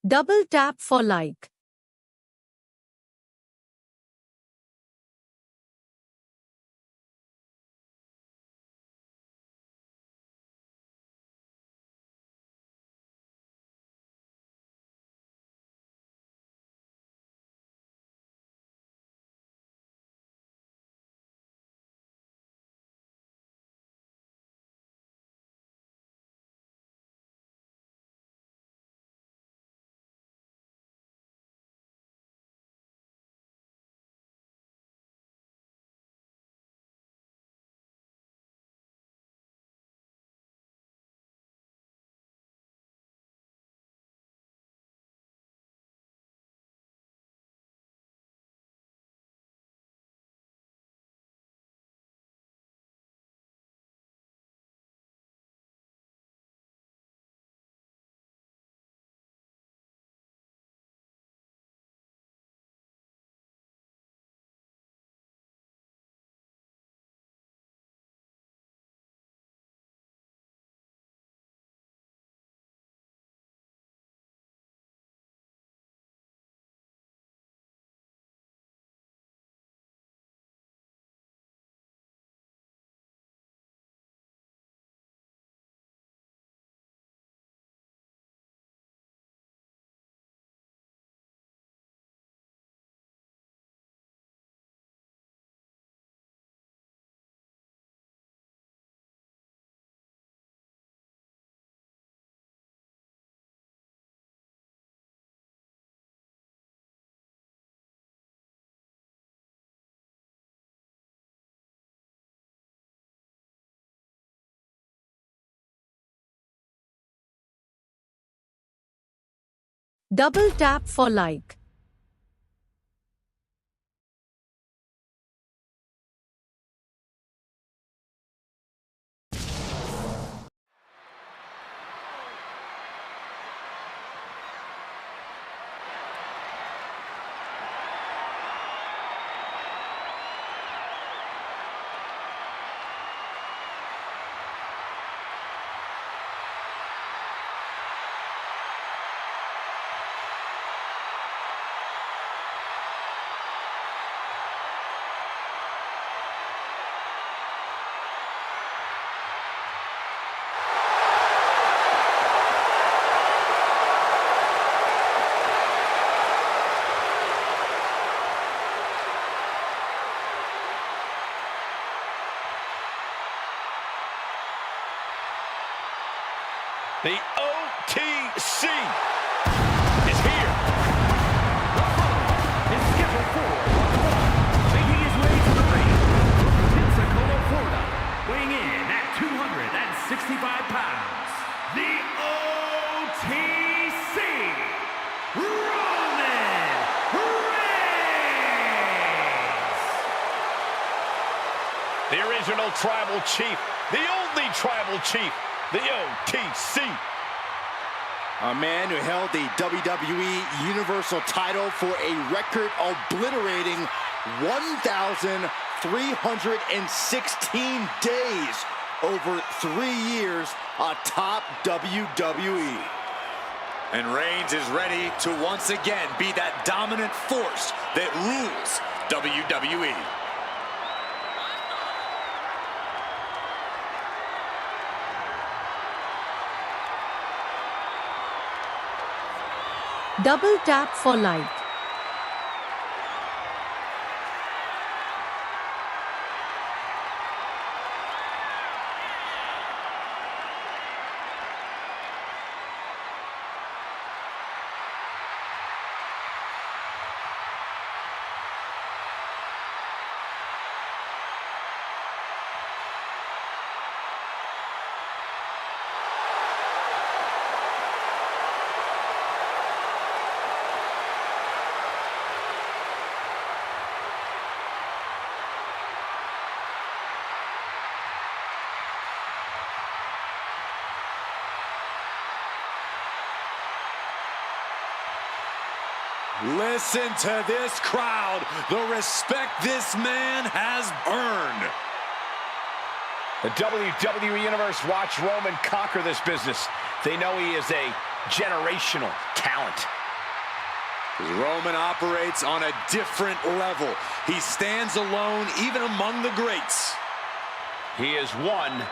Double tap for like. Double tap for like. The OTC is here. Is scheduled for making his way to the ring from Pensacola, Florida, weighing in at 265 pounds, the OTC, Roman Reigns. The original tribal chief, the only tribal chief, the OTC. A man who held the WWE Universal title for a record obliterating 1,316 days over 3 years atop WWE. And Reigns is ready to once again be that dominant force that rules WWE. Double tap for like. Listen to this crowd, the respect this man has earned. The WWE Universe watched Roman conquer this business. They know he is a generational talent. Roman operates on a different level. He stands alone even among the greats. He is one.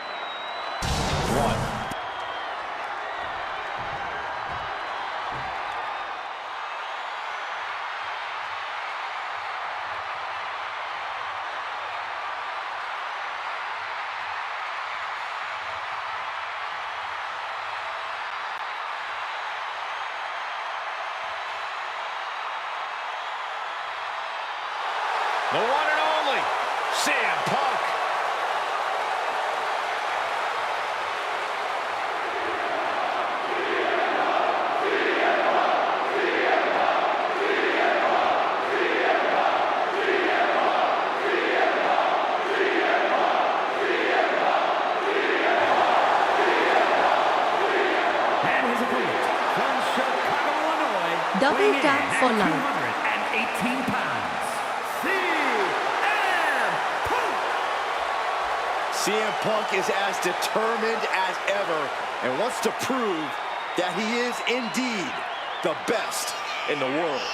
The one and only CM Punk. And his opponent from Chicago, Illinois, Double weighing in tap at for life. 218 pounds, CM Punk. CM Punk is as determined as ever and wants to prove that he is indeed the best in the world.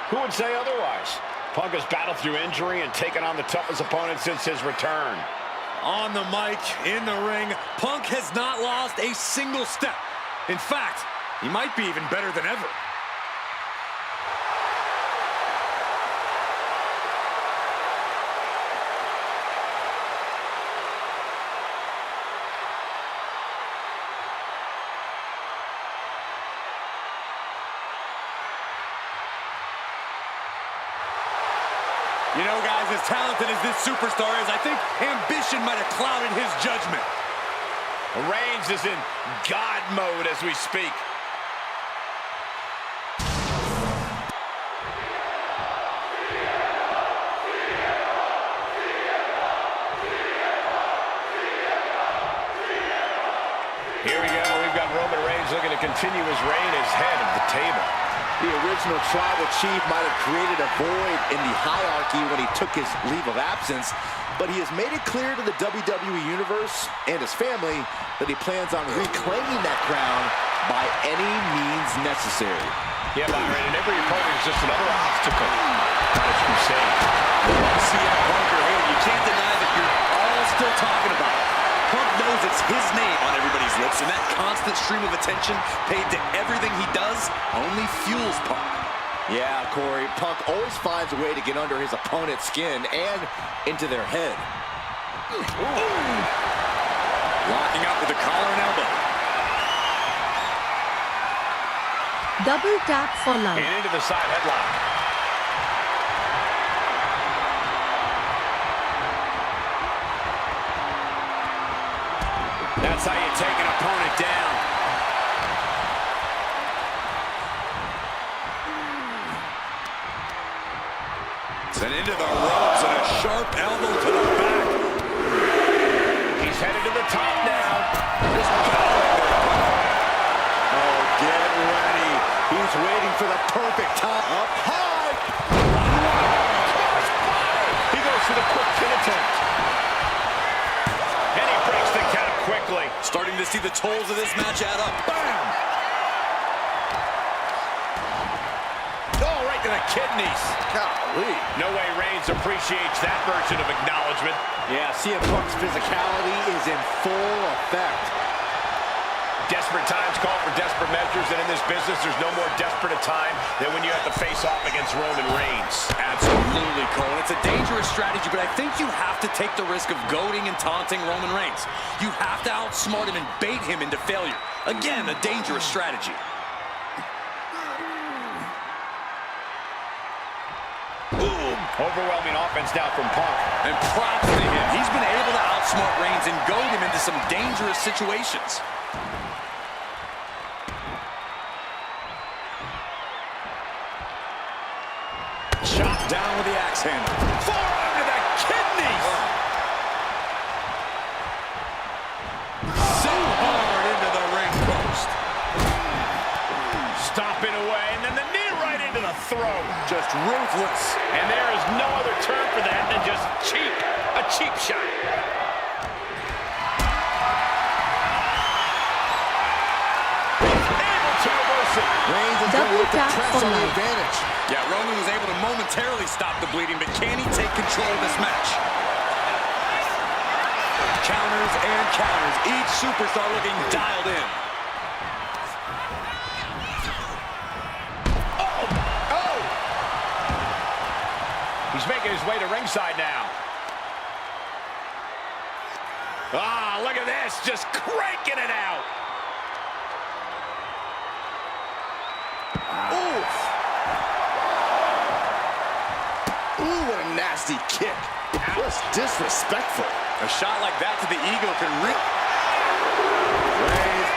Who would say otherwise? Punk has battled through injury and taken on the toughest opponent since his return. On the mic, in the ring, Punk has not lost a single step. In fact, he might be even better than ever. You know, guys, as talented as this superstar is, I think ambition might have clouded his judgment. Reigns is in God mode as we speak. Here we go. We've got Roman Reigns looking to continue his reign as head of the table. The original tribal chief might have created a void in the hierarchy when he took his leave of absence, but he has made it clear to the WWE Universe and his family that he plans on reclaiming that crown by any means necessary. Yeah, Byron, and every opponent is just another obstacle on his crusade. CM Punk or hate him, you can't deny that you're all still talking about it. Punk knows it's his name on everybody's lips, and that constant stream of attention paid to everything he does only fuels Punk. Yeah, Corey, Punk always finds a way to get under his opponent's skin and into their head. Locking up with a collar and elbow. Double tap for life. And into the side headlock. That's how you take an opponent down. Sent into the ropes and a sharp elbow to the back. He's headed to the top now. Just powering there. Oh, get ready. He's waiting for the perfect time. Up high. He goes for the quick pin attempt. And he breaks the count quickly. Starting to see the tolls of this match add up. Bam! Oh, right to the kidneys. Golly. No way Reigns appreciates that version of acknowledgement. Yeah, CM Punk's physicality is in full effect. Desperate times call for desperate measures, and in this business, there's no more desperate a time than when you have to face off against Roman Reigns. Absolutely, Cole. It's a dangerous strategy, but I think you have to take the risk of goading and taunting Roman Reigns. You have to outsmart him and bait him into failure. Again, a dangerous strategy. Boom! Overwhelming offense now from Punk. And props to him. He's been able to outsmart Reigns and goad him into some dangerous situations. Chopped down with the axe handle. Forearm to the kidneys! So hard into the ring post. Stomping away, and then the knee right into the throat. Just ruthless. And there is no other term for that than just cheap. A cheap shot. mercy. Reigns is going to Double look to tap press for on the life. advantage. Yeah, Roman was able to momentarily stop the bleeding, but can he take control of this match? Counters and counters. Each superstar looking dialed in. Oh! He's making his way to ringside now. Ah, look at this, just cranking it out. Oof. Ooh, what a nasty kick. Just disrespectful. A shot like that to the ego can rip.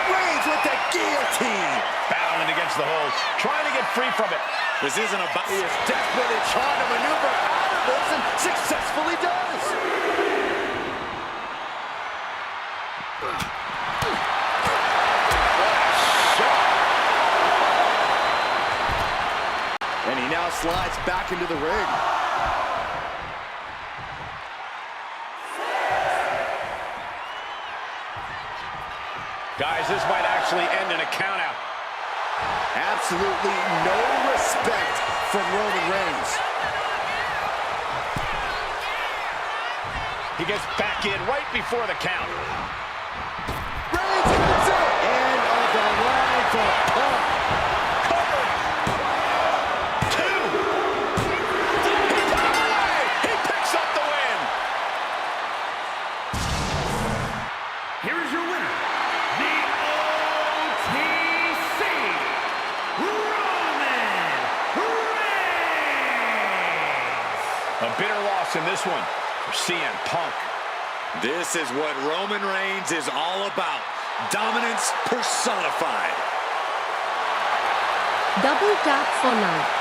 Reigns with the guillotine. Battling against the hold, trying to get free from it. This isn't about... He is desperately trying to maneuver out of this and successfully does. And he now slides back into the ring. Guys, this might actually end in a countout. Absolutely no respect from Roman Reigns. He gets back in right before the count. Reigns hits it! End of the line for Punk. Cover. Two. He put him away. He picks up the win. Here is your winner, the OTC, Roman Reigns. A bitter loss in this one for CM Punk. This is what Roman Reigns is all about. Dominance personified. Double tap for life.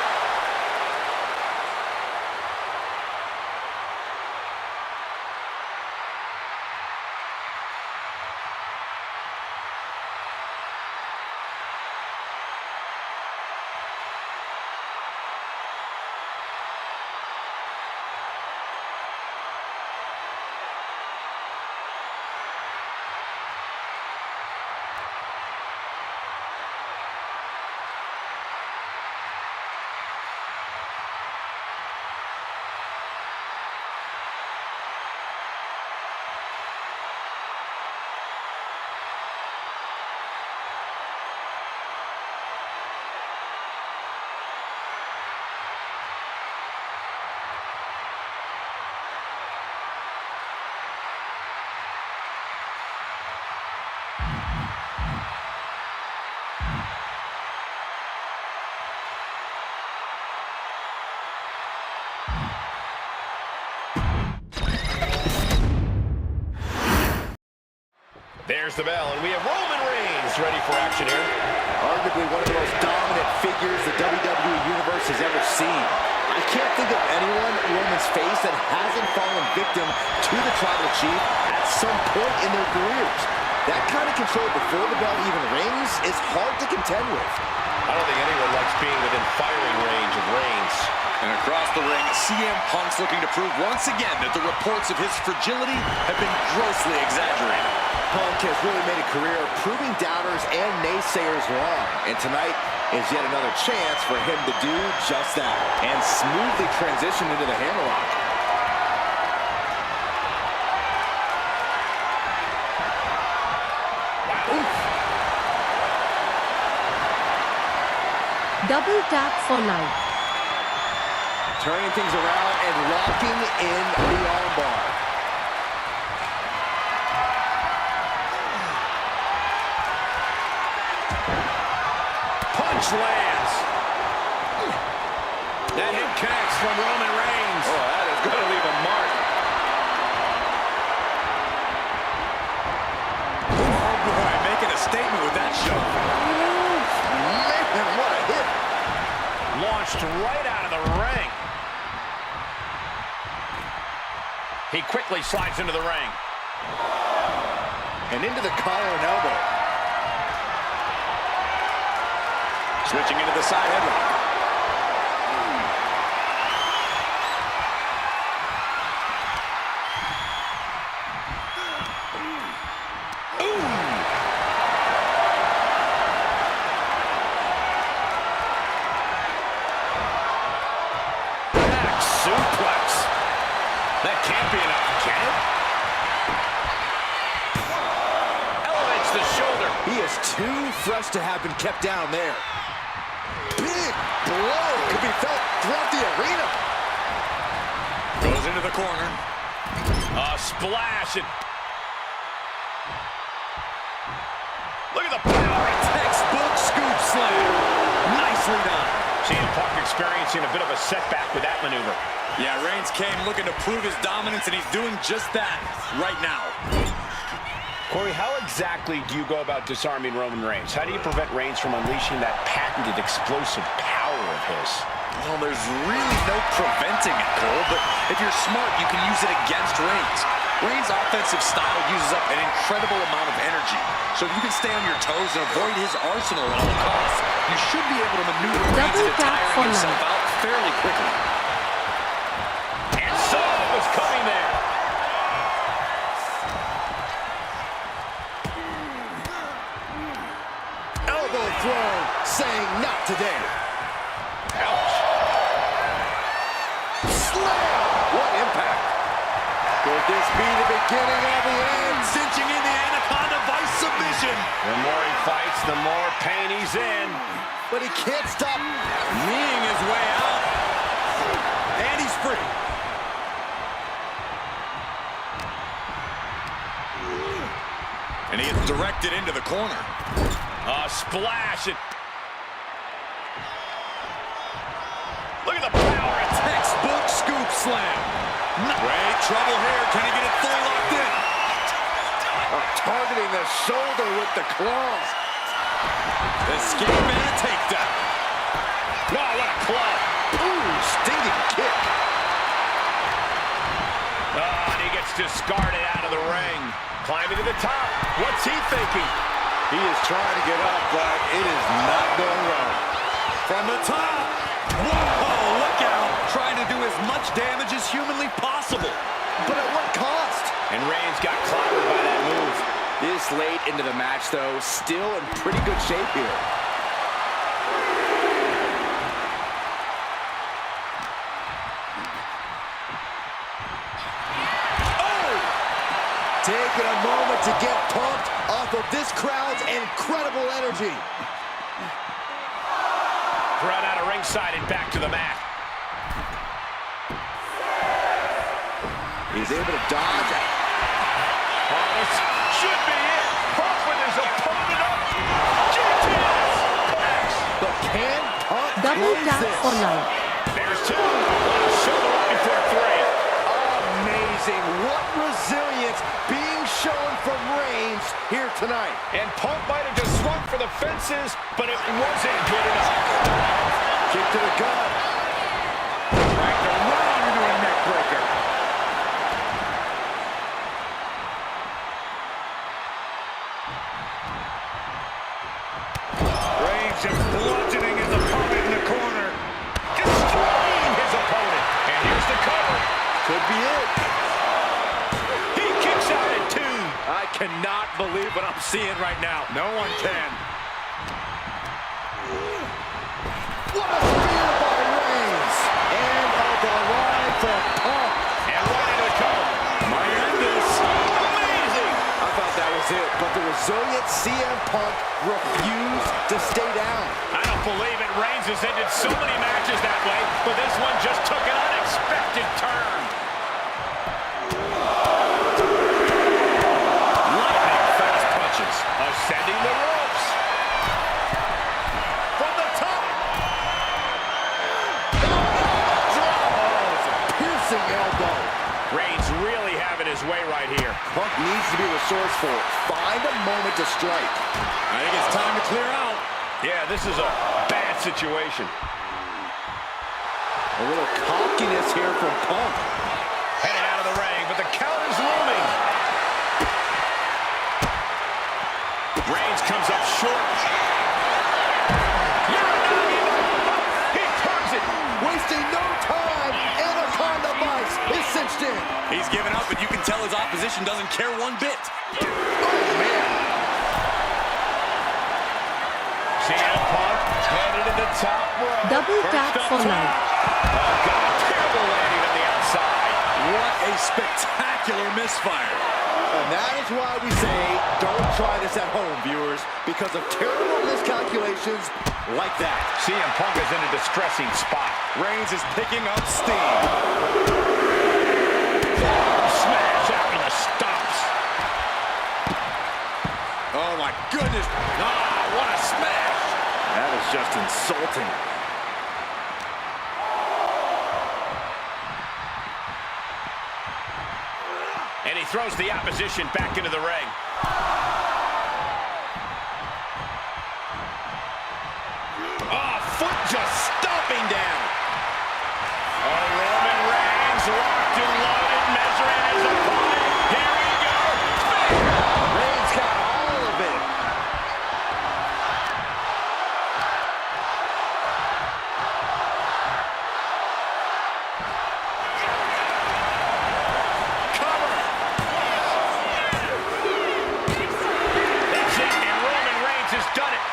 There's the bell, and we have Roman Reigns ready for action here. Arguably one of the most dominant figures the WWE Universe has ever seen. I can't think of anyone Roman's faced that hasn't fallen victim to the Tribal Chief at some point in their careers. That kind of control before the bell even rings is hard to contend with. I don't think anyone likes being within firing range of Reigns. And across the ring, CM Punk's looking to prove once again that the reports of his fragility have been grossly exaggerated. Punk has really made a career of proving doubters and naysayers wrong. And tonight is yet another chance for him to do just that. And smoothly transition into the hammerlock. Double tap for life. Turning things around and locking in the armbar. Punch lands. That hit connects from Roman Reigns. Oh, that is going to leave a mark. Oh, boy, making a statement with that shove. Man, what a hit. Launched right out of the ring. He quickly slides into the ring. And into the collar and elbow. Switching into the side headlock. refreshed to have been kept down there. Big blow could be felt throughout the arena. Goes into the corner. A splash. And look at the power. Textbook scoop slam. Nicely done. CM Punk experiencing a bit of a setback with that maneuver. Yeah, Reigns came looking to prove his dominance, and he's doing just that right now. Corey, how exactly do you go about disarming Roman Reigns? How do you prevent Reigns from unleashing that patented explosive power of his? Well, there's really no preventing it, Cole, but if you're smart, you can use it against Reigns. Reigns' offensive style uses up an incredible amount of energy. So if you can stay on your toes and avoid his arsenal at all costs, you should be able to maneuver Reigns into tiring himself out fairly quickly. And so it was coming there. Elbow throw, saying not today. Ouch. Slam! What impact? Could this be the beginning of the end? Cinching in the Anaconda Vice submission. The more he fights, the more pain he's in. But he can't stop. Kneeing his way out. And he's free. And he is directed into the corner. A splash. And look at the power. Textbook scoop slam. Great trouble here. Can he get it fully locked in? Targeting the shoulder with the claws. Escape and a takedown. Oh, what a club. Ooh, stinging kick. Oh, and he gets discarded out of the ring. Climbing to the top. What's he thinking? He is trying to get up, but it is not going well. From the top. Whoa, look out. Trying to do as much damage as humanly possible. But at what cost? And Reigns got clobbered by that move. This late into the match, though, still in pretty good shape here. Taking a moment to get pumped off of this crowd's incredible energy. Thrown out of ringside and back to the mat. He's able to dodge it. Oh, this should be it. Punk with his opponent up. GTS. But can Punk Double close tap this? for life. There's two. Shoulder up before three. Amazing. What resilience being shown from Reigns here tonight. And Punk might have just swung for the fences, but it wasn't good enough. Kick to the gut. Trying to run into a neck breaker. Reigns just bludgeoning his opponent in the corner. Destroying his opponent. And here's the cover. Could be it. He kicks out at two. I cannot believe what I'm seeing right now. No one can. What a spear by Reigns. And on the line for Punk. And right into the cover. Might end this. Amazing. I thought that was it, but the resilient CM Punk refused to stay down. I don't believe it. Reigns has ended so many matches that way, but this one just took an unexpected turn. Lightning fast punches. Ascending the ropes. From the top. It's a piercing elbow. Reigns really having his way right here. Punk needs to be resourceful. Find a moment to strike. I think it's time to clear out. Yeah, this is a bad situation. A little cockiness here from Punk. Headed out of the ring, but the count is looming. Reigns comes up short. He turns it. Wasting no time. Anaconda Vice is cinched in. He's given up, but you can tell his opposition doesn't care one bit. Oh, man. CM Punk headed to the top rope. Double tap for life. Oh, God, terrible landing on the outside. What a spectacular misfire. And that is why we say, don't try this at home, viewers, because of terrible miscalculations like that. CM Punk is in a distressing spot. Reigns is picking up steam. Smash after the stops. Oh, my goodness. Ah, what a smash. That is just insulting. And he throws the opposition back into the ring. Oh, foot just stomping down. Oh, Roman Reigns locked and loaded, measuring his opponent. Here we go. Reigns got all of it. That's it, and Roman Reigns has done it.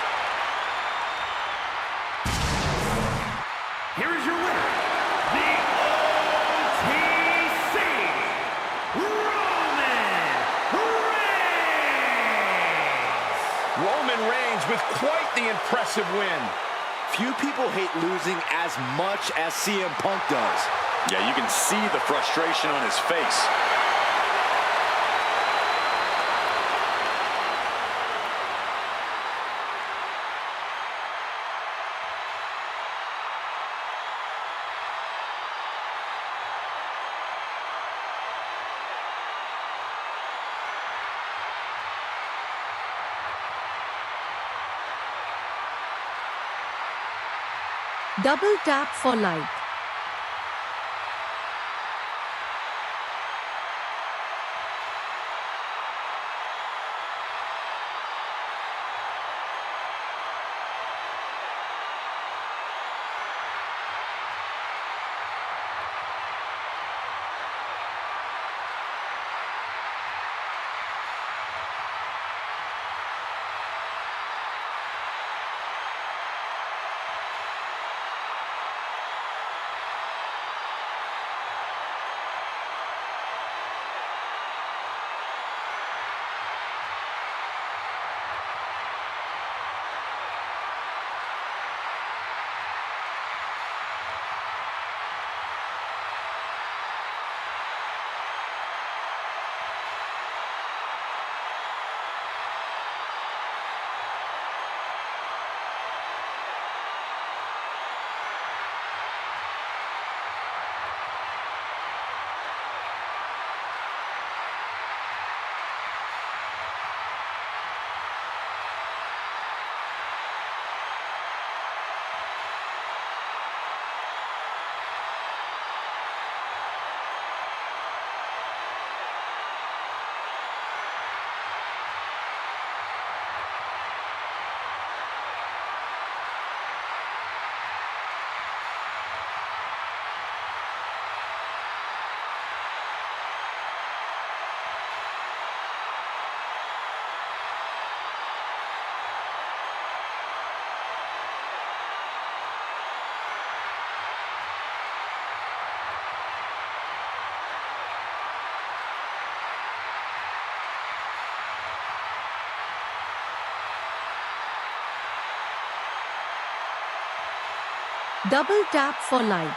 Here is your winner, the OTC, Roman Reigns. Roman Reigns with quite the impressive win. Few people hate losing as much as CM Punk does. Yeah, you can see the frustration on his face. Double tap for like. Double tap for like.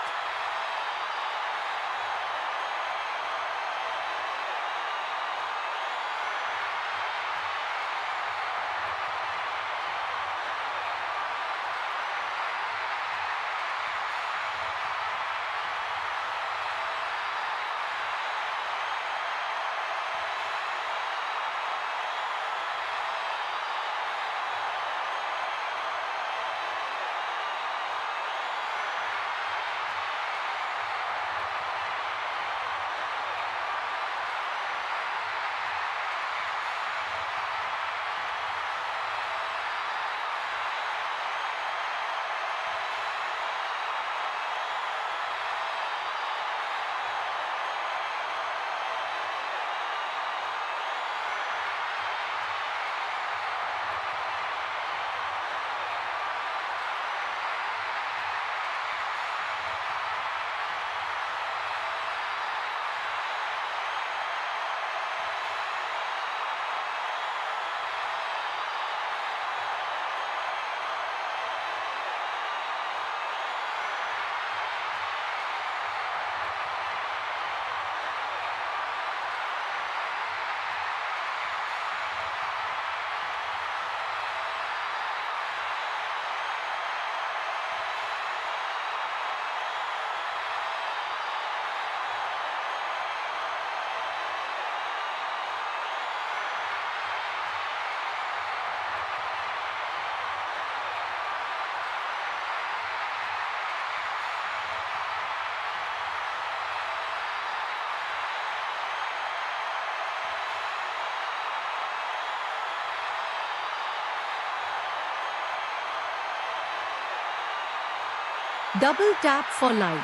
Double tap for like.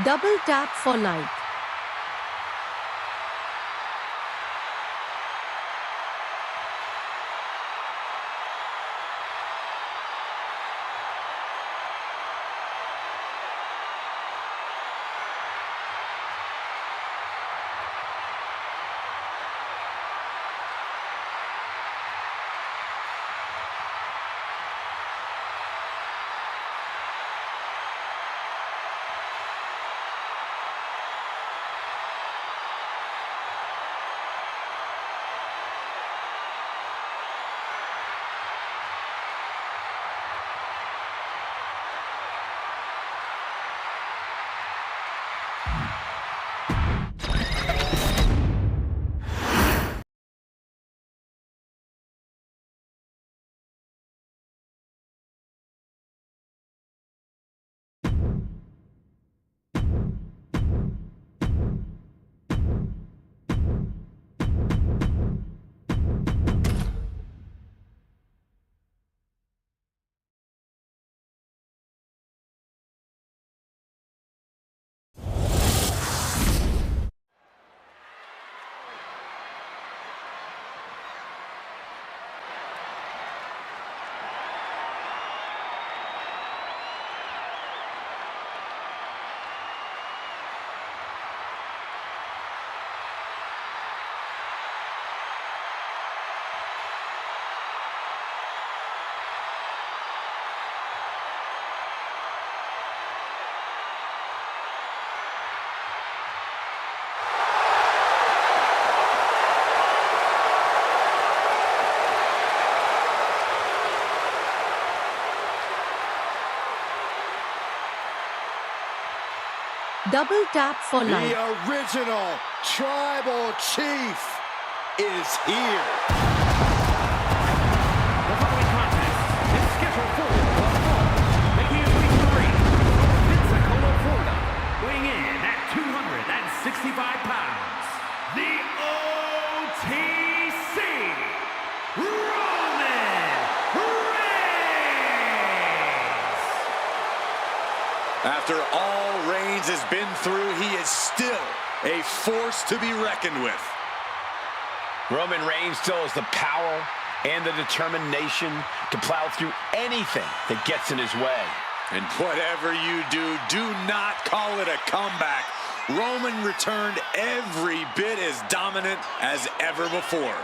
Double tap for like. Double tap for like. The original Tribal Chief is here. The following contest is scheduled for one fall, making his way to the ring from Pensacola, Florida, weighing in at 265 pounds, the OTC, Roman Reigns! After all Reigns has been through, he is still a force to be reckoned with. Roman Reigns still has the power and the determination to plow through anything that gets in his way. And whatever you do, do not call it a comeback. Roman returned every bit as dominant as ever before.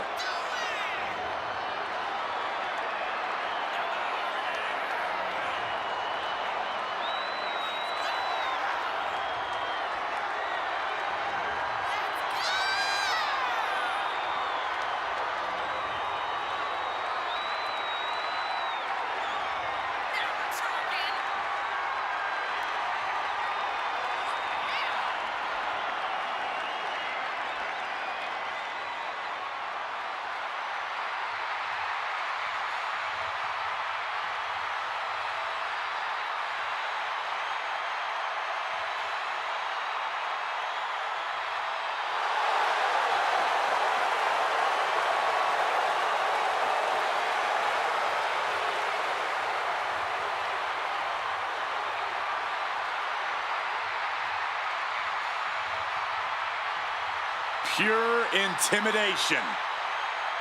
pure intimidation.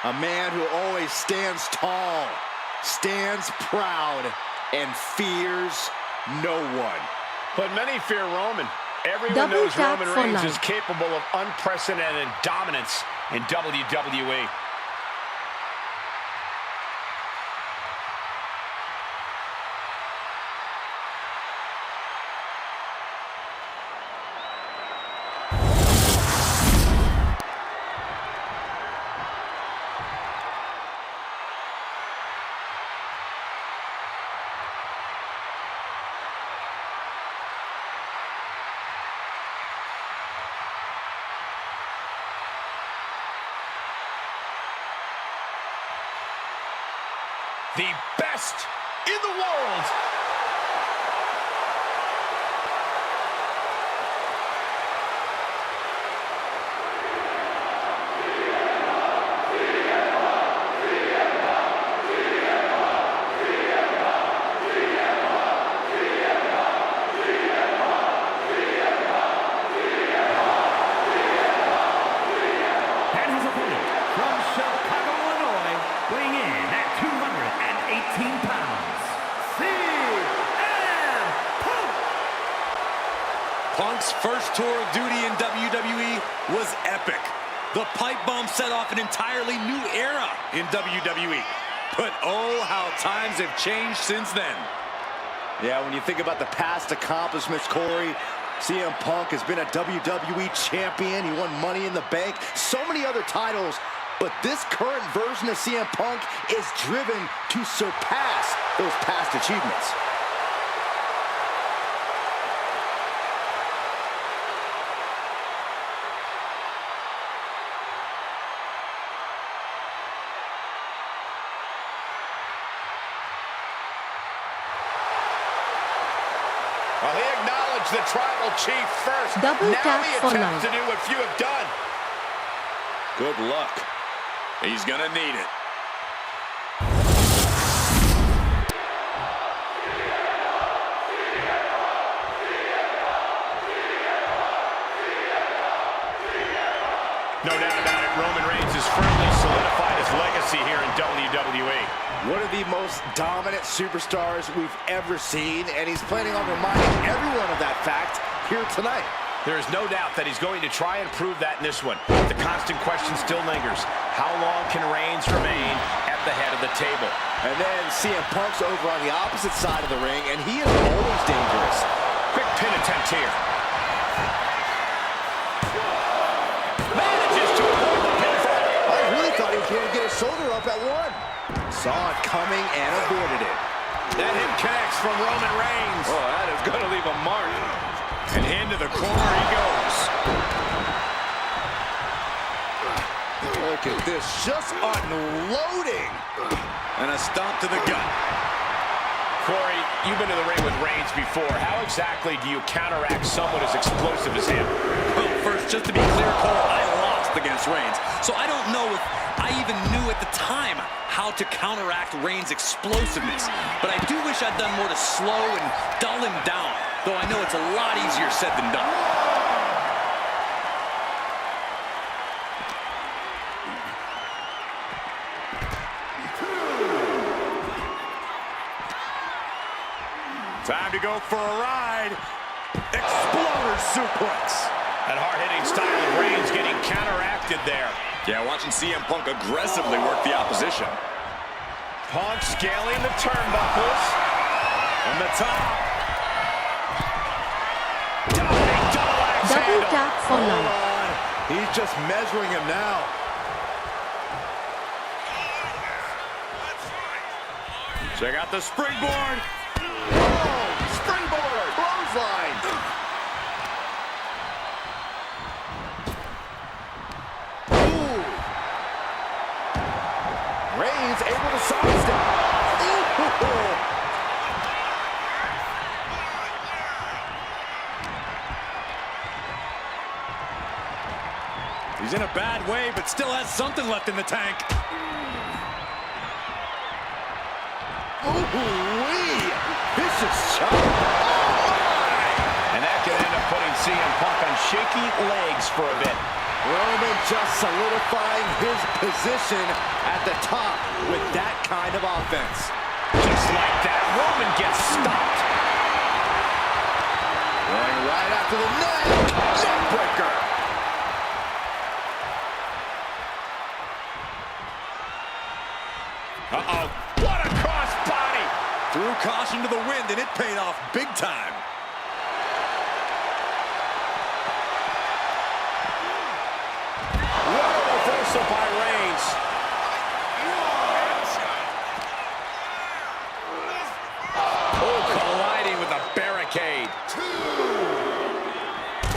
A man who always stands tall, stands proud, and fears no one. But many fear Roman. Everyone Double knows tap Roman for Reigns life. is capable of unprecedented dominance in WWE. The best in the world. And his opponent from Chicago, Illinois, weighing in at 218 pounds, CM Punk. Punk's first tour of duty in WWE was epic. The pipe bomb set off an entirely new era in WWE. But oh, how times have changed since then. Yeah, when you think about the past accomplishments, Corey, CM Punk has been a WWE champion. He won Money in the Bank, so many other titles. But this current version of CM Punk is driven to surpass those past achievements. Well, he acknowledged the tribal chief first. Double now tap he for attempts life. to do what few have done. Good luck. He's gonna need it. No doubt about it, Roman Reigns has firmly solidified his legacy here in WWE. One of the most dominant superstars we've ever seen, and he's planning on reminding everyone of that fact here tonight. There is no doubt that he's going to try and prove that in this one. The constant question still lingers. How long can Reigns remain at the head of the table? And then CM Punk's over on the opposite side of the ring, and he is always dangerous. Quick pin attempt here. Manages to avoid the pinfall. I really thought he was going to get his shoulder up at one. Saw it coming and avoided it. That hip connects from Roman Reigns. Oh, that is gonna leave a mark. And into the corner he goes. Look at this, just unloading. And a stomp to the gut. Corey, you've been to the ring with Reigns before. How exactly do you counteract someone as explosive as him? Well, first, just to be clear, Cole, I lost against Reigns. So I don't know if I even knew at the time how to counteract Reigns' explosiveness. But I do wish I'd done more to slow and dull him down, though I know it's a lot easier said than done. Time to go for a ride. Exploder suplex. That hard-hitting style of Reigns getting counteracted there. Yeah, watching CM Punk aggressively work the opposition. Punk scaling the turnbuckles. On the top. Diving double axe Double handle. tap for Hold life. on. He's just measuring him now. Check out the springboard. Oh, springboard, clothesline. Ooh. Reigns able to sidestep. Ooh. He's in a bad way, but still has something left in the tank. Ooh-wee. Vicious shot. And that could end up putting CM Punk on shaky legs for a bit. Roman just solidifying his position at the top with that kind of offense. Just like that, Roman gets stopped. Going right after the neck. Neckbreaker. Uh-oh. What a crossbody. Threw caution to the wind, and it paid off big time. What a reversal by Reigns. Oh, colliding with a barricade.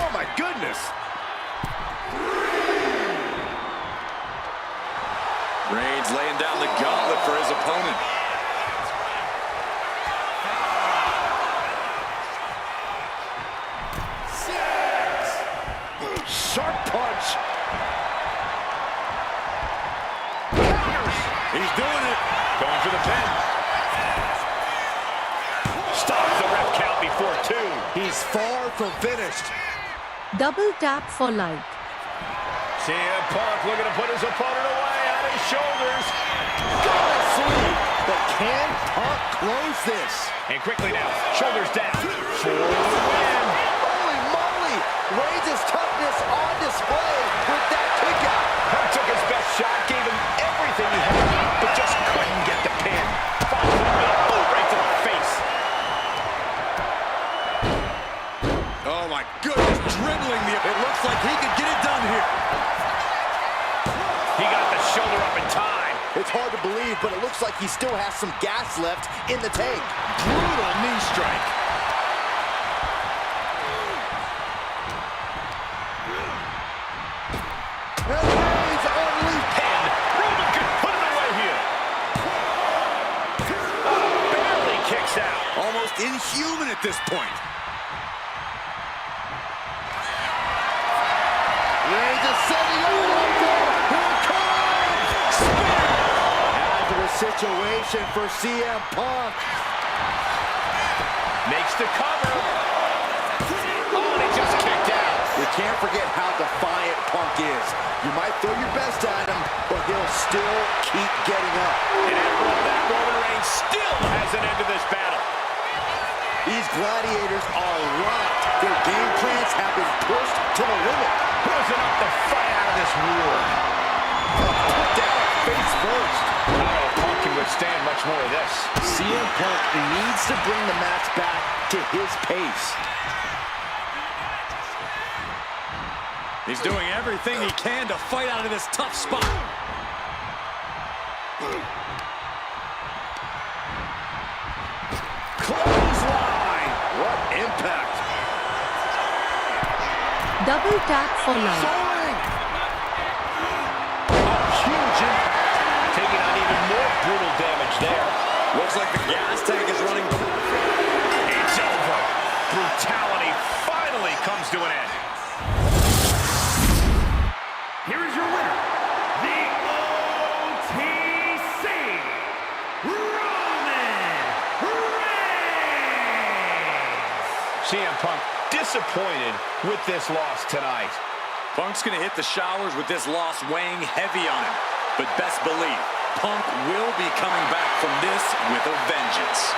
Oh, my goodness. Reigns laying down the gauntlet for his opponent. Sharp punch. He's doing it. Going for the pin. Stops the ref count before 2. He's far from finished. Double tap for light. CM Punk looking to put his opponent away on his shoulders. Gotta see. But can Punk close this? And quickly now, shoulders down for the win. Holy moly! Reigns' toughness on display with that kick out. Punk took his best shot, gave him everything he had, but just couldn't get the pin. Followed him with a boot right to the face. Oh, my goodness. Dribbling the... It looks like he could get it done here. He got the shoulder up in time. It's hard to believe, but it looks like he still has some gas left in the tank. Brutal knee strike. And Reigns unleashed. Pin. Roman could put it away here. Barely kicks out. Almost inhuman at this point. Reigns is setting up one more. Here it comes. Hazardous situation for CM Punk. Makes the cover. Oh, and he just kicked out. You can't forget how defiant Punk is. You might throw your best at him, but he'll still keep getting up. And after all that, Roman Reigns still has an end to this battle. These gladiators are locked. Their game plans have been pushed to the limit. Who's enough to fight out of this war? Put down face first. I don't know if Punk can withstand much more of this. CM Punk needs to bring the match back to his pace. He's doing everything he can to fight out of this tough spot. Clothesline. What impact. Double tap for light. Soaring. Huge impact. Taking on even more brutal damage there. Looks like the gas tank is running. It's over. Brutality finally comes to an end. Here is your winner, the OTC, Roman Reigns. CM Punk disappointed with this loss tonight. Punk's going to hit the showers with this loss weighing heavy on him. But best believe, Punk will be coming back from this with a vengeance.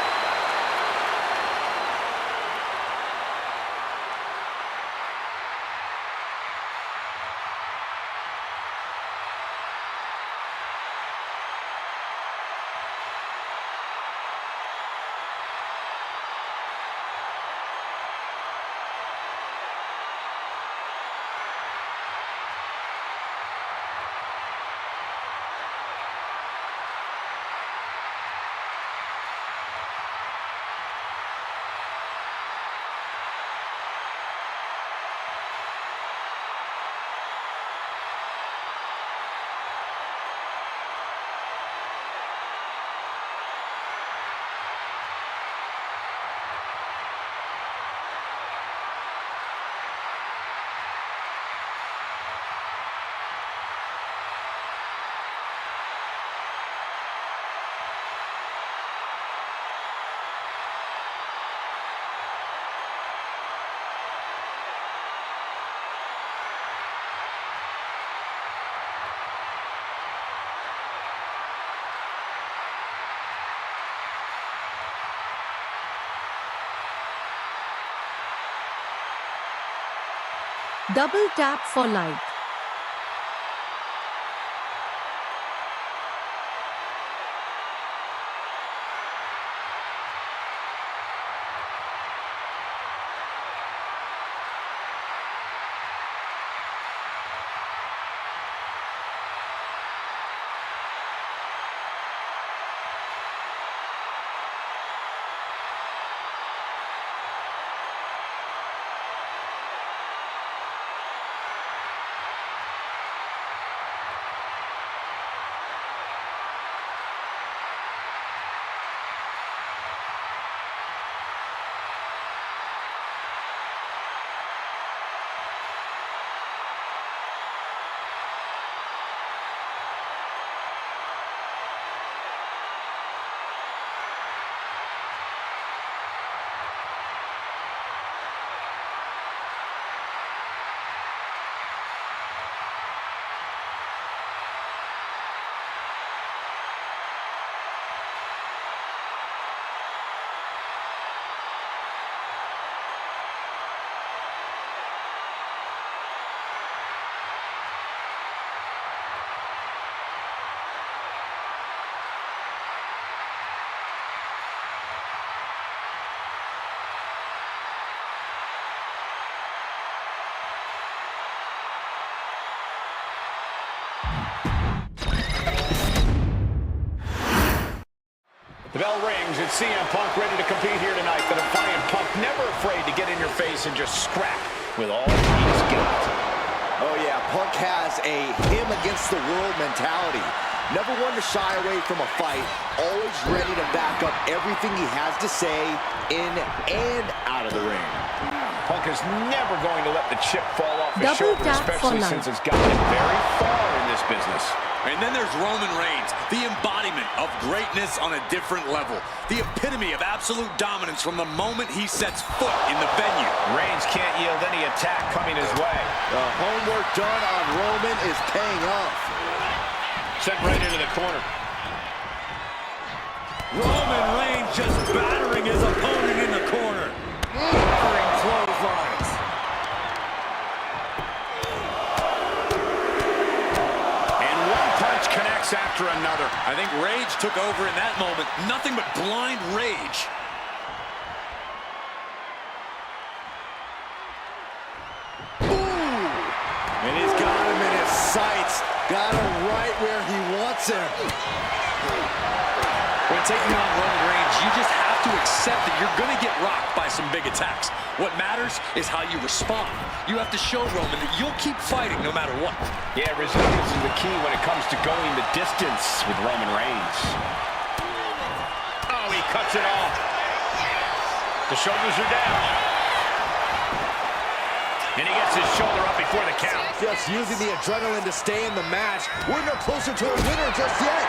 Double tap for like. The bell rings. It's CM Punk ready to compete here tonight. The defiant Punk, never afraid to get in your face and just scrap with all he's got. Oh yeah, Punk has a him against the world mentality. Never one to shy away from a fight. Always ready to back up everything he has to say in and out of the ring. Punk is never going to let the chip fall off his Double shoulder, tap for especially life. since it's gotten him very far in this business. And then there's Roman Reigns, the embodiment of greatness on a different level. The epitome of absolute dominance from the moment he sets foot in the venue. Reigns can't yield any attack coming his way. The homework done on Roman is paying off. Sent right into the corner. Roman Reigns just battering his opponent in the corner. Battering clotheslines. And one punch connects after another. I think rage took over in that moment. Nothing but blind rage. And he's got him in his sights. Got him right where he wants him. When taking on Roman Reigns, you just have to accept that you're going to get rocked by some big attacks. What matters is how you respond. You have to show Roman that you'll keep fighting no matter what. Yeah, resilience is the key when it comes to going the distance with Roman Reigns. Oh, he cuts it off. The shoulders are down. And he gets his shoulder up before the count. Just using the adrenaline to stay in the match. We're no closer to a winner just yet.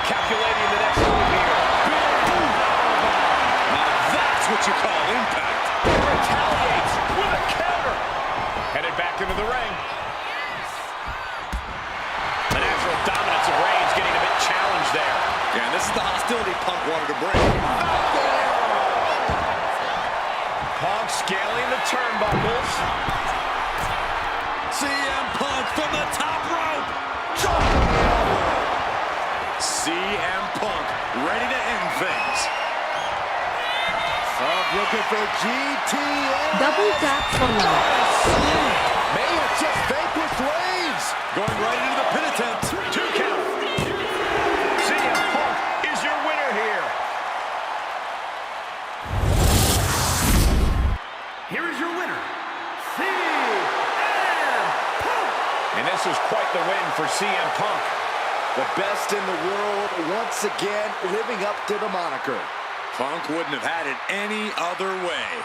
Calculating the next move here. Now that's what you call impact. He retaliates with a counter. Headed back into the ring. The natural dominance of Reigns getting a bit challenged there. Yeah, and this is the hostility Punk wanted to bring. Punk scaling the turnbuckles. CM Punk from the top rope. CM Punk ready to end things. Punk looking for GTN. Double tap for life. May have just vanquished Reigns. Going right into the pin attempt. 2 count. CM Punk is your winner here. Here is your winner, CM Punk. And this was quite the win for CM Punk. The best in the world once again living up to the moniker. Punk wouldn't have had it any other way.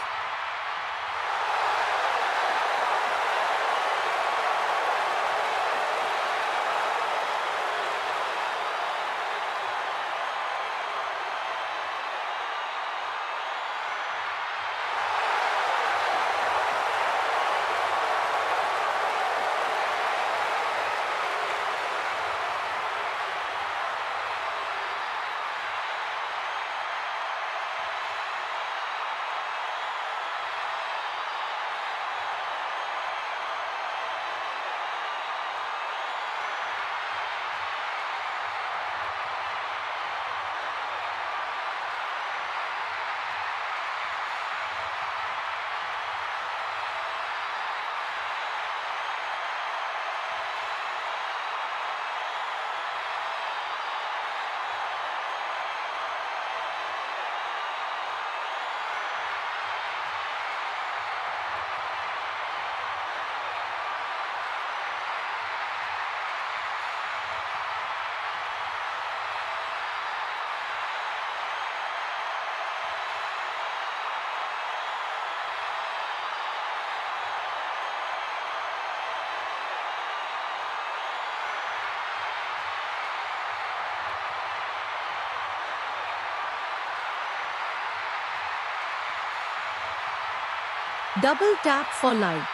Double tap for like.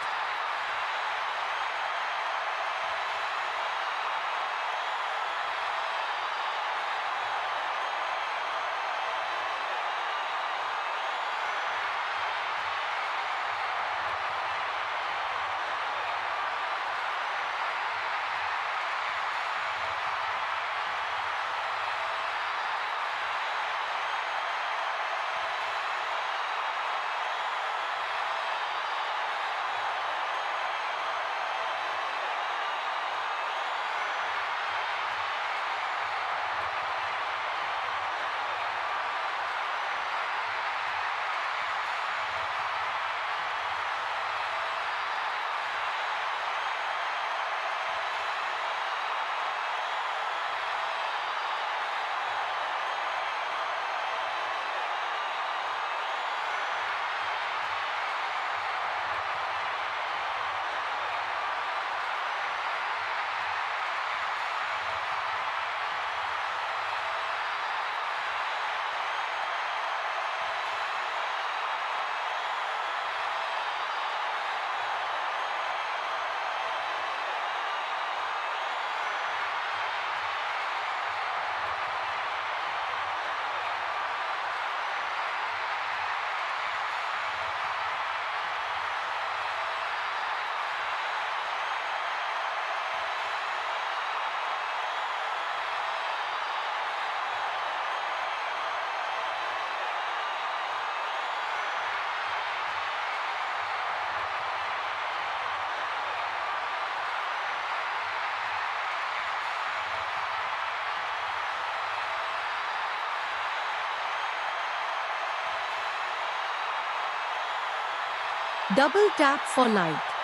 Double tap for like.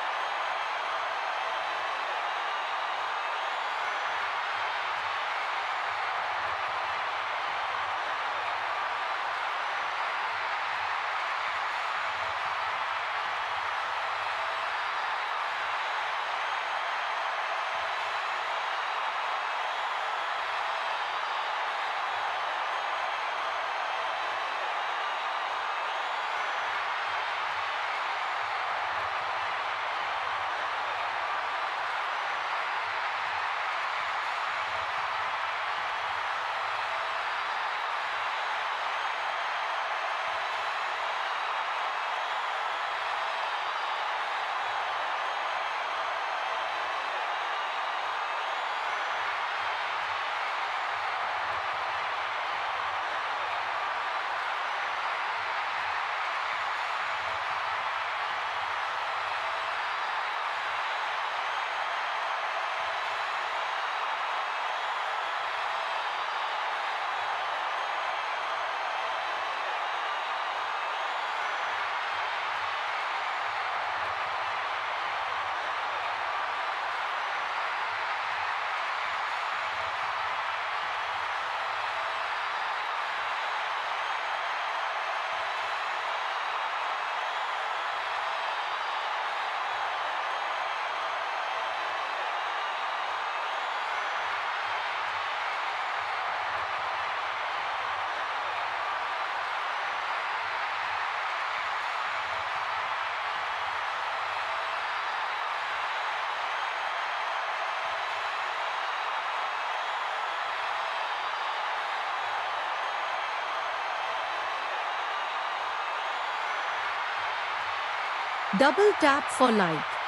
Double tap for like.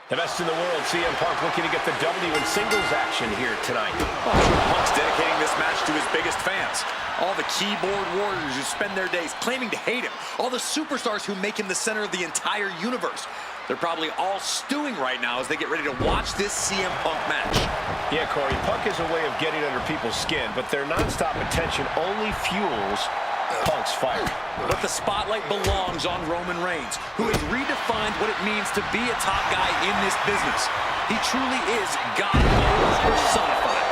The best in the world, CM Punk looking to get the W in singles action here tonight. Punk's dedicating this match to his biggest fans. All the keyboard warriors who spend their days claiming to hate him. All the superstars who make him the center of the entire universe. They're probably all stewing right now as they get ready to watch this CM Punk match. Yeah, Corey, Punk is a way of getting under people's skin, but their nonstop attention only fuels Punk's fire. But the spotlight belongs on Roman Reigns, who has redefined what it means to be a top guy in this business. He truly is God personified.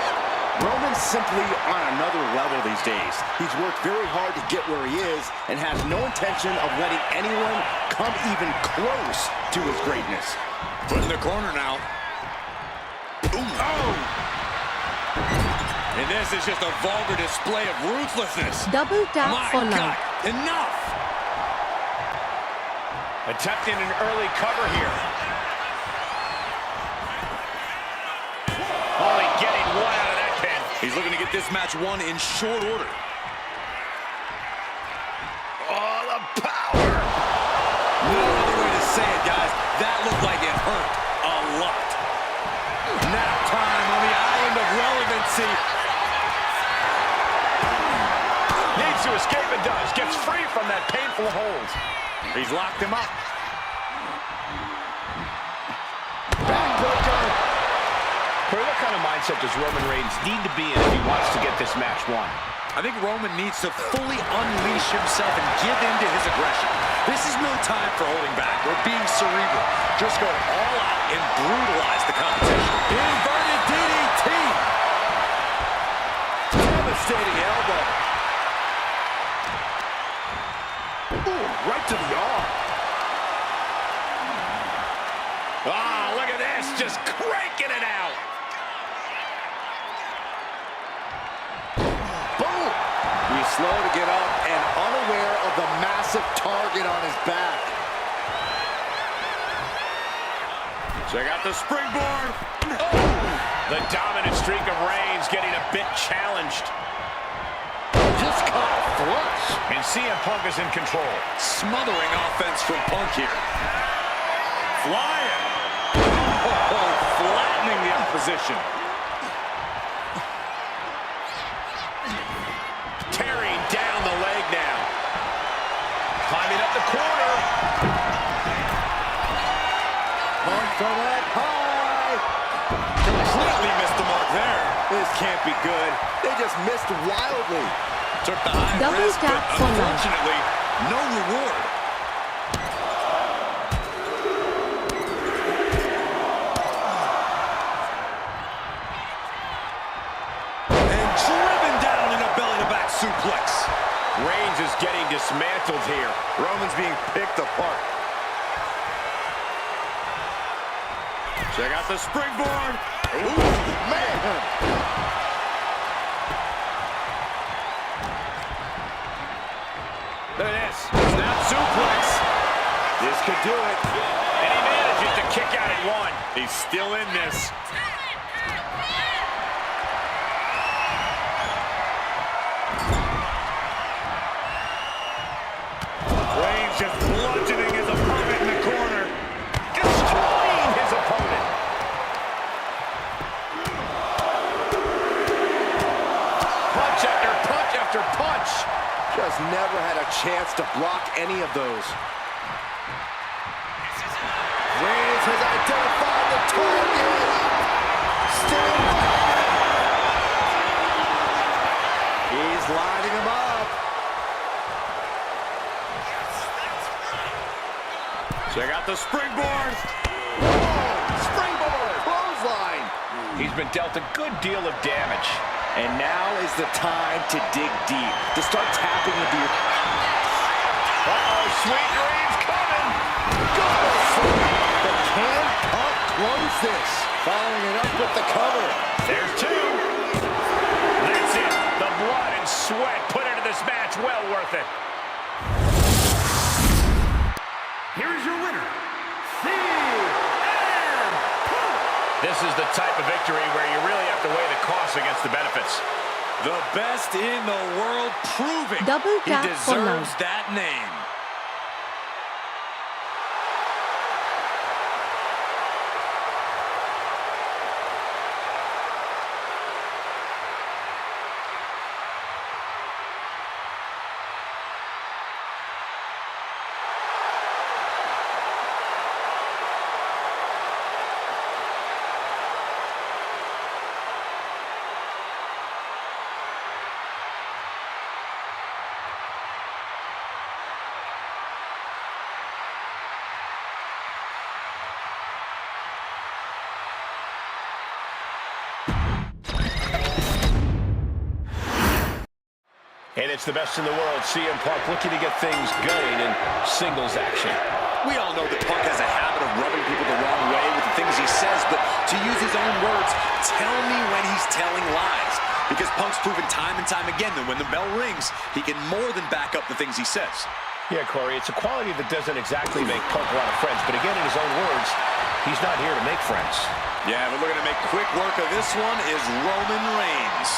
Roman's simply on another level these days. He's worked very hard to get where he is and has no intention of letting anyone come even close to his greatness. Put in the corner now. Ooh. Oh! And this is just a vulgar display of ruthlessness. Double tap My for God, life. enough! Attempting an early cover here. Only getting one out of that pin. He's looking to get this match won in short order. Oh, the power! No other way to say it, guys. That looked like it hurt a lot. Nap time on the island of relevancy. Needs to escape and does. Gets free from that painful hold. He's locked him up. Backbreaker. Corey, what kind of mindset does Roman Reigns need to be in if he wants to get this match won? I think Roman needs to fully unleash himself and give in to his aggression. This is no time for holding back or being cerebral. Just go all out and brutalize the competition. Inverted DDT. Devastating elbow. Ooh, right to the arm. Ah, look at this, just cranking it out. Boom! He's slow to get up and unaware of the massive target on his back. Check out the springboard. The dominant streak of Reigns getting a bit challenged. Just caught flush. And CM Punk is in control. Smothering offense from Punk here. Flying. Oh, flattening the opposition. Tearing down the leg now. Climbing up the corner. Punk from up high. Completely missed the mark there. This can't be good. They just missed wildly. Took the high Double risk, but tap for life. unfortunately, no reward. And driven down in a belly-to-back suplex. Reigns is getting dismantled here. Roman's being picked apart. Check out the springboard. Ooh, man. Look at this. Snap suplex. This could do it. And he manages to kick out at one. He's still in this. Reigns just bludgeoning his opponent in the corner. Destroying his opponent. Punch after punch after punch. Just never had a chance to block any of those. Reigns has identified the target. Still he's lining him up. Check out the springboard. Springboard, clothesline. He's been dealt a good deal of damage. And now is the time to dig deep, to start tapping into your... Uh-oh, sweet dreams coming. But can Punk close this? Following it up with the cover. There's two. That's it. The blood and sweat put into this match. Well worth it. Here is your winner, CM Punk. This is the type of victory where you really have to weigh the costs against the benefits. The best in the world, proving Double he tap for deserves life. that name. And it's the best in the world, CM Punk looking to get things going in singles action. We all know that Punk has a habit of rubbing people the wrong way with the things he says, but to use his own words, tell me when he's telling lies. Because Punk's proven time and time again that when the bell rings, he can more than back up the things he says. Yeah, Corey, it's a quality that doesn't exactly make Punk a lot of friends, but again, in his own words, he's not here to make friends. Yeah, but looking to make quick work of this one is Roman Reigns.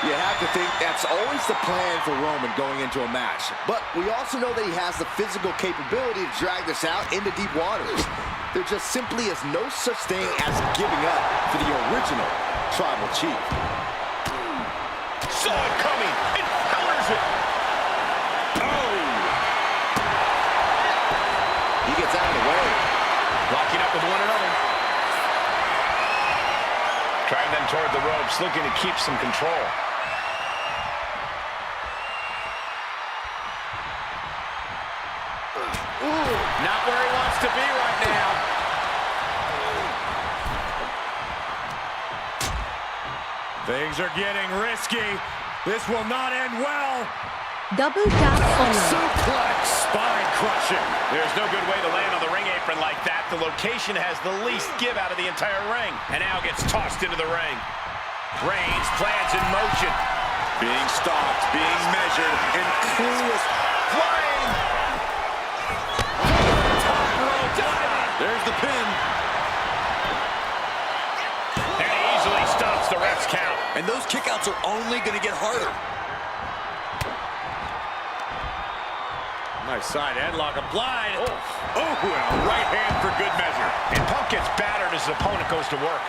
You have to think that's always the plan for Roman going into a match. But we also know that he has the physical capability to drag this out into deep waters. There just simply is no such thing as giving up for the original Tribal Chief. Saw it coming, and counters it. Oh! He gets out of the way. Locking up with one another. Driving them toward the ropes, looking to keep some control. Ooh, not where he wants to be right now. Things are getting risky. This will not end well. Double tap for light. Suplex, spine crushing. There's no good way to land on the ring apron like that. The location has the least give out of the entire ring. And now gets tossed into the ring. Reigns plans in motion. Being stalked, being measured, and clueless. Flying. Top rope dive. There's the pin. And he easily stops the ref's count. And those kickouts are only going to get harder. Nice side headlock applied. Oh, and a right hand for good measure. And Punk gets battered as his opponent goes to work.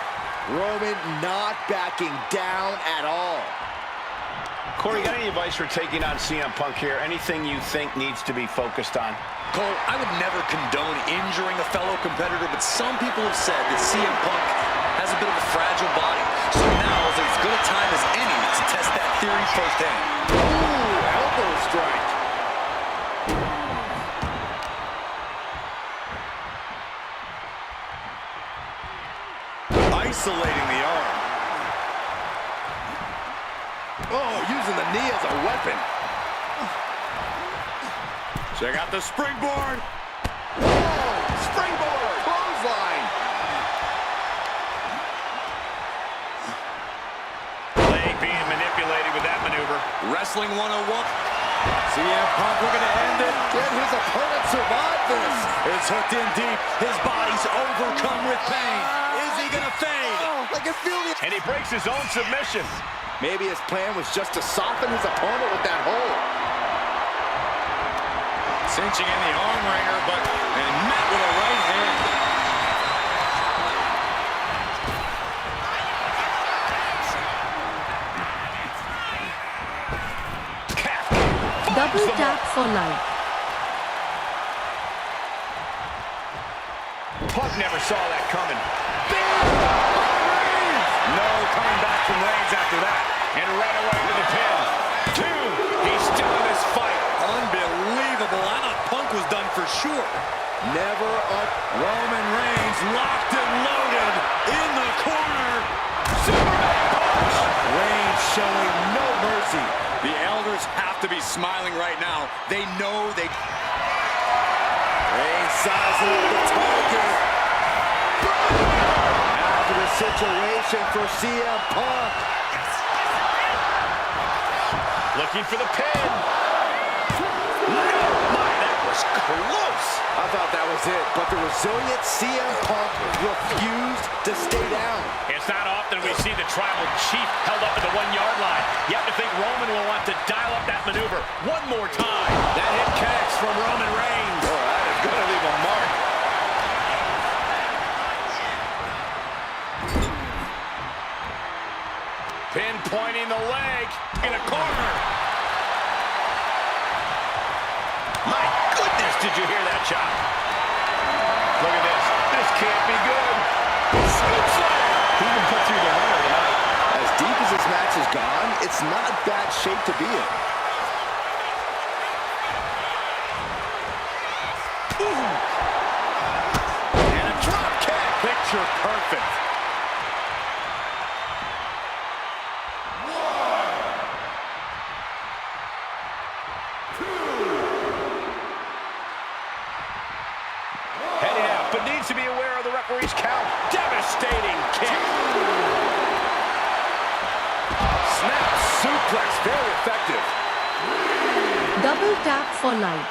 Roman not backing down at all. Corey, got any advice for taking on CM Punk here? Anything you think needs to be focused on? Cole, I would never condone injuring a fellow competitor, but some people have said that CM Punk has a bit of a fragile body. So now is as good a time as any to test that theory firsthand. Ooh, elbow strike. Isolating the arm. Oh, using the knee as a weapon. Check out the springboard. Oh, springboard, clothesline. Leg being manipulated with that maneuver. Wrestling 101. CM Punk looking to end it. Can his opponent survive this? It's hooked in deep. His body's overcome with pain. Is he gonna fade? Oh, I can feel the... And he breaks his own submission. Maybe his plan was just to soften his opponent with that hold. Cinching in the arm wringer, and met with a right hand. Double tap for light. Punk never saw that coming. No coming back from Reigns after that. And right away to the pin. 2. He's still in this fight. Unbelievable. I thought Punk was done for sure. Never up. Roman Reigns locked and loaded in the corner. Superman punch. Reigns showing no mercy. The elders have to be smiling right now. They know they... Reigns sizing up the target. After the situation for CM Punk. Looking for the pin. That was close. I thought that was it, but the resilient CM Punk refused to stay down. It's not often we see the Tribal Chief held up at the 1-yard line. You have to think Roman will want to dial up that maneuver one more time. That hit connects from Roman Reigns. Oh, that is going to leave a mark. Pinpointing the leg in a corner. My goodness, did you hear that shot? Look at this. This can't be good. Scoop slam. He can put through the runner tonight. As deep as this match has gone, it's not bad shape to be in. And a drop kick. Picture perfect. suplex, very effective. Double tap for life.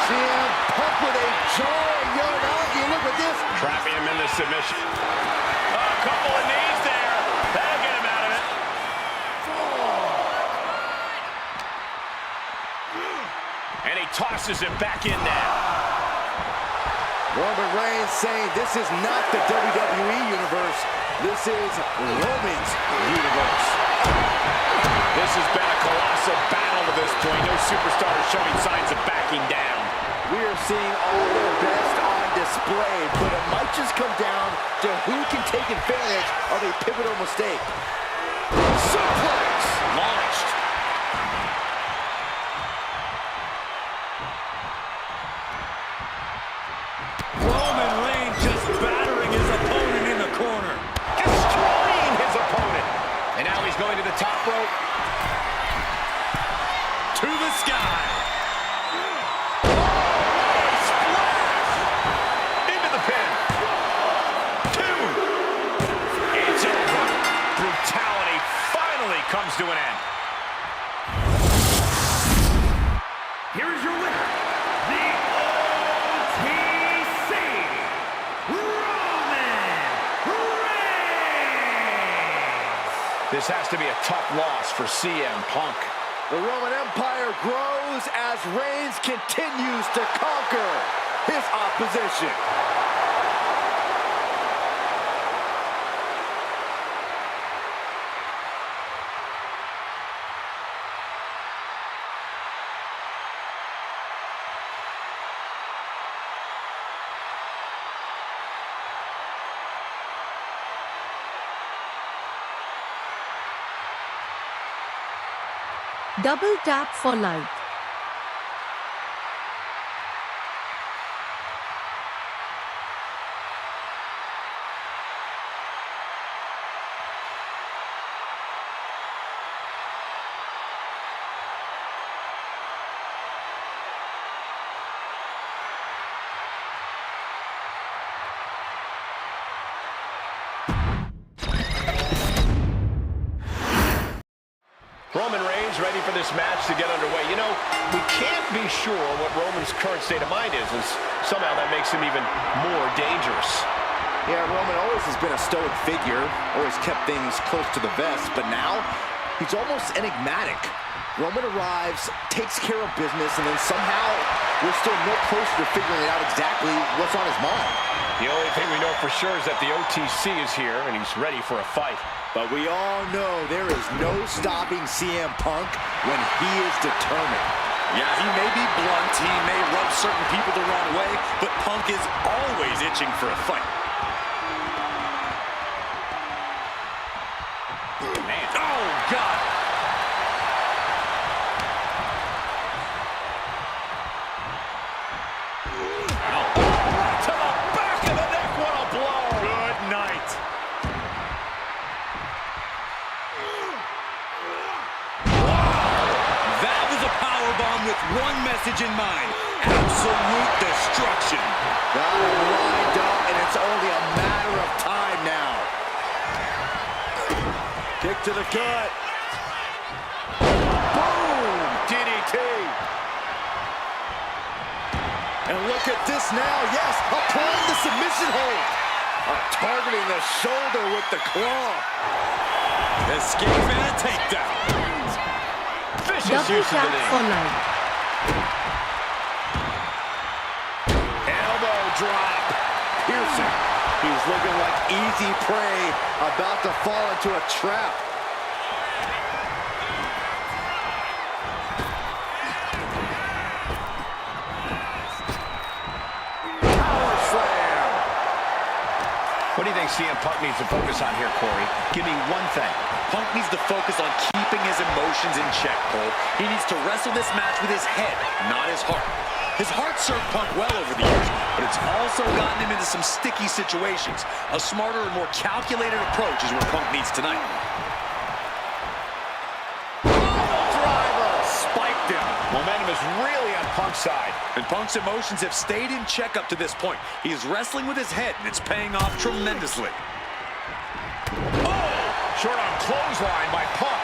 CM Punk with a jarring Uranagi. Look at this. Trapping him in the submission. A couple of knees there. That'll get him out of it. And he tosses him back in now. Roman Reigns saying this is not the WWE Universe. This is Roman's Universe. This has been a colossal battle to this point. No superstar is showing signs of backing down. We are seeing all their best on display, but it might just come down to who can take advantage of a pivotal mistake. Suplex! Launched. Roman Reigns just battering his opponent in the corner. Destroying his opponent. And now he's going to the top rope. To the sky. Into the pin. 2. It's over. Brutality finally comes to an end. Here is your winner, the OTC, Roman Reigns. This has to be a tough loss for CM Punk. The Roman Empire grows as Reigns continues to conquer his opposition. Double tap for life. Roman Reigns ready for this match to get underway. You know, we can't be sure what Roman's current state of mind is, and somehow that makes him even more dangerous. Yeah, Roman always has been a stoic figure, always kept things close to the vest, but now he's almost enigmatic. Roman arrives, takes care of business, and then somehow we're still no closer to figuring out exactly what's on his mind. The only thing we know for sure is that the OTC is here, and he's ready for a fight. But we all know there is no stopping CM Punk when he is determined. Yeah, he may be blunt, he may rub certain people the wrong way, but Punk is always itching for a fight. Man. Oh, God! To the back of the neck, what a blow! Good night. That was a powerbomb with one message in mind. Absolute destruction. Got him lined up, and it's only a matter of time now. Kick to the gut. Boom! DDT. And look at this now. Yes, applying the submission hold. Targeting the shoulder with the claw. Escape and a takedown. Vicious Double use of the tap knee. for life. Elbow drop. Piercing. He's looking like easy prey, about to fall into a trap. Power slam. What do you think CM Punk needs to focus on here, Corey? Give me one thing. Punk needs to focus on keeping his emotions in check, Cole. He needs to wrestle this match with his head, not his heart. His heart served Punk well over the years, but it's also gotten him into some sticky situations. A smarter and more calculated approach is what Punk needs tonight. Driver. Spiked him. Momentum is really on Punk's side. And Punk's emotions have stayed in check up to this point. He is wrestling with his head, and it's paying off tremendously. Oh! Short on clothesline by Punk.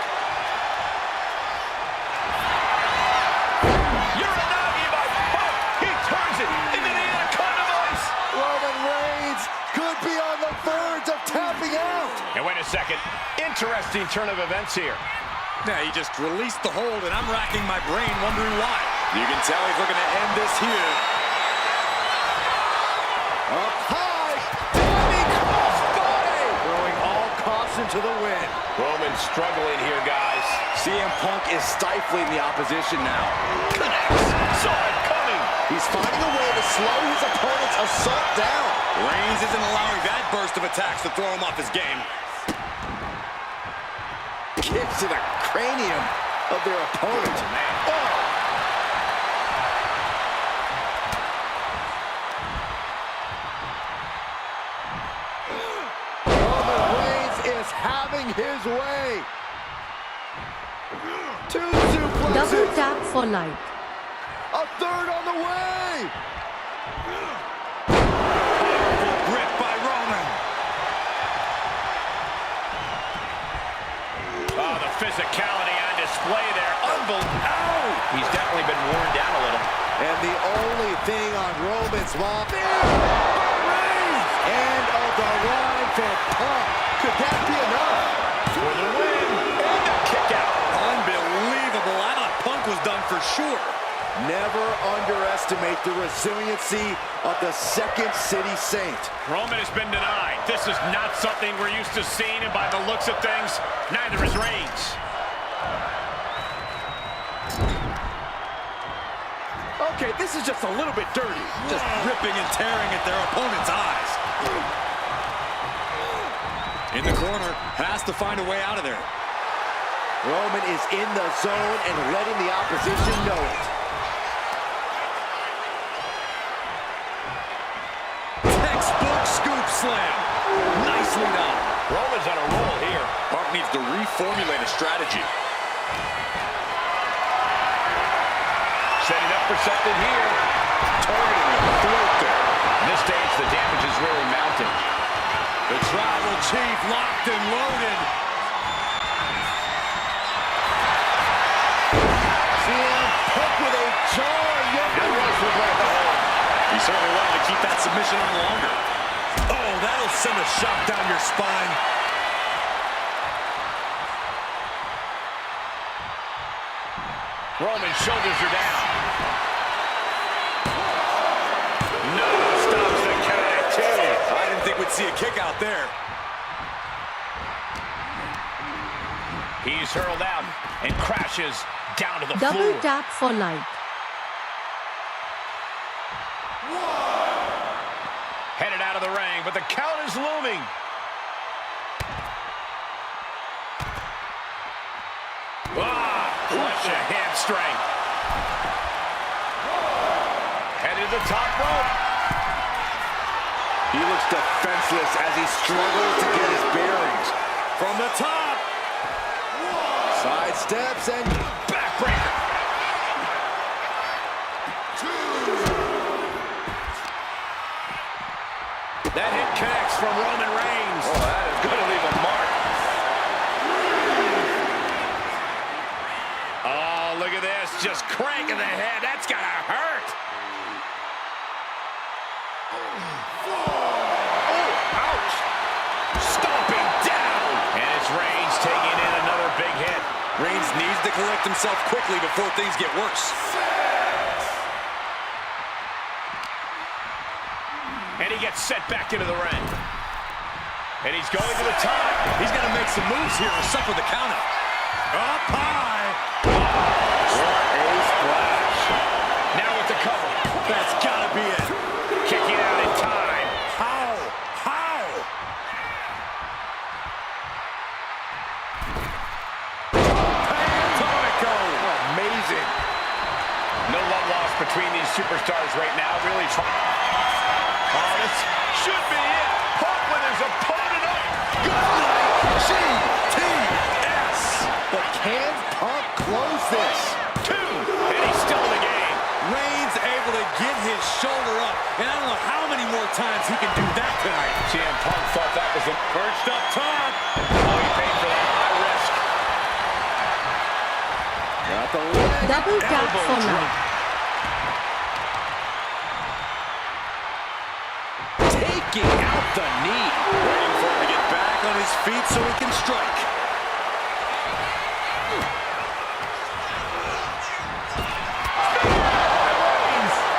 Uranagi by Punk. He turns it into the Anaconda Vice. Roman Reigns could be on the verge of tapping out. And wait a second. Interesting turn of events here. Yeah, he just released the hold, and I'm racking my brain wondering why. You can tell he's looking to end this here. Up high, diving crossbody, throwing all caution to the wind. Roman struggling here, guys. CM Punk is stifling the opposition now. Connects. Saw it coming. He's finding a way to slow his opponent's assault down. Reigns isn't allowing that burst of attacks to throw him off his game. Kicks to the cranium of their opponent. Oh! Roman Reigns is having his way. Two suplexes. Double tap for life. A third on the way. Powerful grip by Roman. Oh, the physicality on display there. Unbelievable. Oh! He's definitely been worn down a little. And the only thing on Roman's mind end of the line for Punk. Could that be enough? For the win. And a kick out. Unbelievable. I thought Punk was done for sure. Never underestimate the resiliency of the Second City Saint. Roman has been denied. This is not something we're used to seeing, and by the looks of things, neither is Reigns. Okay, this is just a little bit dirty. Just ripping and tearing at their opponent's eyes. In the corner, has to find a way out of there. Roman is in the zone and letting the opposition know it. Textbook scoop slam. Nicely done. Roman's on a roll here. Punk needs to reformulate a strategy. Setting up for something here. Targeting the throat there. At this stage, the damage is really mounting. The tribal chief locked and loaded. CM Punk with a jar. Good rush with right the hold. He certainly wanted to keep that submission on longer. Oh, that'll send a shock down your spine. Roman's shoulders are down. No, stops the count at two. I didn't think we'd see a kick out there. He's hurled out and crashes down to the Double floor. tap for life. Headed out of the ring, but the count is looming. Clutch a hamstring. Headed to the top rope. He looks defenseless as he struggles to get his bearings. From the top. Side steps and Backbreaker. That hit connects from Roman Reigns. Oh, that is going to leave a mark. Oh, look at this. Just cranking the head. That's got to hurt. Oh, ouch. Stomping down. And it's Reigns taking in another big hit. Reigns needs to collect himself quickly before things get worse. And he gets set back into the ring. And he's going to the top. He's got to make some moves here or suffer the counter. Up high. what a splash. Now with the cover. That's got to be it. Kicking out in time. How? How? Pantomico. Amazing. No love lost between these superstars right now. Really trying. Oh, this should be it. Punk with his opponent up. Good night, GTS. But can Punk close this? Two. And he's still in the game. Reigns able to get his shoulder up. And I don't know how many more times he can do that tonight. CM Punk thought that was a Perched up top. Oh, he paid for Double tap elbow for drop. life. Taking out the knee. Waiting for him to get back on his feet so he can strike.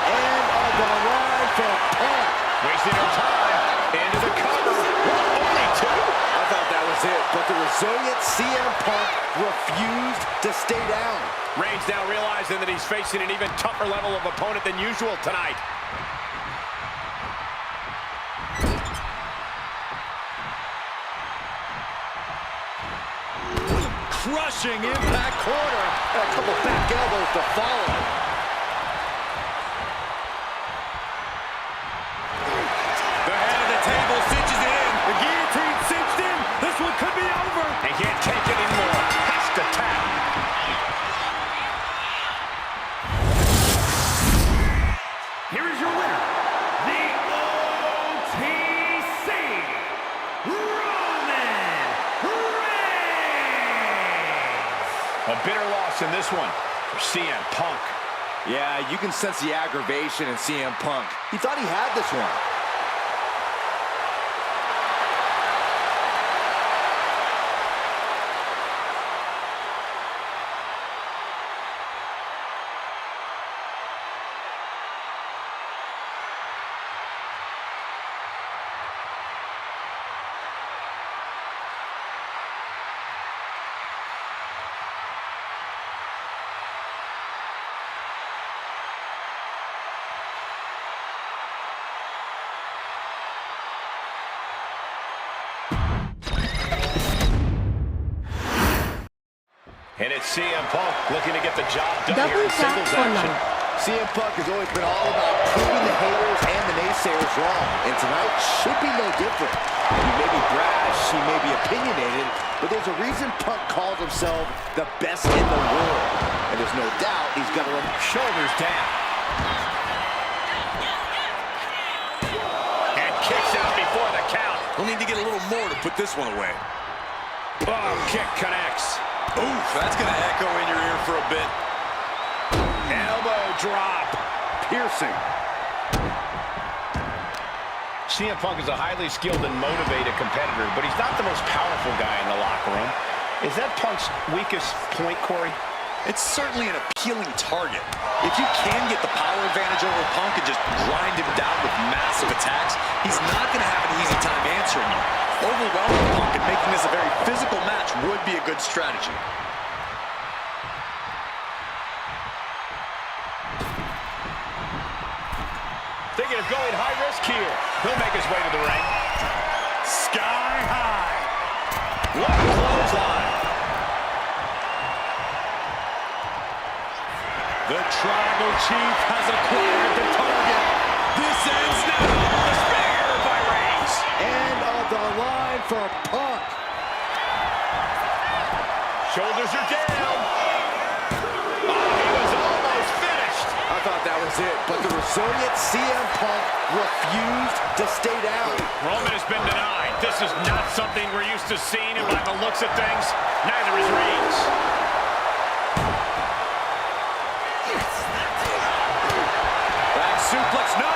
And on the line for Punk. Wasting no time. Into the cover. Only two. I thought that was it, but the resilient CM Punk refused to stay down. Reigns now realizing that he's facing an even tougher level of opponent than usual tonight. Crushing impact corner. And a couple back elbows to follow. The head of the table cinches it in. The guillotine cinched in. This one could be over. He can't take it anymore. Has to tap. Here is your winner, the OTC, Roman Reigns. A bitter loss in this one for CM Punk. Yeah, you can sense the aggravation in CM Punk. He thought he had this one. And it's CM Punk looking to get the job done here Double in tap singles for action. life. CM Punk has always been all about proving the haters and the naysayers wrong, and tonight should be no different. He may be brash, he may be opinionated, but there's a reason Punk calls himself the best in the world. And there's no doubt he's got to Shoulders down. And kicks out before the count. We'll need to get a little more to put this one away. Bomb kick connects. Oof, that's going to echo in your ear for a bit. Elbow drop. piercing. CM Punk is a highly skilled and motivated competitor, but he's not the most powerful guy in the locker room. Is that Punk's weakest point, Corey? It's certainly an appealing target. If you can get the power advantage over Punk and just grind him down with massive attacks, he's not going to have an easy time answering you. Overwhelming Punk and making this a very physical match would be a good strategy. Thinking of going high risk here. He'll make his way to the ring. Sky high. What a clothesline. The Tribal Chief has acquired the target. This ends now. The spear by Reigns. And on the line for Punk. Shoulders are down. Oh, he was almost finished. I thought that was it, but the resilient CM Punk refused to stay down. Roman has been denied. This is not something we're used to seeing, and by the looks of things, neither is Reigns. Back suplex, no.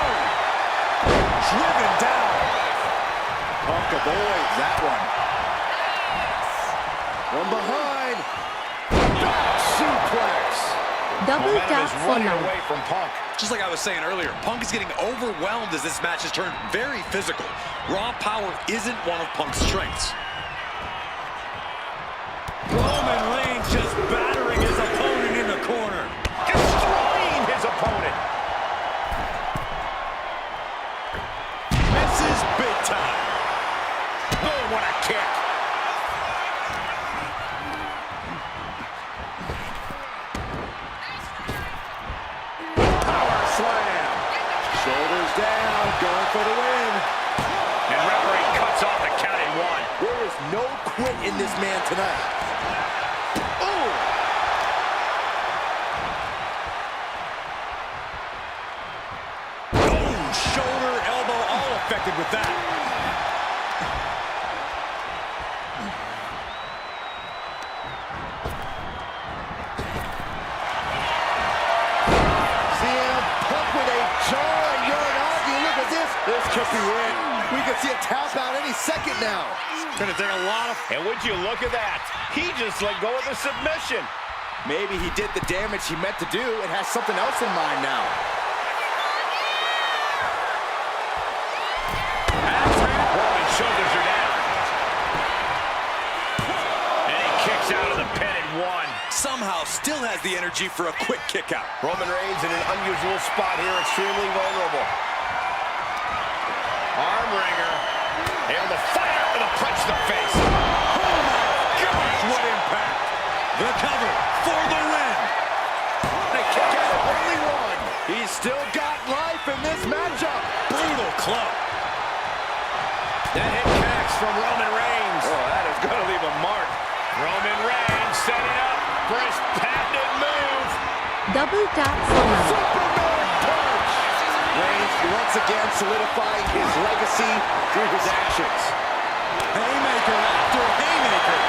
Driven down. Punk avoids that one. One behind. Back suplex. Double Momentum tap is for running life. away from Punk. Just like I was saying earlier, Punk is getting overwhelmed as this match has turned very physical. Raw power isn't one of Punk's strengths. Roman Reigns just battering his opponent in the corner. Destroying his opponent. Misses big time. Boom, what a kick. Power slam. Shoulders down, going for the win. And referee cuts off the count in one. There is no quit in this man tonight. Ooh. Oh, shoulder, elbow, all affected with that. could be it. We could see a tap out any second now. Gonna take a lot of... And would you look at that? He just let go of the submission. Maybe he did the damage he meant to do and has something else in mind now. Roman's shoulders are down. And he kicks out of the pin at one. Somehow still has the energy for a quick kick out. Roman Reigns in an unusual spot here, extremely vulnerable. Arm wringer. Able to fire with a punch to the face. Oh my gosh, what impact! The cover for the win. They kick out only one. He's still got life in this matchup. Brutal club. That hit connects from Roman Reigns. Oh, that is going to leave a mark. Roman Reigns setting up for his patented move. Double tap for life. Superman punch. Reigns once again solidifying his legacy through his actions. Haymaker after haymaker.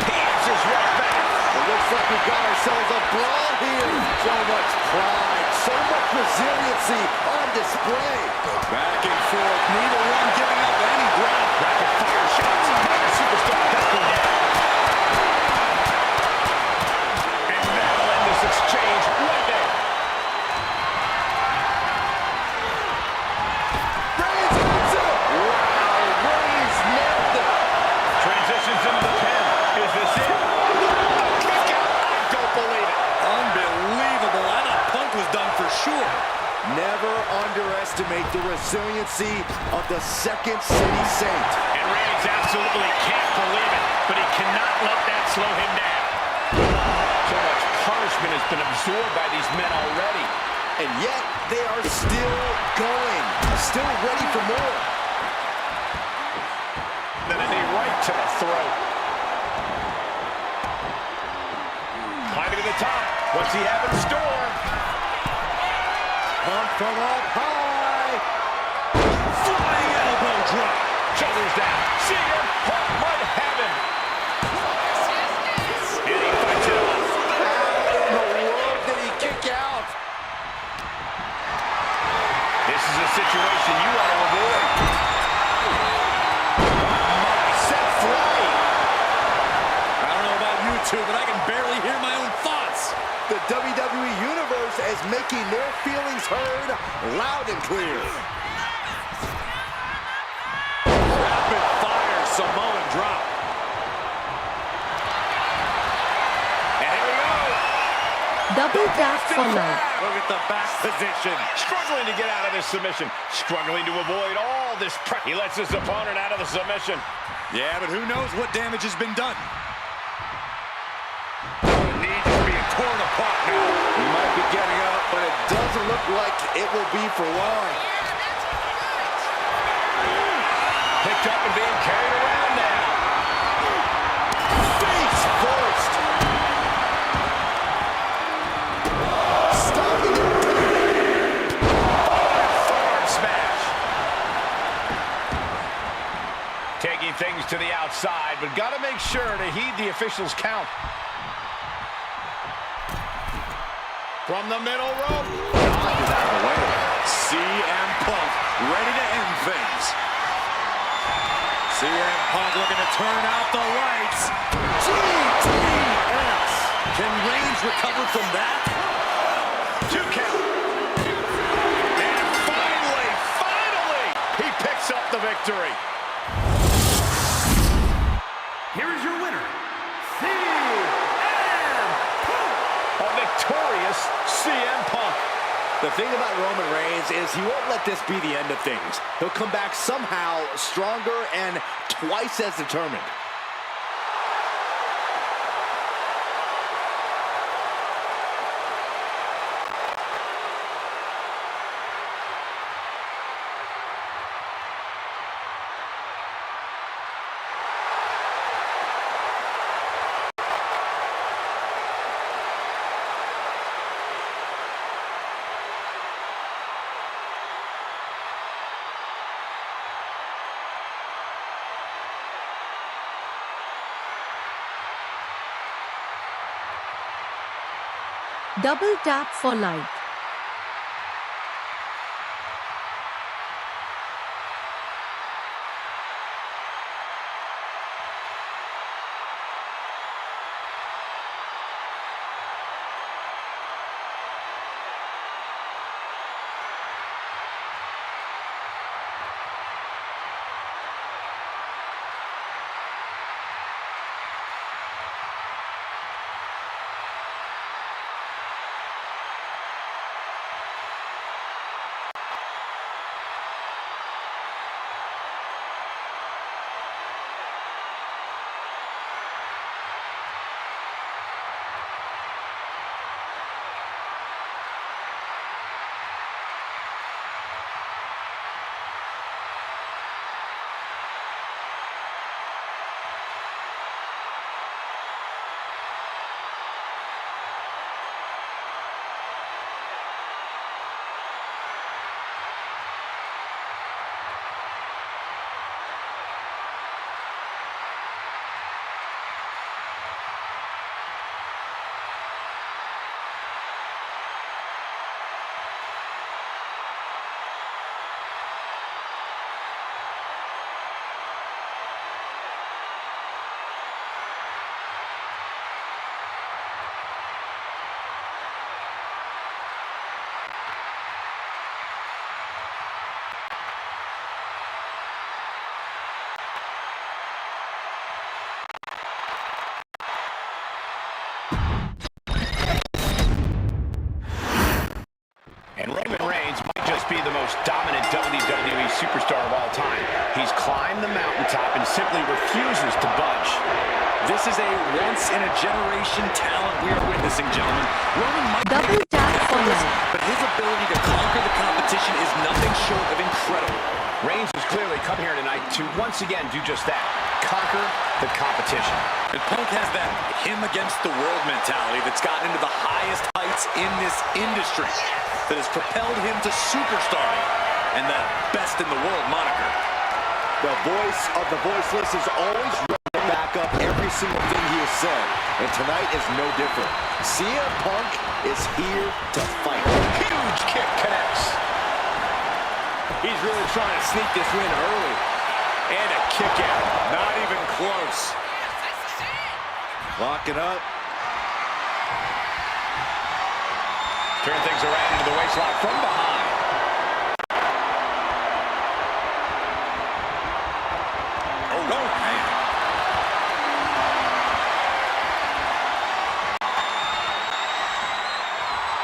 He answers right back. It looks like we got ourselves a brawl here. So much pride, so much resiliency on display. Back and forth, neither one giving up any ground. Rapid fire shots. The superstar ducking down. And that'll end this exchange right there. Reigns hits it. Wow, Reigns nailed it. Transitions into the pin. Is this it? A kick out. I don't believe it. Unbelievable. I thought Punk was done for sure. Never underestimate the resiliency of the Second City Saint. And Reigns absolutely can't believe it, but he cannot let that slow him down. So much punishment has been absorbed by these men already. And yet, they are still going, still ready for more. Then a knee right to the throat. Climbing to the top. What's he have in store? Pump from up high. Flying elbow drop. Shoulders down. CM Punk might have him. And he fights it off. How in the world did he kick out? This is a situation you want to avoid. Set free. I don't know about you two, but I can barely hear my own thoughts. The WWE Universe is making their feelings heard loud and clear. Rapid fire Samoan drop. And here we go. Double tap for life. Look at the back position. Struggling to get out of this submission. Struggling to avoid all this pressure. He lets his opponent out of the submission. Yeah, but who knows what damage has been done. Torn apart now. He might be getting up, but it doesn't look like it will be for long. Picked up and being carried around now. Face first. Stopping it. Forward smash. Taking things to the outside, but got to make sure to heed the officials' count. From the middle rope. Dodges out of the way. CM Punk ready to end things. CM Punk looking to turn out the lights. GTS. Can Reigns recover from that? 2 count. And finally, he picks up the victory. Here is your winner, CM Punk. A victorious CM Punk. The thing about Roman Reigns is he won't let this be the end of things. He'll come back somehow stronger and twice as determined. Double tap for life. He simply refuses to budge. This is a once-in-a-generation talent we are witnessing, gentlemen. Roman might Double tap for life. but his ability to conquer the competition is nothing short of incredible. Reigns has clearly come here tonight to once again do just that. Conquer the competition. And Punk has that him against the world mentality that's gotten into the highest heights in this industry that has propelled him to superstardom and the best in the world moniker. The voice of the voiceless is always ready to back up every single thing he has said, and tonight is no different. CM Punk is here to fight. Huge kick connects. He's really trying to sneak this win early. And a kick out. Not even close. Locking up. Turn things around into the waistlock from behind. Oh, no, man.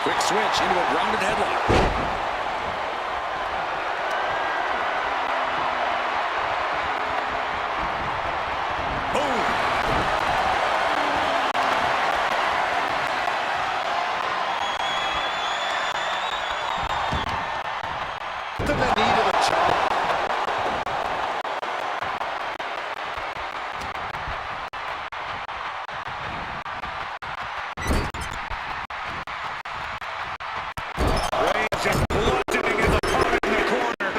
Quick switch into a grounded headlock. To the knee to the chop. Reigns just bludgeoning his opponent in the corner.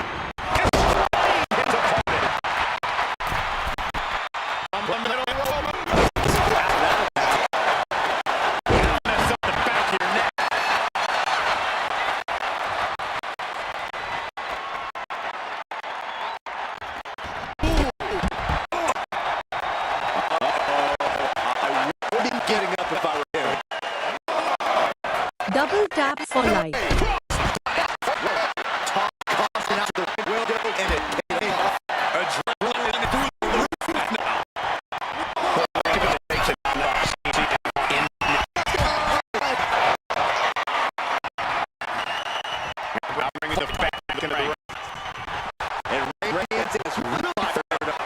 Destroying his opponent. From the middle rope. Mess up the back of your neck. Getting up if I were him. Double tap for life. Tossing out the window and it paid off. Adrenaline through the roof now. Bringing the back in the ring. And Reigns is really fired up.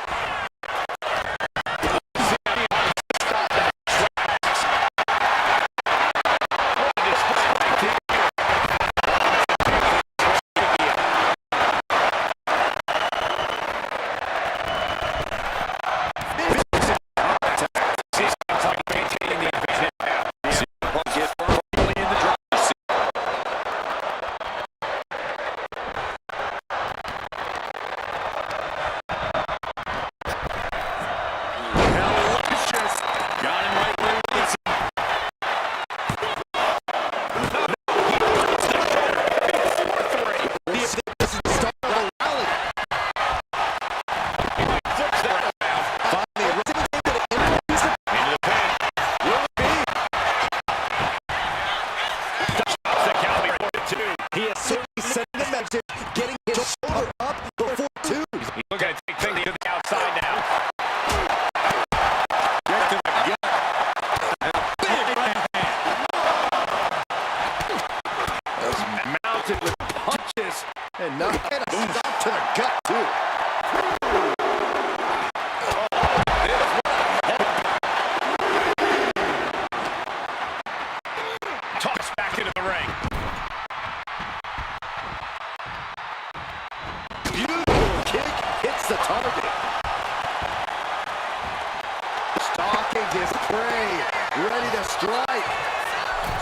He is certainly sending a message, getting his shoulder up before two. He's looking to take things to the outside now. Get to the gut. And a big right hand. As mounted with punches and a stop to the gut too. Tossed back into the ring. Beautiful kick hits the target. Stalking his prey, ready to strike.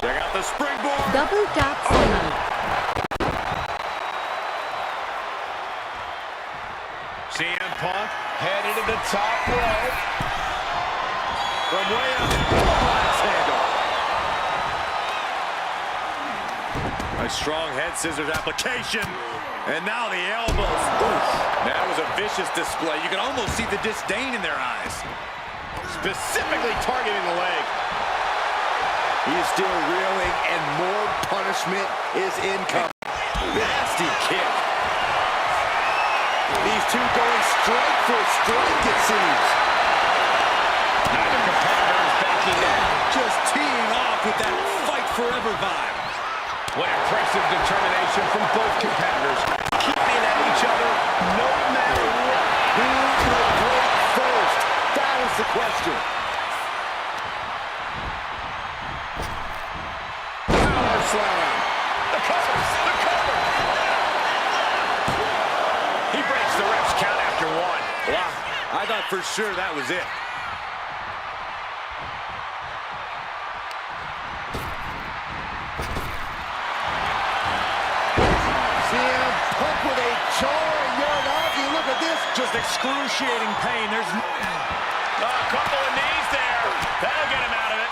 Check out the springboard. Double tap for life. CM Punk headed to the top rope. From way up. Glass handle. A strong head scissors application. And now the elbows. Oof. That was a vicious display. You can almost see the disdain in their eyes. Specifically targeting the leg. He's still reeling and more punishment is incoming. Nasty kick. These two going strike for strike, it seems. Neither competitor is backing down. Just teeing off with that fight forever vibe. What impressive determination from both competitors. Keeping at each other no matter what. Who will break question. Power slam. The cover! The cover! He breaks the ref's count after one. Wow, I thought for sure that was it. CM Punk with a jarring Uranagi. Look at this. Just excruciating pain. There's A couple of knees there. That'll get him out of it.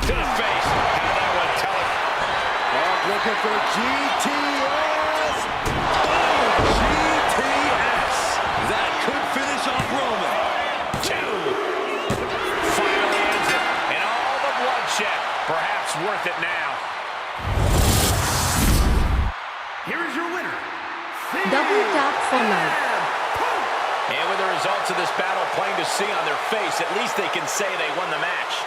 To the face. How that one tell it. Punk looking for GTS. GTS. That could finish off Roman. Two. Finally ends it. And all the bloodshed. Perhaps worth it now. Here is your winner. Double tap for life. And with the results of this battle plain to see on their face, at least they can say they won the match.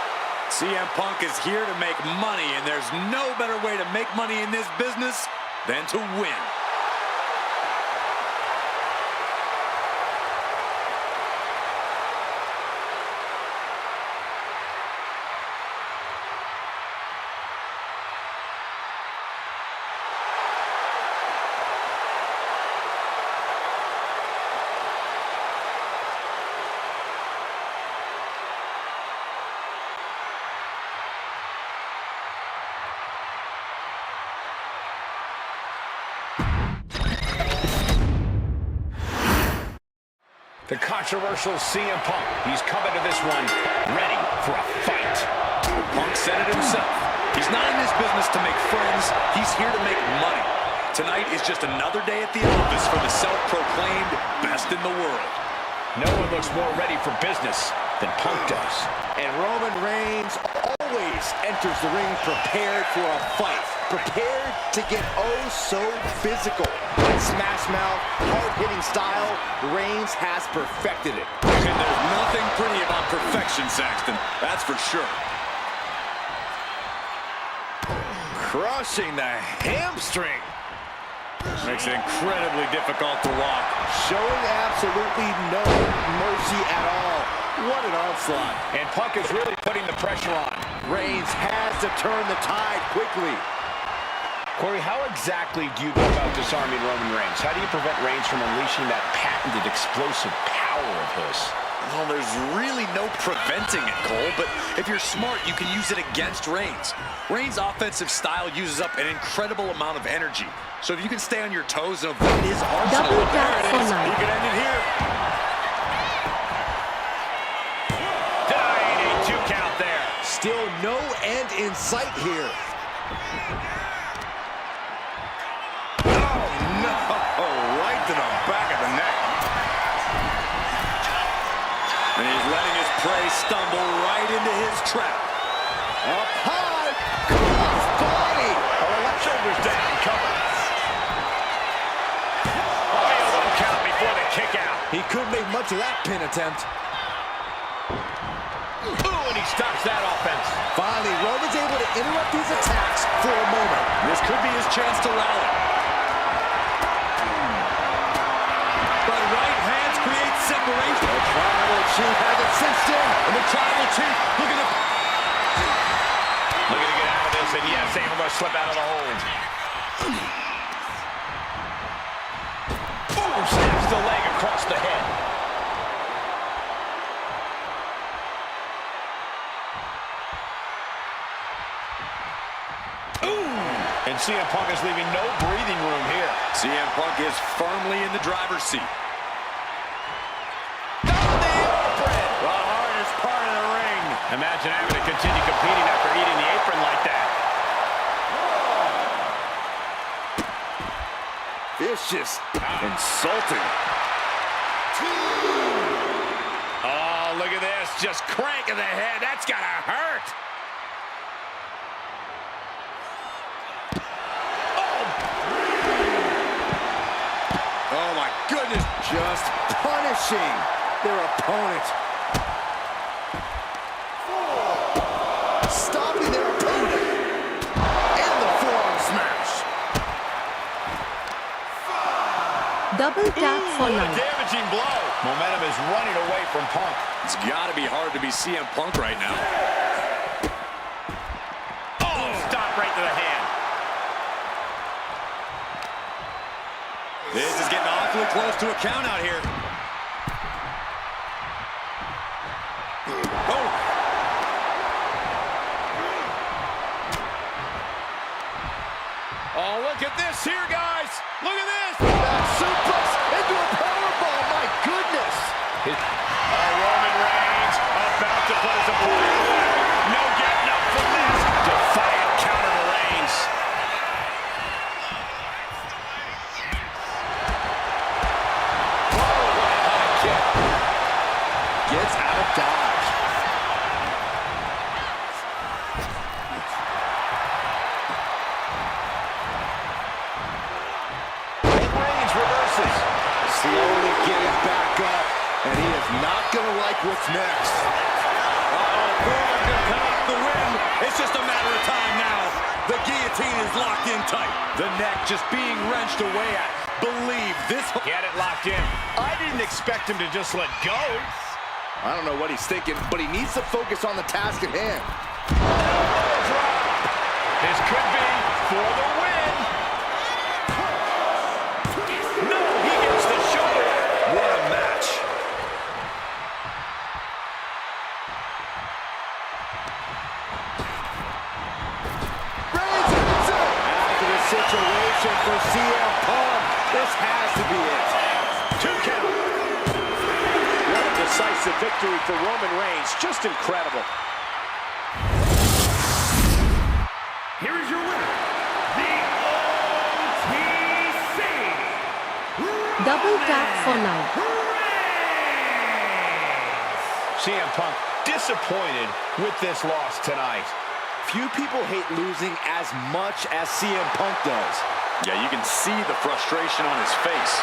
CM Punk is here to make money, and there's no better way to make money in this business than to win. The controversial CM Punk. He's coming to this one ready for a fight. Punk said it himself. He's not in this business to make friends. He's here to make money. Tonight is just another day at the office for the self-proclaimed best in the world. No one looks more ready for business than Punk does. And Roman Reigns always enters the ring prepared for a fight. Prepared to get oh so physical. In smash mouth, hard-hitting style, Reigns has perfected it. And there's nothing pretty about perfection, Saxton. That's for sure. Crushing the hamstring. Makes it incredibly difficult to walk. Showing absolutely no mercy at all. What an onslaught. And Punk is really putting the pressure on. Reigns has to turn the tide quickly. Corey, how exactly do you go about disarming Roman Reigns? How do you prevent Reigns from unleashing that patented explosive power of his? Well, there's really no preventing it, Cole, but if you're smart, you can use it against Reigns. Reigns' offensive style uses up an incredible amount of energy. So if you can stay on your toes and avoid his arsenal, Double tap there it for is. life. You can end it here. Denying a 2 count there. Still no end in sight here. Oh, no. Right to the back of the neck. And he's letting his prey stumble right into his trap. Up high, cross body. Shoulders down, cover. Oh, a little count before the kick out. He couldn't make much of that pin attempt. Ooh, and he stops that offense. Finally, Roman's able to interrupt his attacks for a moment. This could be his chance to rally. But right hands create separation. The Tribal Chief has it cinched in. And the Tribal Chief looking to Looking to get out of this, and yes, able to slip out of the hold. Ooh, snaps the leg across the head. Ooh, and CM Punk is leaving no breathing room here. CM Punk is firmly in the driver's seat. The hardest part of the ring. Imagine having to continue competing after eating the apron like that. Vicious. Insulting. Oh, look at this. Just cranking the head. That's gotta hurt. Oh, my goodness. Just punishing their opponent. Stopping their opponent. Double tap for Ooh, a life. damaging blow. Momentum is running away from Punk. It's got to be hard to be CM Punk right now. Oh, stop right to the hand. This is getting awfully close to a count out here. Oh! Oh, look at this here, guys. Look at this. That suplex into a powerbomb. My goodness. Roman Reigns about to put his opponent away. No getting up from this. Defiant counter to Reigns. Oh, what a high kick. Gets out of dodge. And Reigns reverses. Slowly getting back up. And he is not going to like what's next. Braun can cut off the win. It's just a matter of time now. The guillotine is locked in tight. The neck just being wrenched away at. Believe this. Get it locked in. I didn't expect him to just let go. I don't know what he's thinking, but he needs to focus on the task at hand. This could be for the win. No, he gets the shoulder. What a match. Reigns hits it. After the situation for CM Punk, this has to be it. 2 count. What a decisive victory for Roman Reigns. Just incredible. Here is your winner, the OTC. Double tap for life. CM Punk disappointed with this loss tonight. Few people hate losing as much as CM Punk does. Yeah, you can see the frustration on his face.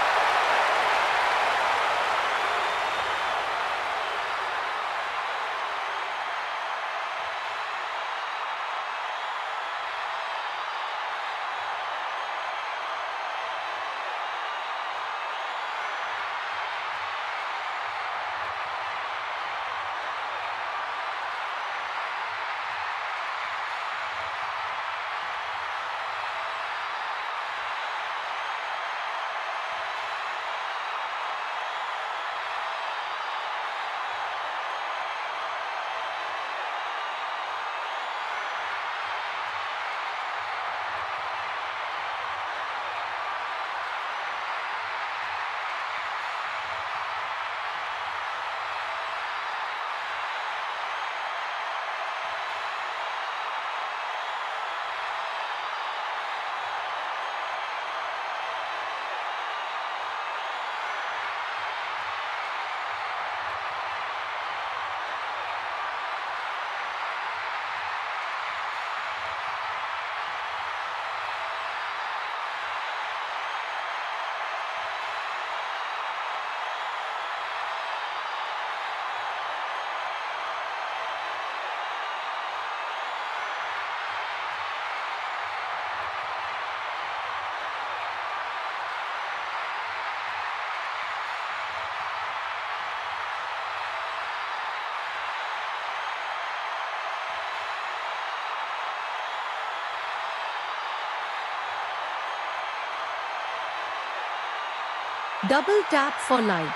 Double tap for life.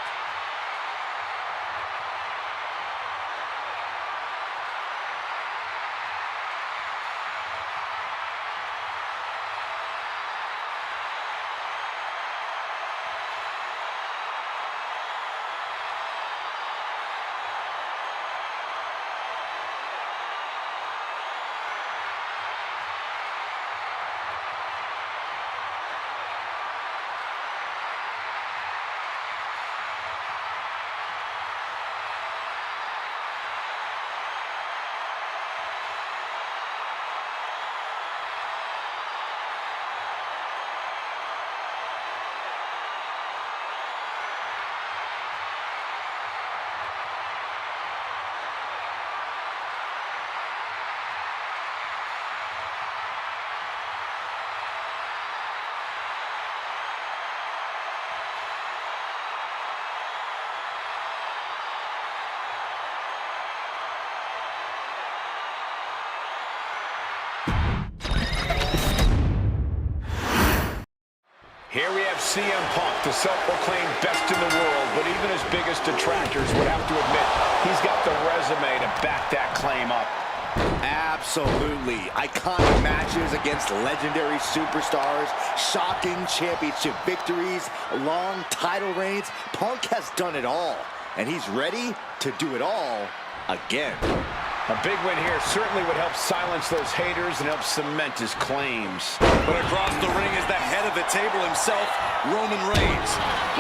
Here we have CM Punk, the self-proclaimed best in the world, but even his biggest detractors would have to admit he's got the resume to back that claim up. Absolutely. Iconic matches against legendary superstars, shocking championship victories, long title reigns. Punk has done it all, and he's ready to do it all again. A big win here certainly would help silence those haters and help cement his claims. But across the ring is the head of the table himself, Roman Reigns.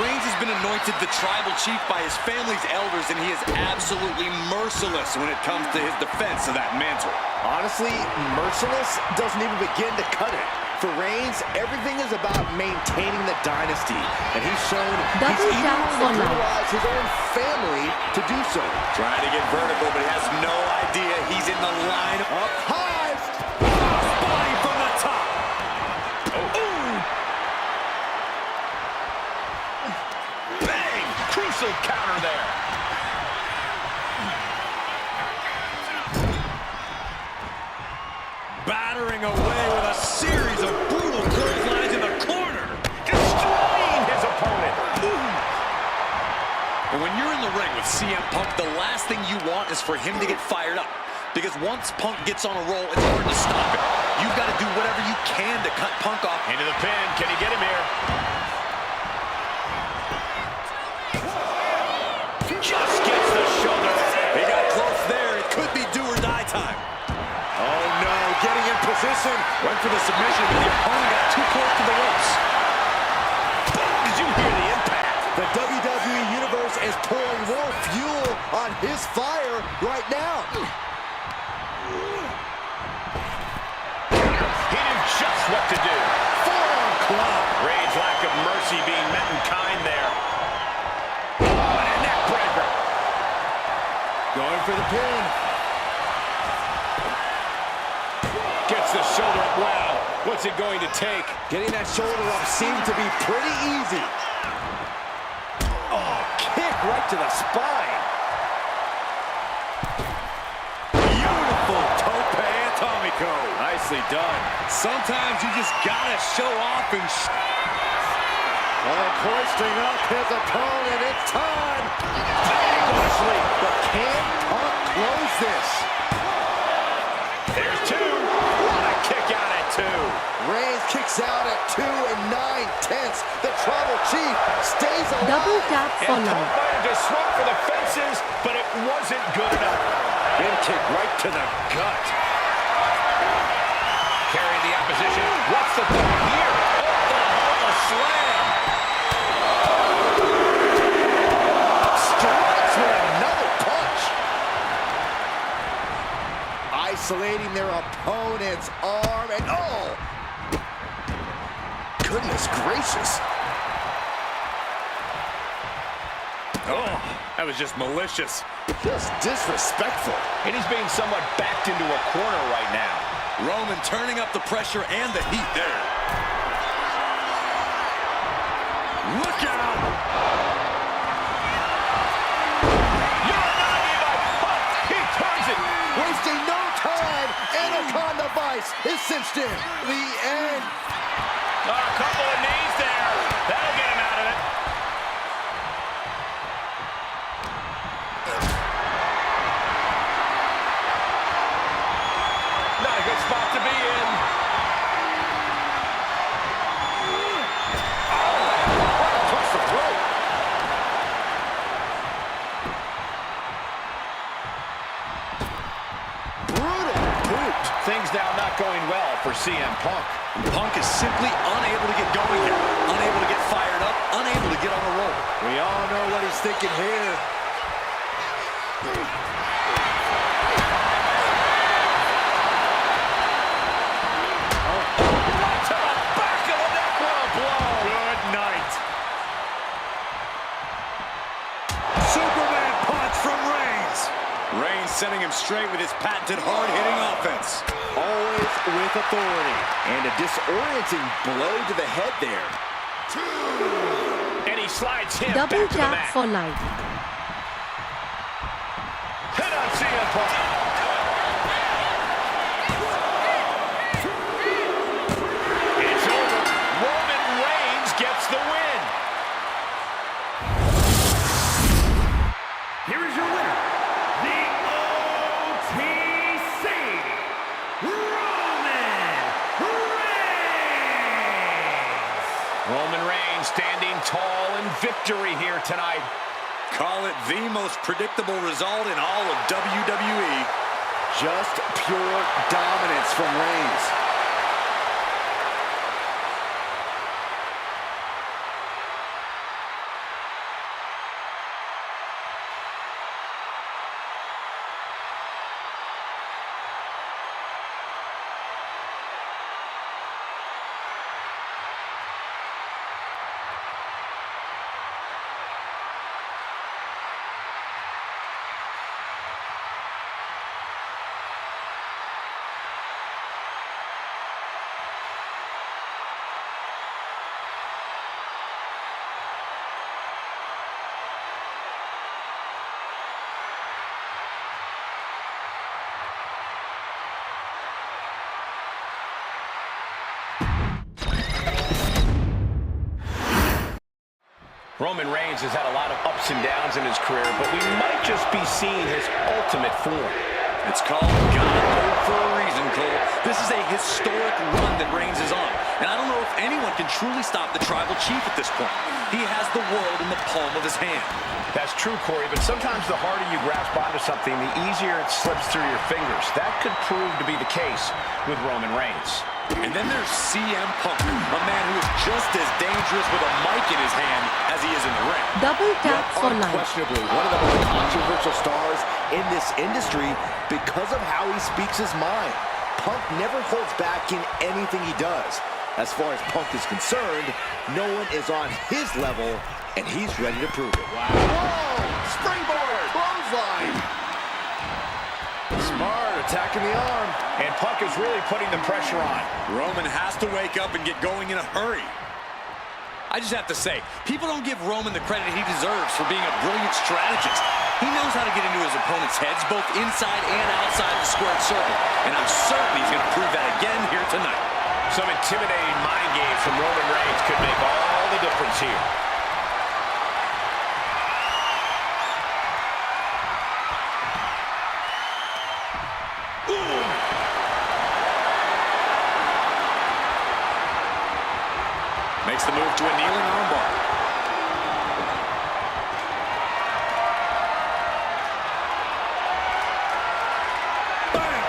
Reigns has been anointed the tribal chief by his family's elders, and he is absolutely merciless when it comes to his defense of that mantle. Honestly, merciless doesn't even begin to cut it. For Reigns, everything is about maintaining the dynasty, and he's shown he's even willing to brutalize his own family to do so. Trying to get vertical, but he has no idea he's in the line up high. Body from the top. Bang! Crucial counter there. Battering away with a series of brutal clotheslines in the corner. Destroying his opponent. And when you're in the ring with CM Punk, the last thing you want is for him to get fired up. Because once Punk gets on a roll, it's hard to stop it. You've got to do whatever you can to cut Punk off. Into the pin. Can he get him here? Just gets the shoulder. He got close there. It could be do or die time. Oh no, getting in position. Went for the submission, but the opponent got too close to the ropes. Did you hear the impact? The WWE Universe is pouring more fuel on his fire right now. He knew just what to do. Forearm club. Reigns' lack of mercy being met in kind there. Oh, and a neck breaker. Going for the pin. Gets the shoulder up. Wow, what's it going to take? Getting that shoulder up seemed to be pretty easy. Oh, kick right to the spine. Beautiful tope atomico. Nicely done. Sometimes you just gotta show off and Hoisting up his opponent. It's time. Lashley, but can Punk close this? There's two. What a kick out at two. Reigns kicks out at 2 9/10. The Tribal Chief stays alive. Double tap for And Punk life. wanted to swing for the fences, but it wasn't good enough. Big kick right to the gut. Carrying the opposition. What's the thought here? Oh, a slam. Strikes with another punch. Isolating their opponent's arm, and oh! Goodness gracious. oh, that was just malicious. Just disrespectful. And he's being somewhat backed into a corner right now. Roman turning up the pressure and the heat there. Look out! Uranagi by Punk. He turns it. Wasting no time. Anaconda Vice is cinched in. The end. A couple of knees there. That'll get him out of it. Not a good spot to be in. Across the throat. Brutal boot. Things now not going well for CM Punk. Punk is simply unable to get going here. Unable to get fired up. Unable to get on a roll. We all know what he's thinking here. Right to the back of the neck with a blow. Good night. Superman punch from Reigns. Reigns sending him straight with his patented hard-hitting offense. Always with authority. And a disorienting blow to the head there. And he slides him Double back to the tap mat. for life. Hit on CM Punk. It's over. Roman Reigns gets standing tall in victory here tonight. Call it the most predictable result in all of WWE. Just pure dominance from Reigns. Roman Reigns has had a lot of ups and downs in his career, but we might just be seeing his ultimate form. It's called God Mode for a reason, Cole. This is a historic run that Reigns is on. And I don't know if anyone can truly stop the Tribal Chief at this point. He has the world in the palm of his hand. That's true, Corey, but sometimes the harder you grasp onto something, the easier it slips through your fingers. That could prove to be the case with Roman Reigns. And then there's CM Punk, a man who is just as dangerous with a mic in his hand as he is in the ring. Double tap for life. Unquestionably one of the most controversial stars in this industry because of how he speaks his mind. Punk never holds back in anything he does. As far as Punk is concerned, no one is on his level, and he's ready to prove it. Wow. Whoa! Springboard! Clothesline! Smart, attacking the arm. And Punk is really putting the pressure on. Roman has to wake up and get going in a hurry. I just have to say, people don't give Roman the credit he deserves for being a brilliant strategist. He knows how to get into his opponent's heads, both inside and outside the squared circle. And I'm certain he's going to prove that again here tonight. Some intimidating mind games from Roman Reigns could make all the difference here. Makes the move to a kneeling armbar. Bang!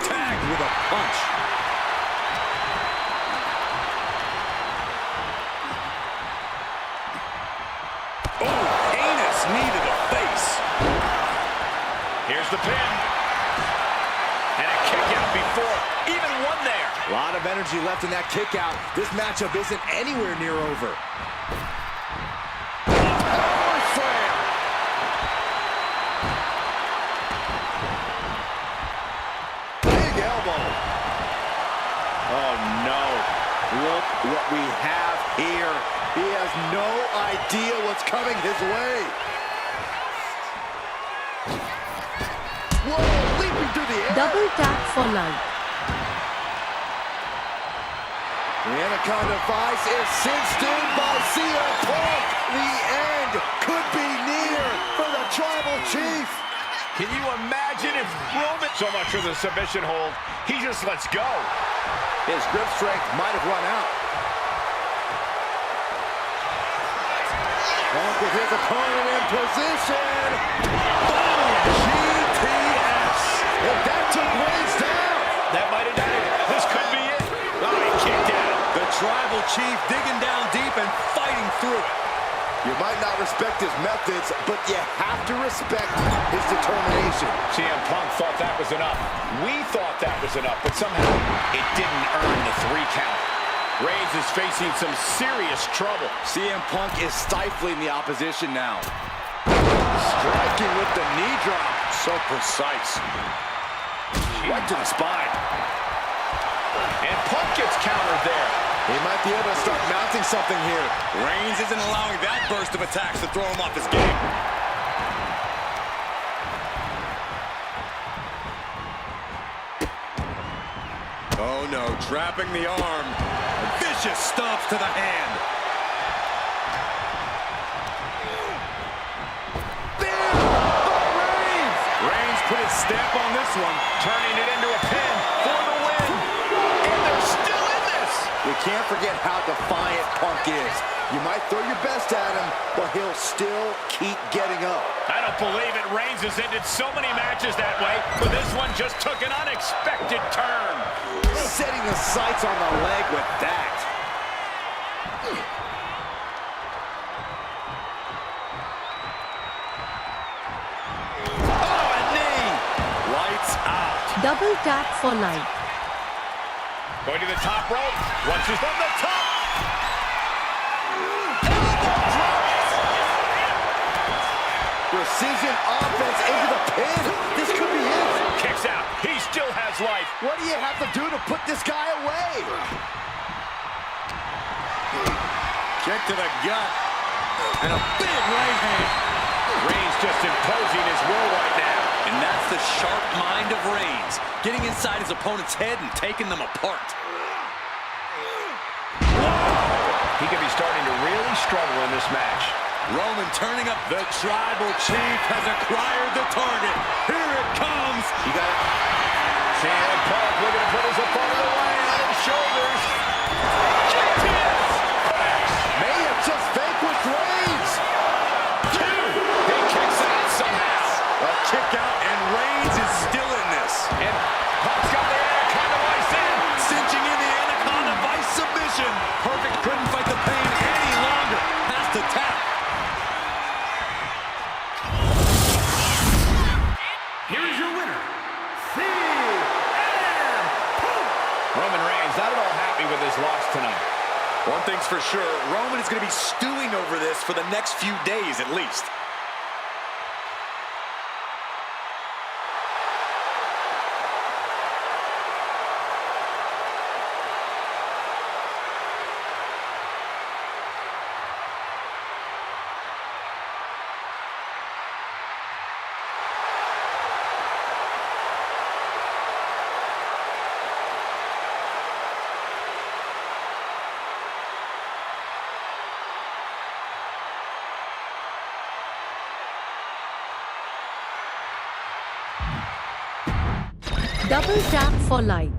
Tagged with a punch. Oh, heinous knee to the face. Here's the pin. And a kick out before even one there. A lot of energy left in that kick out. This matchup isn't anywhere near over. Power slam! Big elbow. Oh no. Look what we have here. He has no idea what's coming his way. Whoa, leaping through the air. Double tap for life. The Anaconda Vice is cinched in by CM Punk. The end could be near for the Tribal Chief. Can you imagine if Roman... So much for the submission hold. He just lets go. His grip strength might have run out. Punk with his opponent in position. Boom! GTS. And that took Reigns down. That might have done it. This could be it. Oh, he kicked out. The Tribal Chief digging down deep and fighting through it. You might not respect his methods, but you have to respect his determination. CM Punk thought that was enough. We thought that was enough, but somehow it didn't earn the 3 count. Reigns is facing some serious trouble. CM Punk is stifling the opposition now. Striking with the knee drop. So precise. Right to the spine. And Punk gets countered there. He might be able to start mounting something here. Reigns isn't allowing that burst of attacks to throw him off his game. Oh no, trapping the arm. Vicious stomps to the hand. this one. Turning it into a pin for the win. And they're still in this. You can't forget how defiant Punk is. You might throw your best at him, but he'll still keep getting up. I don't believe it. Reigns has ended so many matches that way, but this one just took an unexpected turn. Setting the sights on the leg with that. Oh, a knee. Lights out. Double tap for life. Going to the top rope. Watch this from the top. Precision offense into the pin. This could be it. Kicks out. He still has life. What do you have to do to put this guy away? Kick to the gut. And a big right hand. Reigns just imposing his will right now. And that's the sharp mind of Reigns, getting inside his opponent's head and taking them apart. He could be starting to really struggle in this match. Roman turning up. The tribal chief has acquired the target. Here it comes. You got it. CM Punk looking to put his opponent away on his shoulders. May have just vanquished Reigns. He kicks out somehow. A kick out, and Reigns is still in this. And Punk's got the Anaconda Vice in. Cinching in the Anaconda Vice submission. Perfect couldn't fight the pain any longer. Has to tap. Here is your winner, CM Punk. Roman Reigns not at all happy with his loss tonight. One thing's for sure, Roman is going to be stewing over this for the next few days at least. Double tap for like.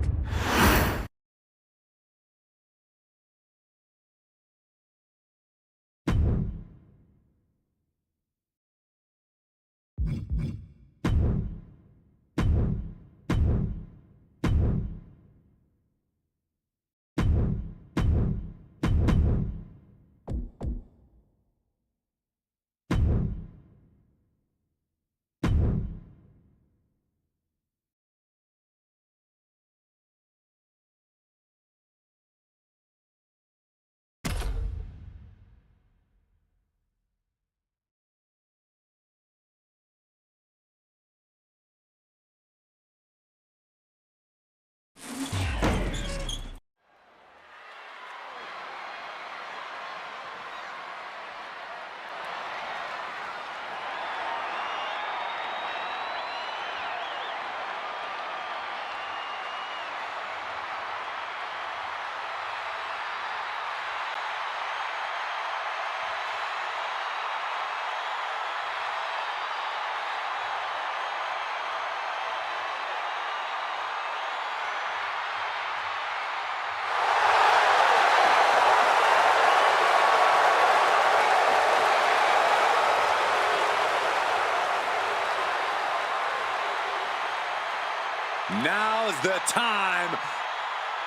Now's the time.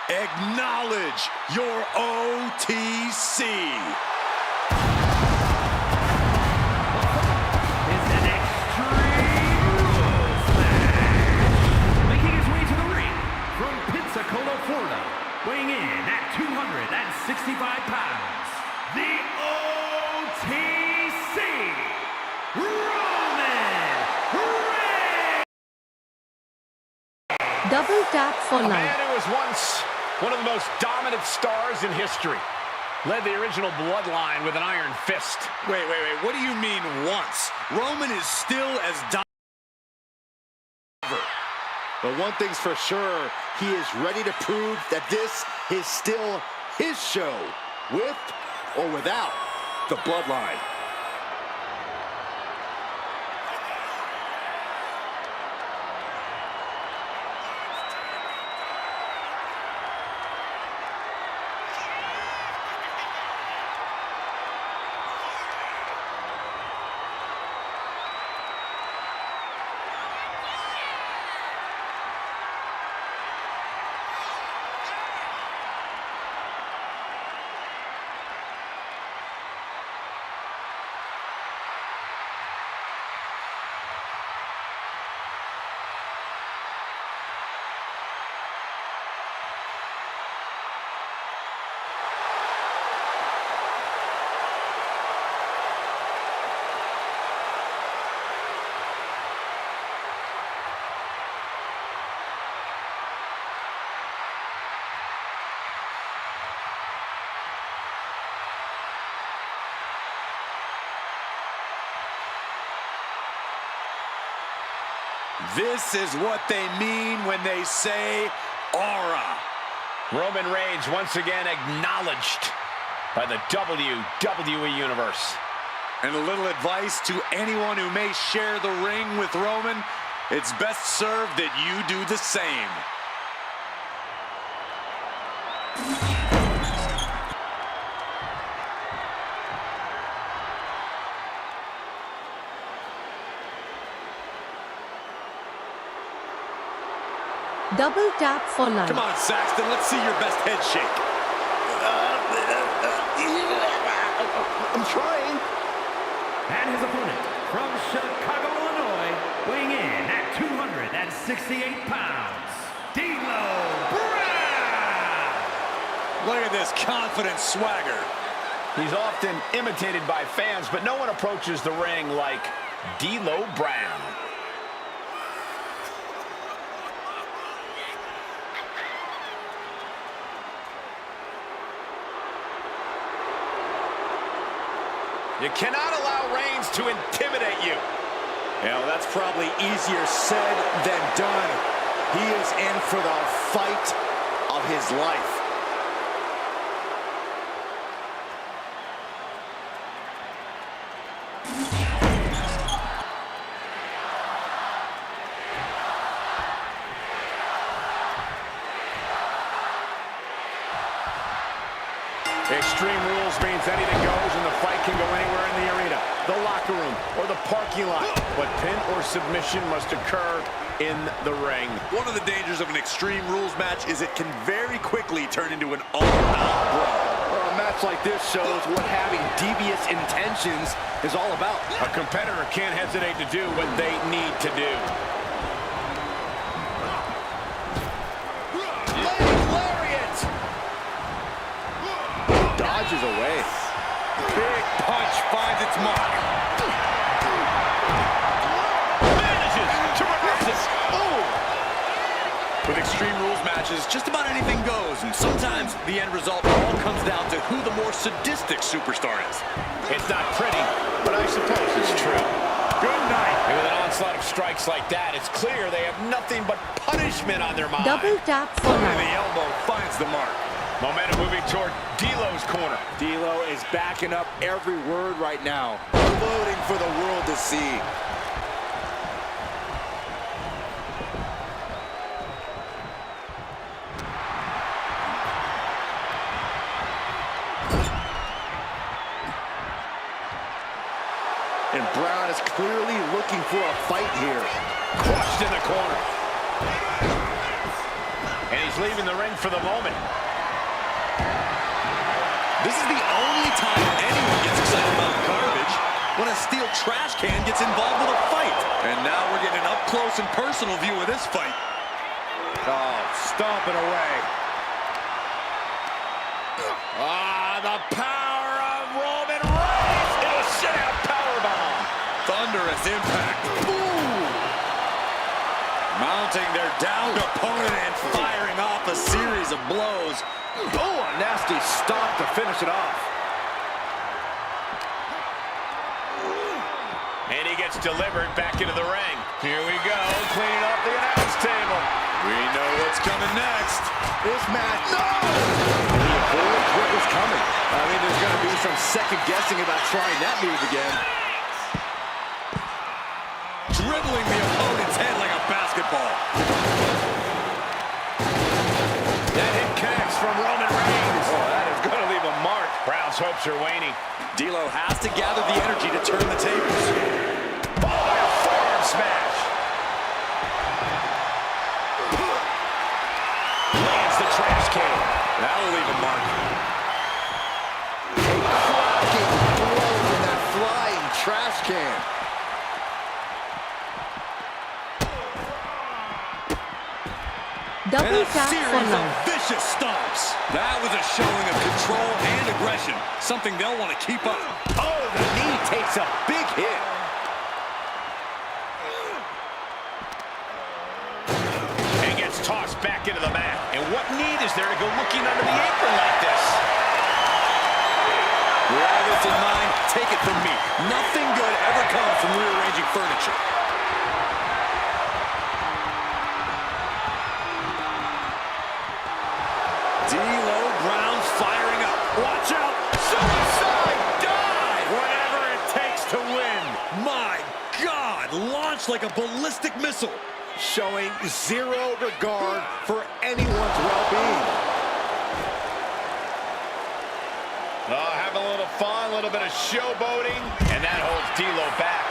Acknowledge your OTC. It's an Extreme Rules match. Making his way to the ring from Pensacola, Florida, weighing in at 265 pounds, the OTC, Roman Reigns. Double tap for A man life. who was once one of the most dominant stars in history. Led the original bloodline with an iron fist. Wait. What do you mean once? Roman is still as dominant as ever. But one thing's for sure, he is ready to prove that this is still his show, with or without the bloodline. This is what they mean when they say aura. Roman Reigns once again acknowledged by the WWE Universe. And a little advice to anyone who may share the ring with Roman, it's best served that you do the same. Double tap for life. Come on, Saxton, let's see your best head shake. I'm trying. And his opponent from Chicago, Illinois, weighing in at 268 pounds, D'Lo Brown. Look at this confident swagger. He's often imitated by fans, but no one approaches the ring like D'Lo Brown. You cannot allow Reigns to intimidate you. Yeah, well, that's probably easier said than done. He is in for the fight of his life. Extreme Rules means anything goes and the fight can go anywhere in the arena, the locker room, or the parking lot. But pin or submission must occur in the ring. One of the dangers of an Extreme Rules match is it can very quickly turn into an all-out brawl. Well, a match like this shows what having devious intentions is all about. A competitor can't hesitate to do what they need to do. Dodges away. Big punch finds its mark. Manages to reverse it. Oh! With Extreme Rules matches, just about anything goes, and sometimes the end result all comes down to who the more sadistic superstar is. It's not pretty, but I suppose it's true. Good night. And with an onslaught of strikes like that, it's clear they have nothing but punishment on their mind. Double tap for And life. the elbow finds the mark. Momentum moving toward D'Lo's corner. D'Lo is backing up every word right now, gloating for the world to see. And Brown is clearly looking for a fight here. Crushed in the corner. And he's leaving the ring for the moment. This is the only time anyone gets excited about garbage, when a steel trash can gets involved with a fight. And now we're getting an up-close and personal view of this fight. Oh, stomping away. Ah, the power of Roman Reigns. It'll sit out powerbomb. Thunderous impact. Ooh. Mounting their downed opponent and firing off a series of blows. Oh, a nasty stop to finish it off. And he gets delivered back into the ring. Here we go, cleaning up the announce table. We know what's coming next. This match, no! He avoids what was coming. I mean, there's going to be some second guessing about trying that move again. Dribbling the opponent's head like a basketball. That hit connects from Roman Reigns. Oh, that is going to leave a mark. Brown's hopes are waning. D'Lo has to gather the energy to turn the tables. Followed by a forearm smash. Lands the trash can. That'll leave a mark. Cracking blow in that flying trash can. Double And a tap for series of life. vicious stomps. That was a showing of control and aggression, something they'll want to keep up. Oh, the knee takes a big hit. And gets tossed back into the mat. And what need is there to go looking under the apron like this? With all this in mind, take it from me. Nothing good ever comes from rearranging furniture. My God, launched like a ballistic missile. Showing zero regard for anyone's well-being. Have a little fun, a little bit of showboating, and that holds D'Lo back.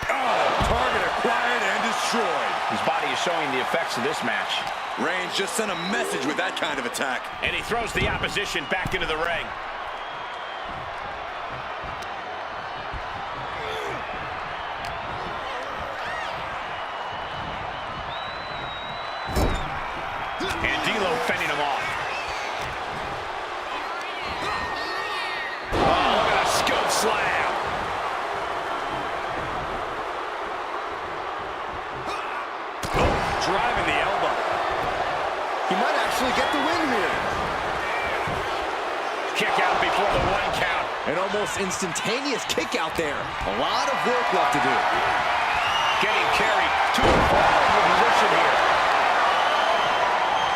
Target acquired and destroyed. His body is showing the effects of this match. Reigns just sent a message with that kind of attack. And he throws the opposition back into the ring. And D'Lo fending him off. Oh, look at a scoop slam. Driving the elbow. He might actually get the win here. Kick out before the 1 count. An almost instantaneous kick out there. A lot of work left to do. Getting carried to a vulnerable position here.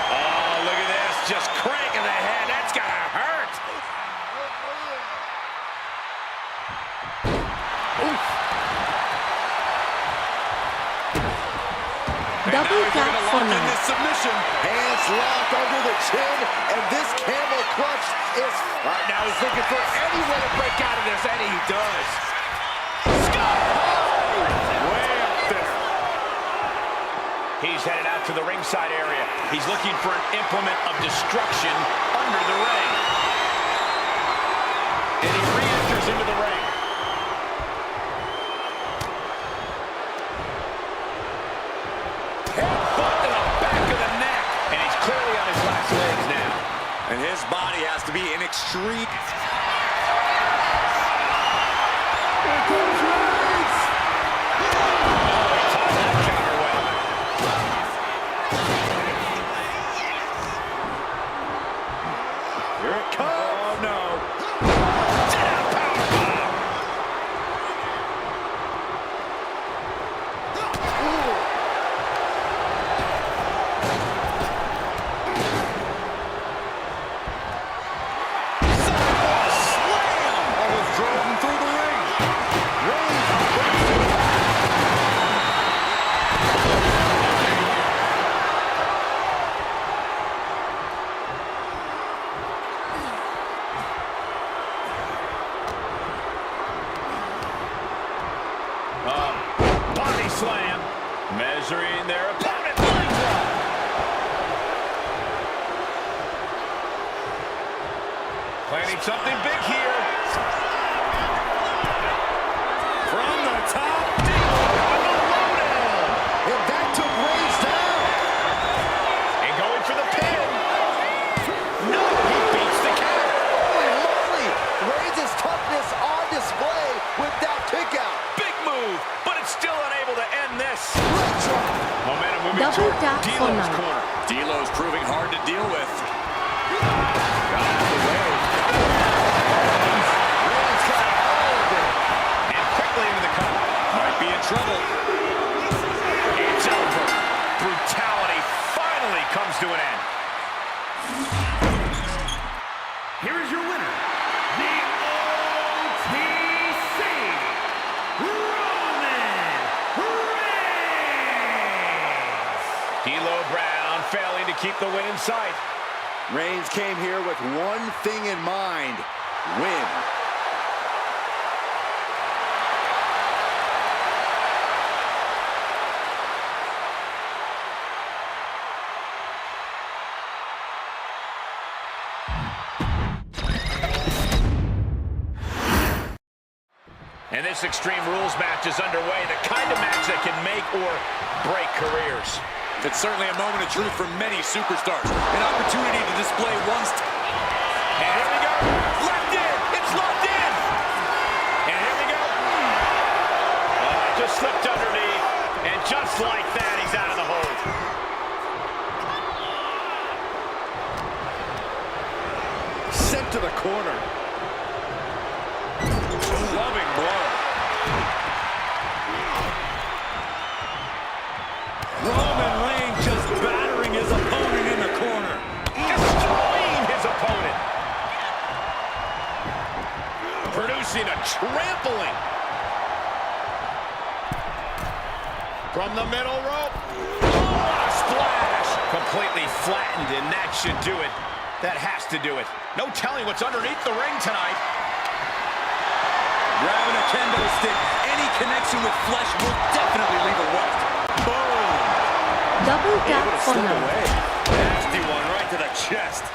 Oh, look at this. Just cranking the head. That's gotta hurt. Oof. Double tap for In 9. this submission. Hands locked under the chin, and this camel clutch is... Right now he's looking for any way to break out of this, and he does. Way up there. He's headed out to the ringside area. He's looking for an implement of destruction under the ring. And he re-enters into the ring. Headbutt to the back of the neck. And he's clearly on his last legs now. And his body has to be in extreme... Here it comes. Oh, no. Almost drove him through the ring. Body slam. Measuring their opponent. Line drop. Planning something big here. From the top. And that took Reigns down. And going for the pin. No, he beats the count. Holy moly! Reigns' toughness on display with that kick out. Big move, but it's still unable to end this. Momentum moving Double toward tap for D'Lo's 9. corner. D'Lo's proving hard to deal with. Reigns got all of it. And quickly into the cover. Might be in trouble. It's over. Brutality finally comes to an end. Here is your winner, the OTC, Roman Reigns. D'Lo Brown failing to keep the win in sight. Reigns came here with one thing in mind: win. And this Extreme Rules match is underway, the kind of match that can make or break careers. It's certainly a moment of truth for many superstars. An opportunity to display one's... And here we go. Locked in. It's locked in. And here we go. Just slipped underneath. And just like that, he's out of the hold. Sent to the corner. Loving blow. Roman Reigns just battering his opponent in the corner. Destroying his opponent. Producing a trampling. From the middle rope. Oh, a splash. Completely flattened, and that should do it. That has to do it. No telling what's underneath the ring tonight. Grabbing a kendo stick. Any connection with flesh will definitely leave a welt. Boom. Double tap for Slip 9. away. Nasty one right to the chest.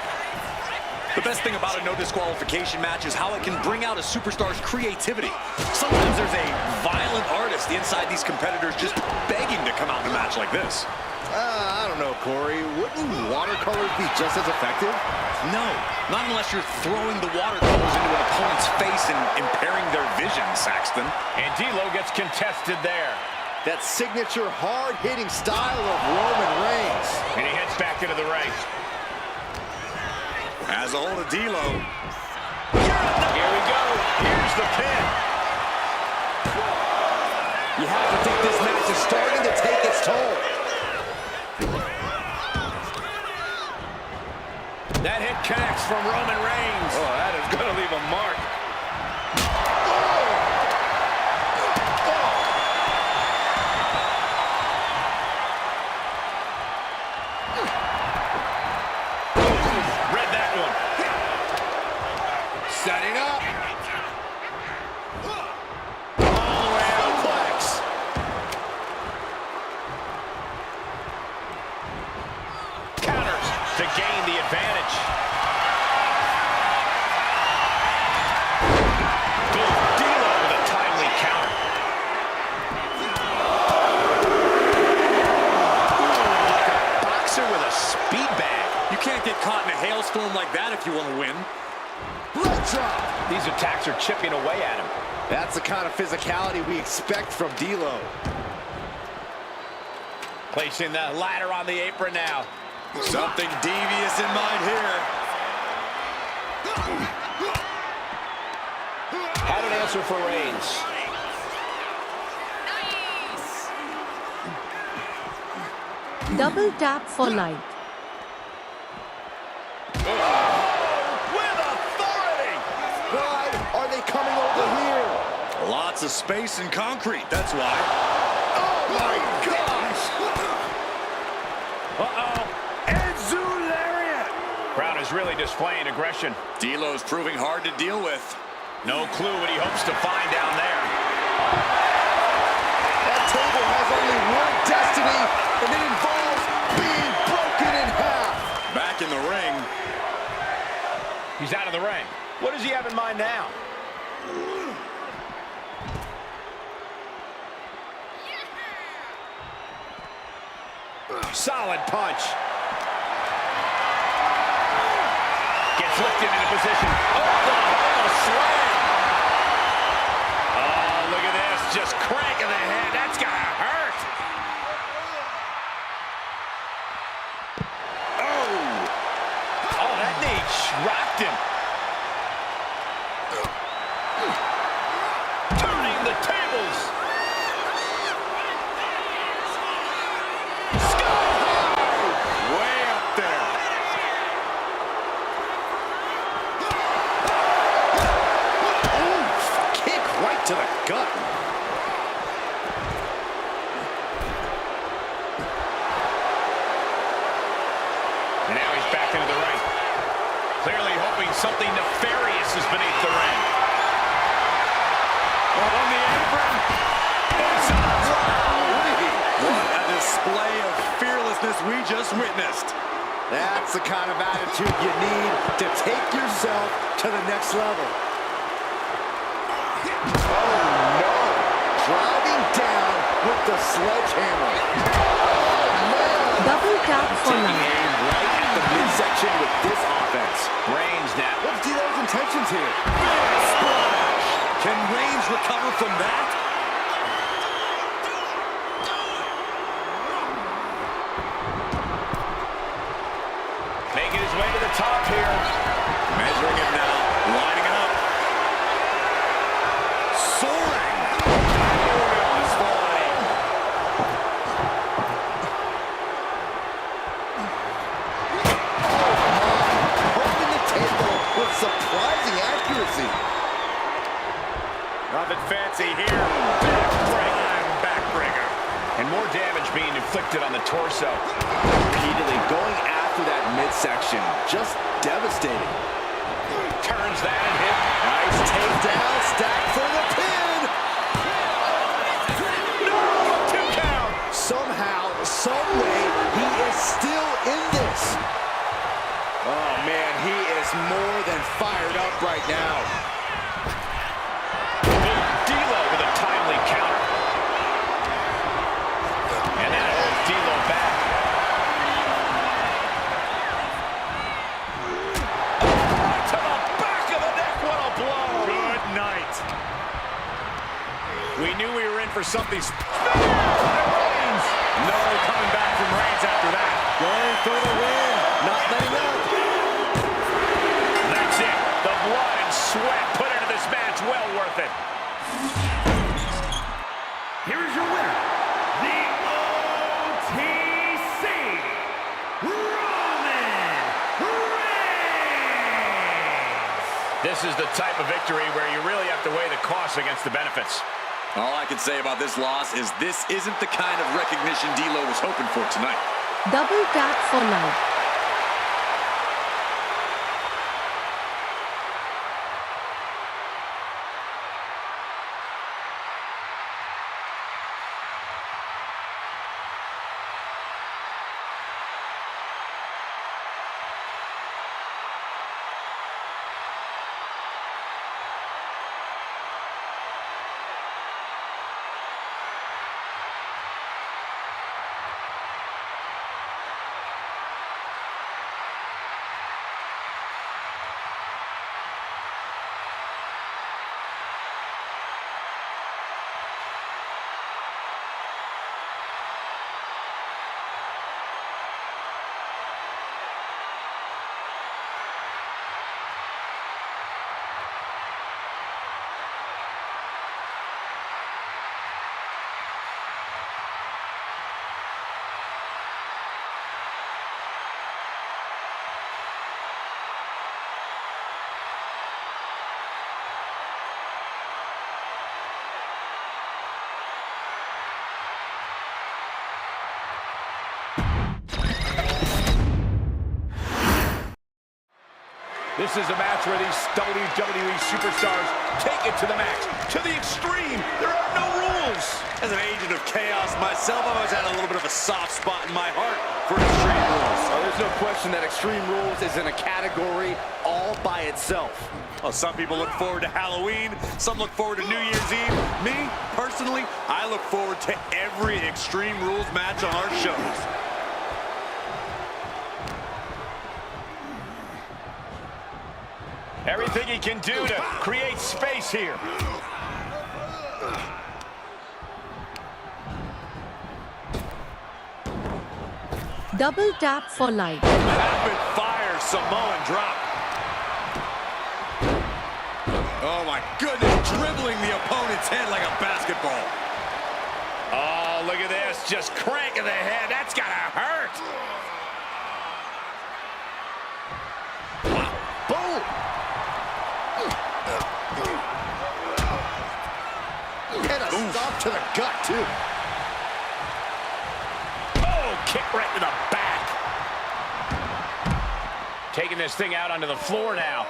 The best thing about a no disqualification match is how it can bring out a superstar's creativity. Sometimes there's a violent artist inside these competitors just begging to come out in a match like this. I don't know, Corey. Wouldn't watercolors be just as effective? No, not unless you're throwing the watercolors into an opponent's face and impairing their vision, Saxton. And D'Lo gets contested there. That signature hard-hitting style of Roman Reigns. And he heads back into the ring. As a hold of D'Lo. Here we go. Here's the pin. You have to think this match is starting to take its toll. That hit connects from Roman Reigns. Oh, that is going to leave a mark. Read that one. Setting up. All the way out. Flex. Counters to gain the advantage. D'Lo with a timely counter. Like a boxer with a speed bag. You can't get caught in a hailstorm like that if you want to win. Leg drop. These attacks are chipping away at him. That's the kind of physicality we expect from D'Lo. Placing the ladder on the apron now. Something devious in mind here. Had an answer for Reigns. Double tap for light. With authority. Why are they coming over here? Lots of space and concrete, that's why. Oh my gosh! Enzu lariat. Crowd is really displaying aggression. D'Lo's proving hard to deal with. No clue what he hopes to find down there. That table has only one destiny, and it involves being broken in half. Back in the ring. He's out of the ring. What does he have in mind now? Solid punch. Gets lifted into position. Oh, slam. Oh, look at this. Just cranking the head. That's gotta hurt. Oh, that knee rocked him. Turning the tables. Way up there. Kick right to the gut. And now he's back into the ring. Clearly hoping something nefarious is beneath the ring. On the apron. What a display of fearlessness we just witnessed. That's the kind of attitude you need to take yourself to the next level. Oh no! Driving down with the sledgehammer. Double tap for Taking 9. aim right at the midsection with this offense. Reigns now. What's D'Lo's intentions here? Splash! Can Reigns recover from that? Making his way to the top here. Measuring it now, lining it up. Soaring! Oh, his body. Holding the table with surprising accuracy. Nothing fancy here. Backbreaker. And more damage being inflicted on the torso. Repeatedly going after that midsection. Just devastating. Turns that and hit. Nice takedown, stack for the pin. No! 2 count. Somehow, some way, he is still in this. Oh man, he is more than fired up right now. D'Lo with a timely counter. And that holds D'Lo back. Oh, to the back of the neck, what a blow! Good night. We knew we were in for something Reigns. No coming back from Reigns after that. Going for the win, not letting up. That's it. The blood and sweat put into this match, well worth it. Here is your winner, the OTC, Roman Reigns. This is the type of victory where you really have to weigh the costs against the benefits. All I can say about this loss is this isn't the kind of recognition D'Lo was hoping for tonight. Double tap for life. This is a match where these WWE superstars take it to the max, to the extreme. There are no rules. As an agent of chaos myself, I've always had a little bit of a soft spot in my heart for Extreme Rules. Oh, there's no question that Extreme Rules is in a category all by itself. Well, some people look forward to Halloween, some look forward to New Year's Eve. Me, personally, I look forward to every Extreme Rules match on our shows. Everything he can do to create space here. Double tap for life. Rapid fire Samoan drop. Oh my goodness, dribbling the opponent's head like a basketball. Oh, look at this, just cranking the head. That's gotta hurt. Boom! And a stop to the gut, too. Oh, kick right to the back. Taking this thing out onto the floor now.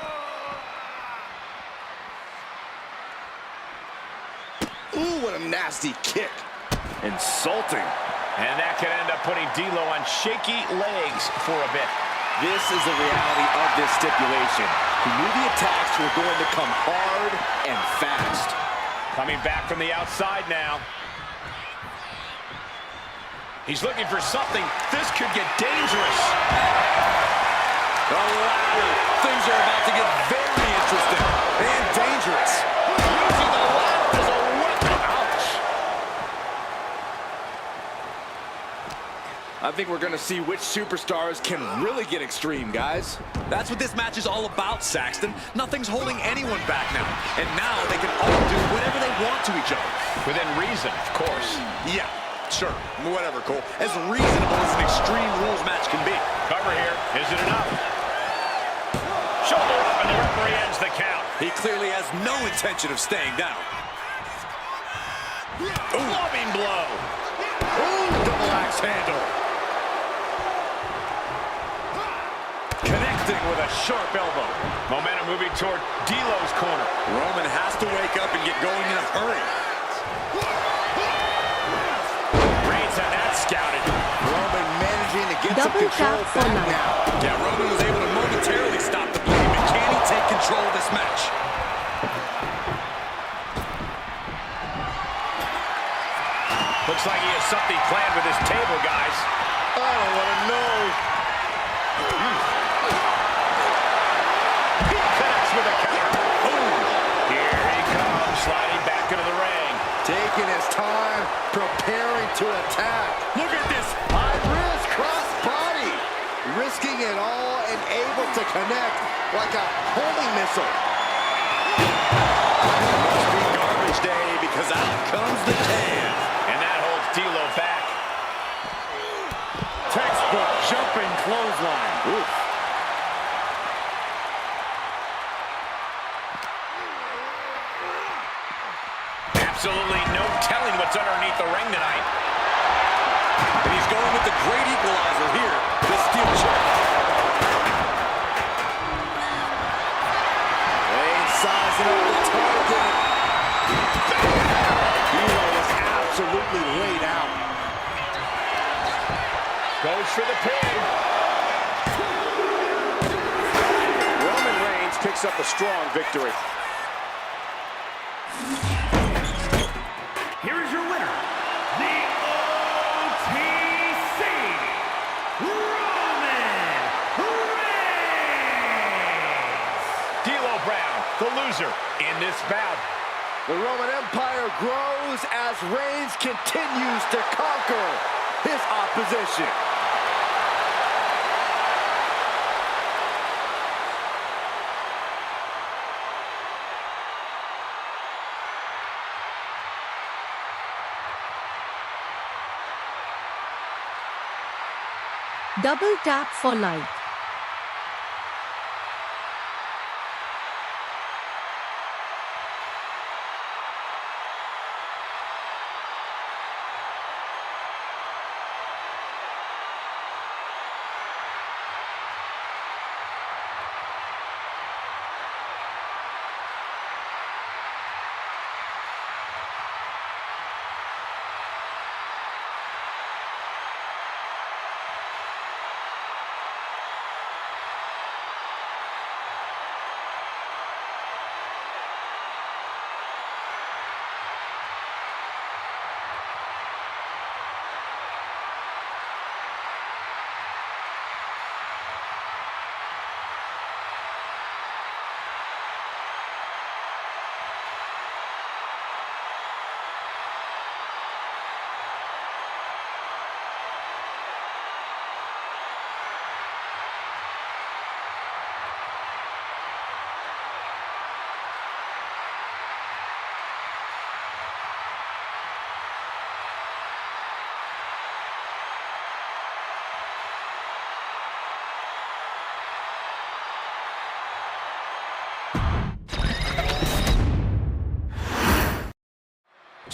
Ooh, what a nasty kick. Insulting. And that could end up putting D'Lo on shaky legs for a bit. This is the reality of this stipulation. He knew the attacks were going to come hard and fast. Coming back from the outside now. He's looking for something. This could get dangerous. The ladder. Things are about to get very interesting and dangerous. Using the ladder as a weapon. Ouch. I think we're going to see which superstars can really get extreme, guys. That's what this match is all about, Saxton. Nothing's holding anyone back now. And now they can all do whatever they want to each other. Within reason, of course. Yeah, sure. Whatever, Cole. As reasonable as an Extreme Rules match can be. Cover here. Is it enough? Shoulder up, and the referee ends the count. He clearly has no intention of staying down. Clubbing blow. Ooh, double axe handle. Connecting with a sharp elbow. Momentum moving toward D'Lo's corner. Roman has to wake up and get going in a hurry. Reigns had that scouted. Roman managing to get some Double control tap for back life. now. Yeah, Roman was able to momentarily stop the bleeding, but can he take control of this match? Looks like he has something planned with his table, guys. I don't want to know. He connects with a counter. Boom. Here he comes, sliding back into the ring. Taking his time, preparing to attack. Look at this. High risk, cross body. Risking it all and able to connect like a homing missile. Must be garbage day because out comes the can. And that holds D'Lo back. Textbook jumping clothesline. Oof. Absolutely no telling what's underneath the ring tonight. And he's going with the great equalizer here, the steel chair. Reigns sizing up the target. D'Lo was absolutely laid out. Goes for the pin. Roman Reigns picks up a strong victory. Here is your winner, the OTC, Roman Reigns. D'Lo Brown, the loser in this bout. The Roman Empire grows as Reigns continues to conquer his opposition. Double tap for like.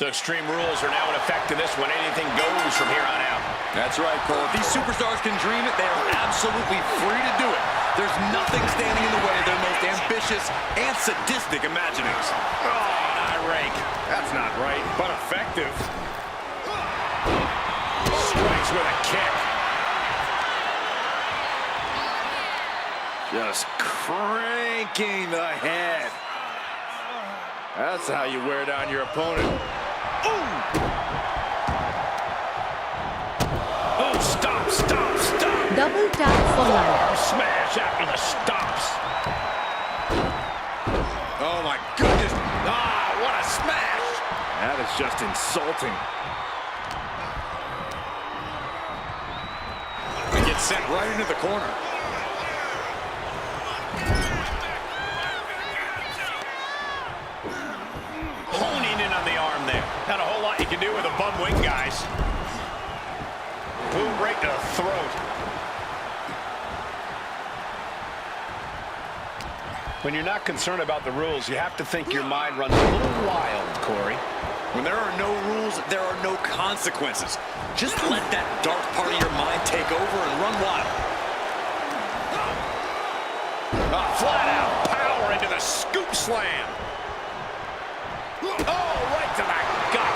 So Extreme Rules are now in effect in this one. Anything goes from here on out. That's right, Cole. If these superstars can dream it, they are absolutely free to do it. There's nothing standing in the way of their most ambitious and sadistic imaginings. Oh, an eye rake. That's not right, but effective. Strikes with a kick. Just cranking the head. That's how you wear down your opponent. Oh, stop, stop, stop. Double tap for life. Arm smash after the stops. Oh, my goodness. Ah, what a smash. That is just insulting. And gets sent right into the corner. Honing in on the arm there. Not a whole lot you can do with a bum wing, guys. Boom right to the throat. When you're not concerned about the rules, you have to think your mind runs a little wild, Corey. When there are no rules, there are no consequences. Just let that dark part of your mind take over and run wild. Flat out power into the scoop slam. Oh, right to the gut.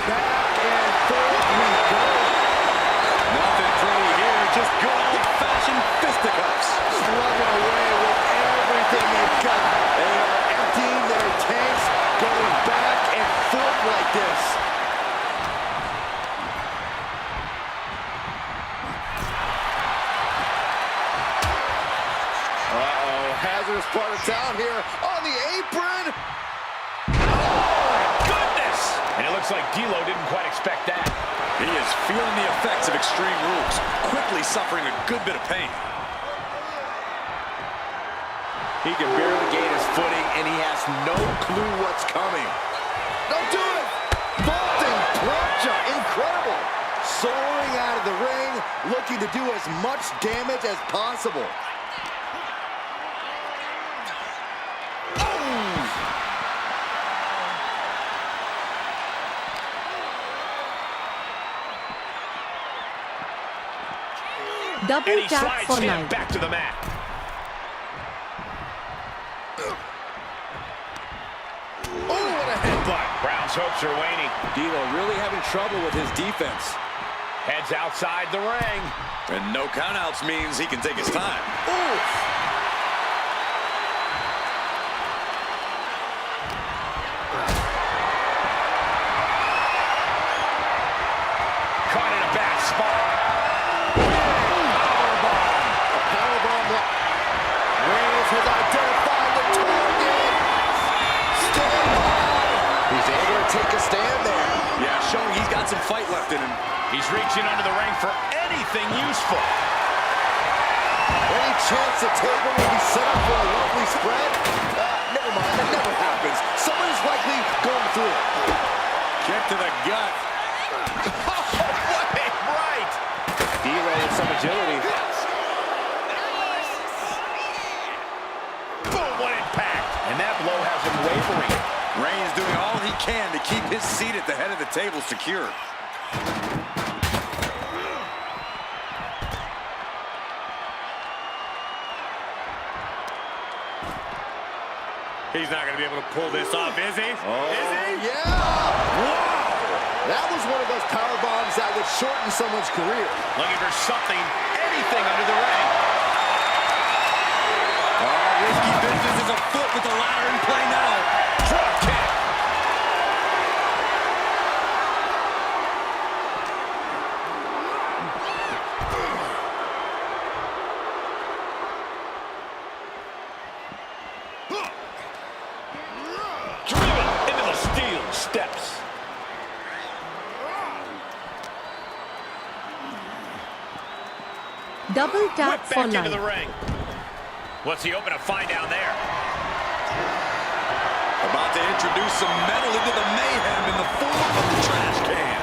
Back and forth we go. Nothing pretty here, just good old-fashioned fisticuffs. Slugging away with everything they've got. They are emptying their tanks, going back and forth like this. Uh-oh, hazardous part of town here on the apron. Goodness! And it looks like D'Lo didn't quite expect that. He is feeling the effects of Extreme Rules, quickly suffering a good bit of pain. He can barely gain his footing, and he has no clue what's coming. Don't do it! Vaulting plancha, incredible! Soaring out of the ring, looking to do as much damage as possible. Double And he tap slides for him life. back to the mat. Oh, what a headbutt. Brown's hopes are waning. D'Lo really having trouble with his defense. Heads outside the ring. And no countouts means he can take his time. Oof! Caught in a bad spot. Reigns has identified the target. Stand by. He's able to take a stand there. Yeah, showing he's got some fight left in him. He's reaching under the ring for anything useful. Any chance the table will be set up for a lovely spread? Never mind, that never happens. Somebody's likely going through it. Kick to the gut. What a right! D'Lo with some agility. Boom, what impact! And that blow has him wavering. Reigns doing all he can to keep his seat at the head of the table secure. He's not going to be able to pull this off, is he? Oh, Is he? yeah! Wow! That was one of those power bombs that would shorten someone's career. Looking for something, anything under the ring. Oh, risky business is afoot with the ladder in play now. Drop kick. Driven into the steel steps. Double tap Whip for back into the life. ring. What's he hoping to find down there? About to introduce some metal into the mayhem in the form of the trash can.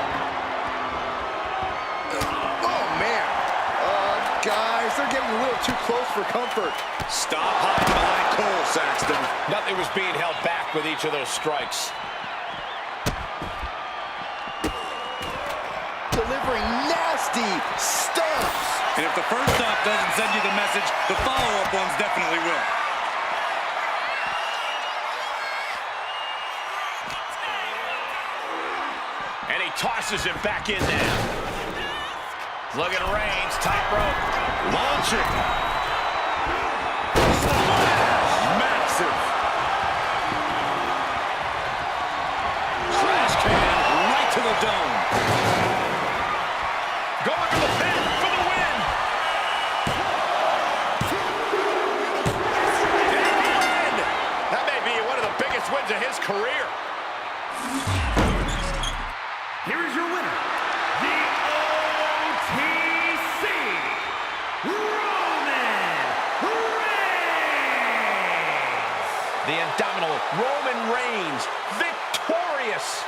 Oh, man. Guys, they're getting a little too close for comfort. Stop hiding behind Cole, Saxton. Nothing was being held back with each of those strikes. Delivering nasty stumps. And if the first stop doesn't send you the message, the follow-up ones definitely will. And he tosses him back in there. Look at Reigns, top rope. Launching. Massive. Trash can right to the dome. Going for the pin for the win. And that may be one of the biggest wins of his career. Here is your winner, the OTC, Roman Reigns. The indomitable Roman Reigns, victorious.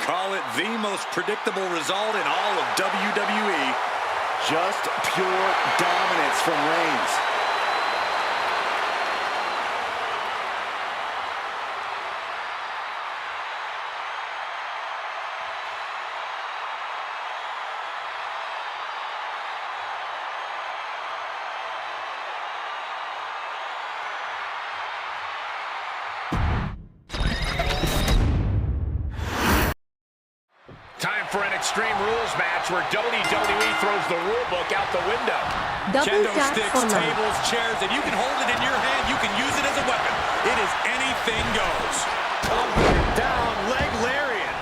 Call it the most predictable result in all of WWE. Just pure dominance from Reigns. for an Extreme Rules match where WWE throws the rule book out the window. Double Kendo tap sticks, for 9. tables, chairs, and you can hold it in your hand. You can use it as a weapon. It is anything goes. Up, down, leg lariat.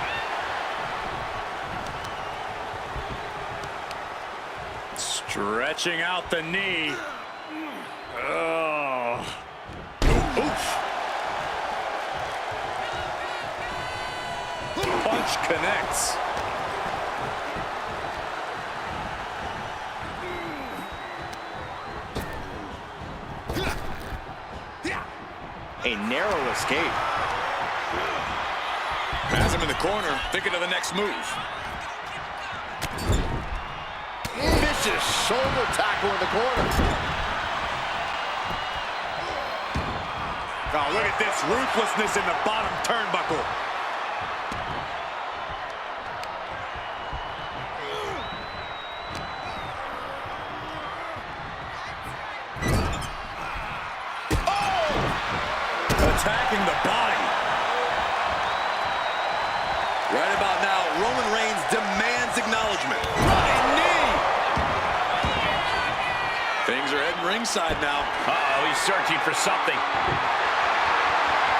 Stretching out the knee. Oh. Oof. Punch connects. A narrow escape. Has him in the corner, thinking of the next move. Vicious shoulder tackle in the corner. Oh, look at this ruthlessness in the bottom turnbuckle. Attacking the body. Right about now, Roman Reigns demands acknowledgement. Running knee. Things are heading ringside now. Uh-oh, he's searching for something.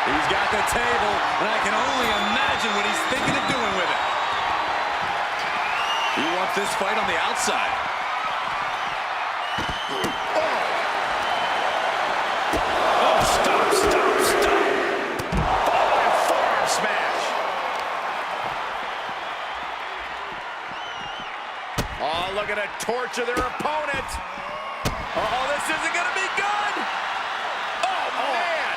He's got the table, and I can only imagine what he's thinking of doing with it. He wants this fight on the outside. Oh, stop, stop, stop. Following forearm smash. Oh, look at a torture their opponent. Oh, this isn't going to be good. Oh, man.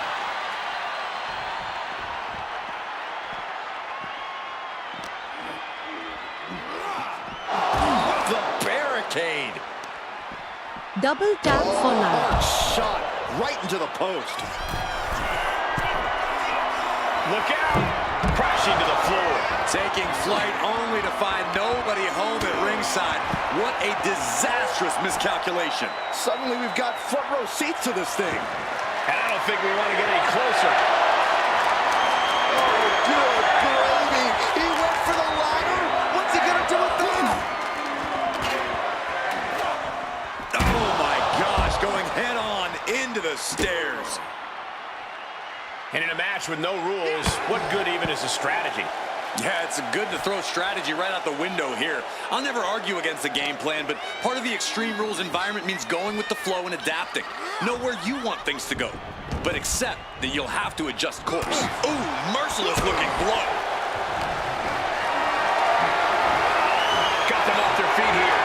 The barricade. Double tap for 9. Hard shot right into the post. Look out. Crashing to the floor. Taking flight only to find nobody home at ringside. What a disastrous miscalculation. Suddenly we've got front row seats to this thing. And I don't think we want to get any closer. Oh, good gravy. He went for the ladder. What's he going to do with that? Oh my gosh, going head on into the stairs. And in a match with no rules, what good even is a strategy? Yeah, it's good to throw strategy right out the window here. I'll never argue against the game plan, but part of the Extreme Rules environment means going with the flow and adapting. Know where you want things to go, but accept that you'll have to adjust course. Ooh, merciless looking blow. Got them off their feet here.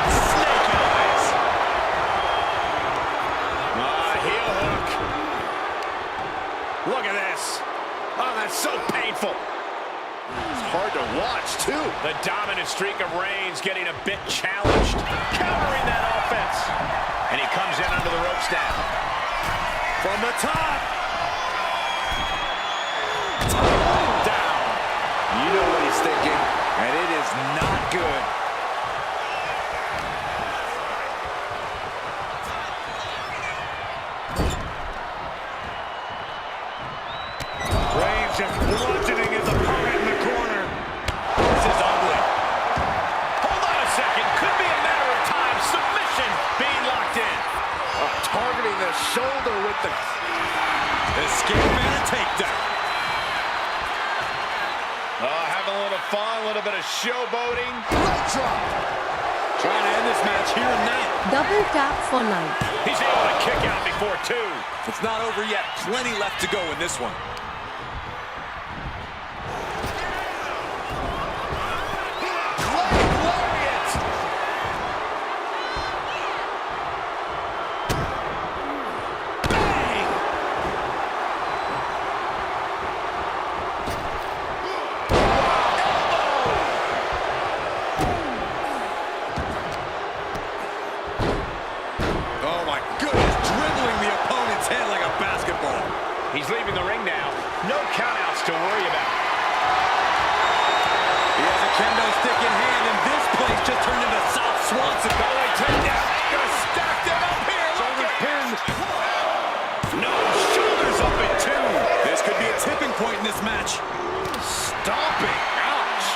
Snake eyes. Heel hook. Look at this. Oh, that's so painful. It's hard to watch, too. The dominant streak of Reigns getting a bit challenged. Countering that offense. And he comes in under the ropes now. From the top. Down. You know what he's thinking, and it is not good. Reigns just bludgeoning his opponent in the corner. This is ugly. Hold on a second. Could be a matter of time. Submission being locked in. Targeting the shoulder with the... Escape and a takedown. Having a little fun, a little bit of showboating. Leg drop. Trying to end this match here and now. Double tap for 9. He's able to kick out before 2. It's not over yet. Plenty left to go in this one. He's leaving the ring now. No countouts to worry about. He has a kendo stick in hand, and this place just turned into South Swanson. Belly takedown. Gonna stack them up here. Shoulders pinned. No, shoulders up at 2. This could be a tipping point in this match. Stomping. Ouch.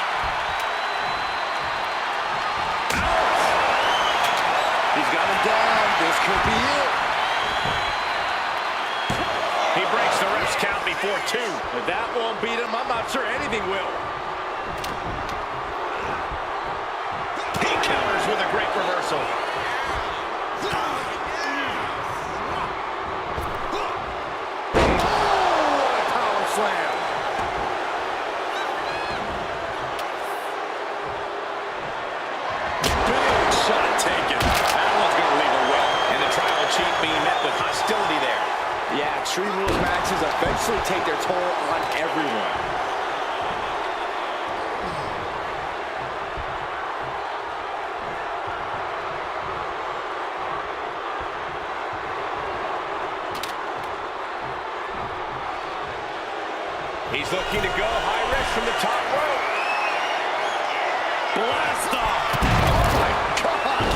could be it. He breaks the ref's count before 2. If that won't beat him, I'm not sure anything will. He counters with a great reversal. Slam. Big shot taken. That one's going to leave a well. And the tribal chief being met with hostility there. Yeah, Extreme Rules matches eventually take their toll on everyone. He's looking to go high risk from the top rope. Blast off. Oh my God.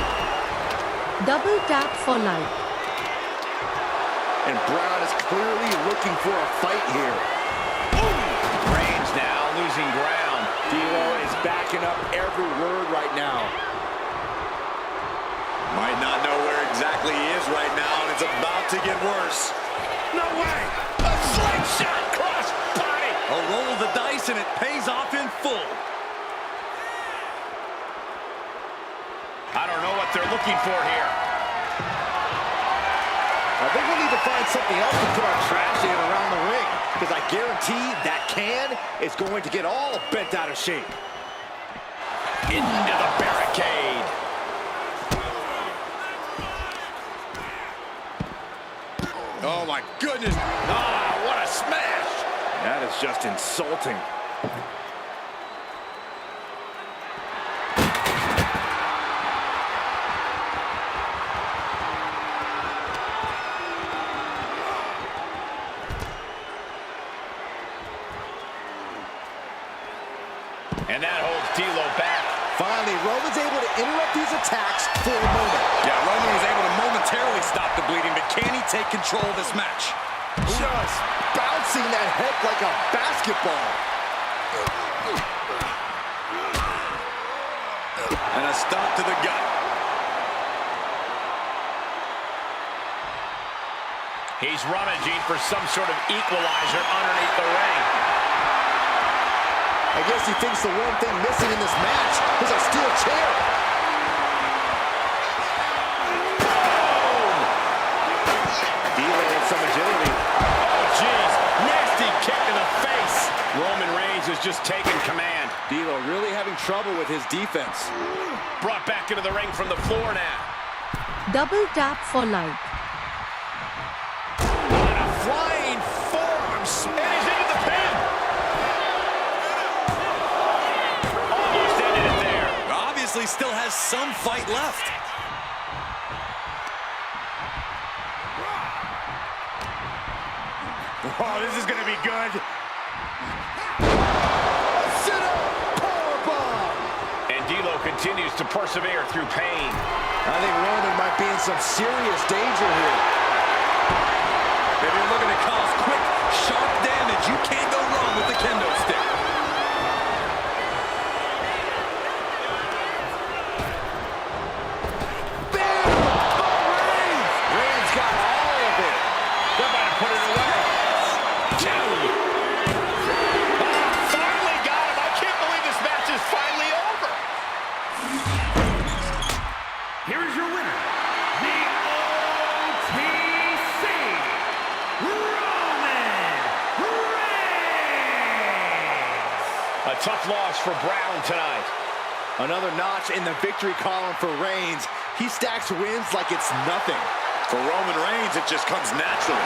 Double tap for life. And Brown is clearly looking for a fight here. Reigns now losing ground. D'Lo is backing up every word right now. Might not know where exactly he is right now, and it's about to get worse. No way. A slingshot cross body. A roll of the dice, and it pays off in full. I don't know what they're looking for here. I think we need to find something else to put our trash in around the ring, because I guarantee that can is going to get all bent out of shape. Into the barricade. Oh, my goodness. Ah, what a smash. That is just insulting. And that holds D'Lo back. Finally, Roman's able to interrupt these attacks for a moment. Yeah, Roman was able to momentarily stop the bleeding, but can he take control of this match? Just bouncing that head like a basketball. And a stop to the gut. He's rummaging for some sort of equalizer underneath the ring. I guess he thinks the one thing missing in this match is a steel chair. D'Lo with some agility. Oh, jeez. Nasty kick in the face. Roman Reigns is just taking command. D'Lo really having trouble with his defense. Brought back into the ring from the floor now. Double tap for life. On a flying forearm. And he's into the pin. Almost ended it there. Obviously still has some fight left. Oh, this is going to be good. Sit-up powerbomb. And D'Lo continues to persevere through pain. I think Roman might be in some serious danger here. If you're looking to cause quick, sharp damage, you can't go wrong with the kendo stick. Bam! Reigns! Reigns got all of it. They're about to put it away. Two. Finally got him. I can't believe this match is finally over. Here is your winner, the OTC, Roman Reigns. A tough loss for Brown tonight. Another notch in the victory column for Reigns. He stacks wins like it's nothing. For Roman Reigns, it just comes naturally.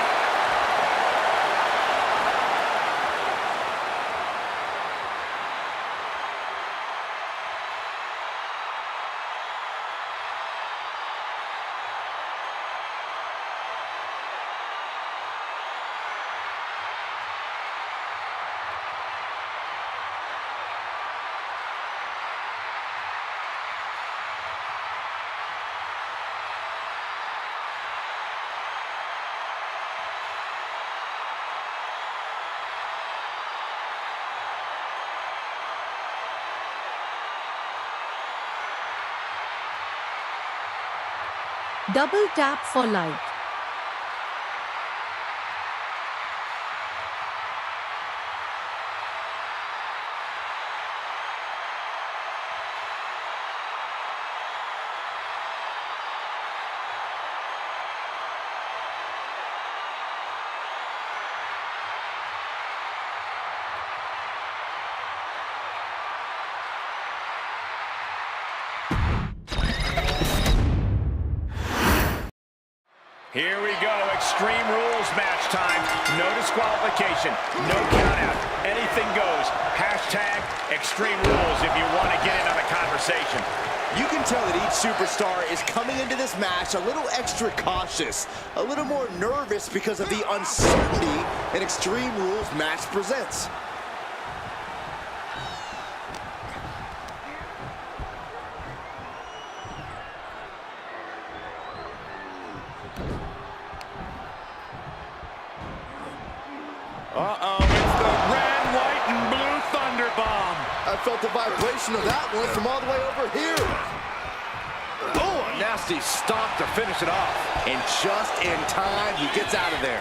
Double tap for like. Here we go, Extreme Rules match time. No disqualification, no countout, anything goes. Hashtag Extreme Rules if you want to get in on the conversation. You can tell that each superstar is coming into this match a little extra cautious, a little more nervous because of the uncertainty an Extreme Rules match presents. Uh-oh, it's the red, white, and blue Thunder Bomb. I felt the vibration of that one from all the way over here. Oh, a nasty stomp to finish it off. And just in time, he gets out of there.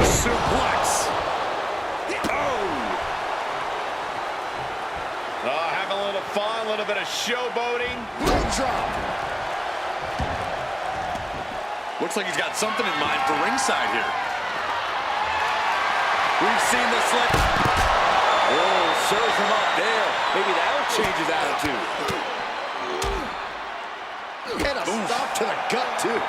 Suplex. Oh. Having a little fun, a little bit of showboating. Leg drop. Looks like he's got something in mind for ringside here. We've seen the slip. Oh, serves him up there. Maybe that'll change his attitude. And a stop to the gut, too.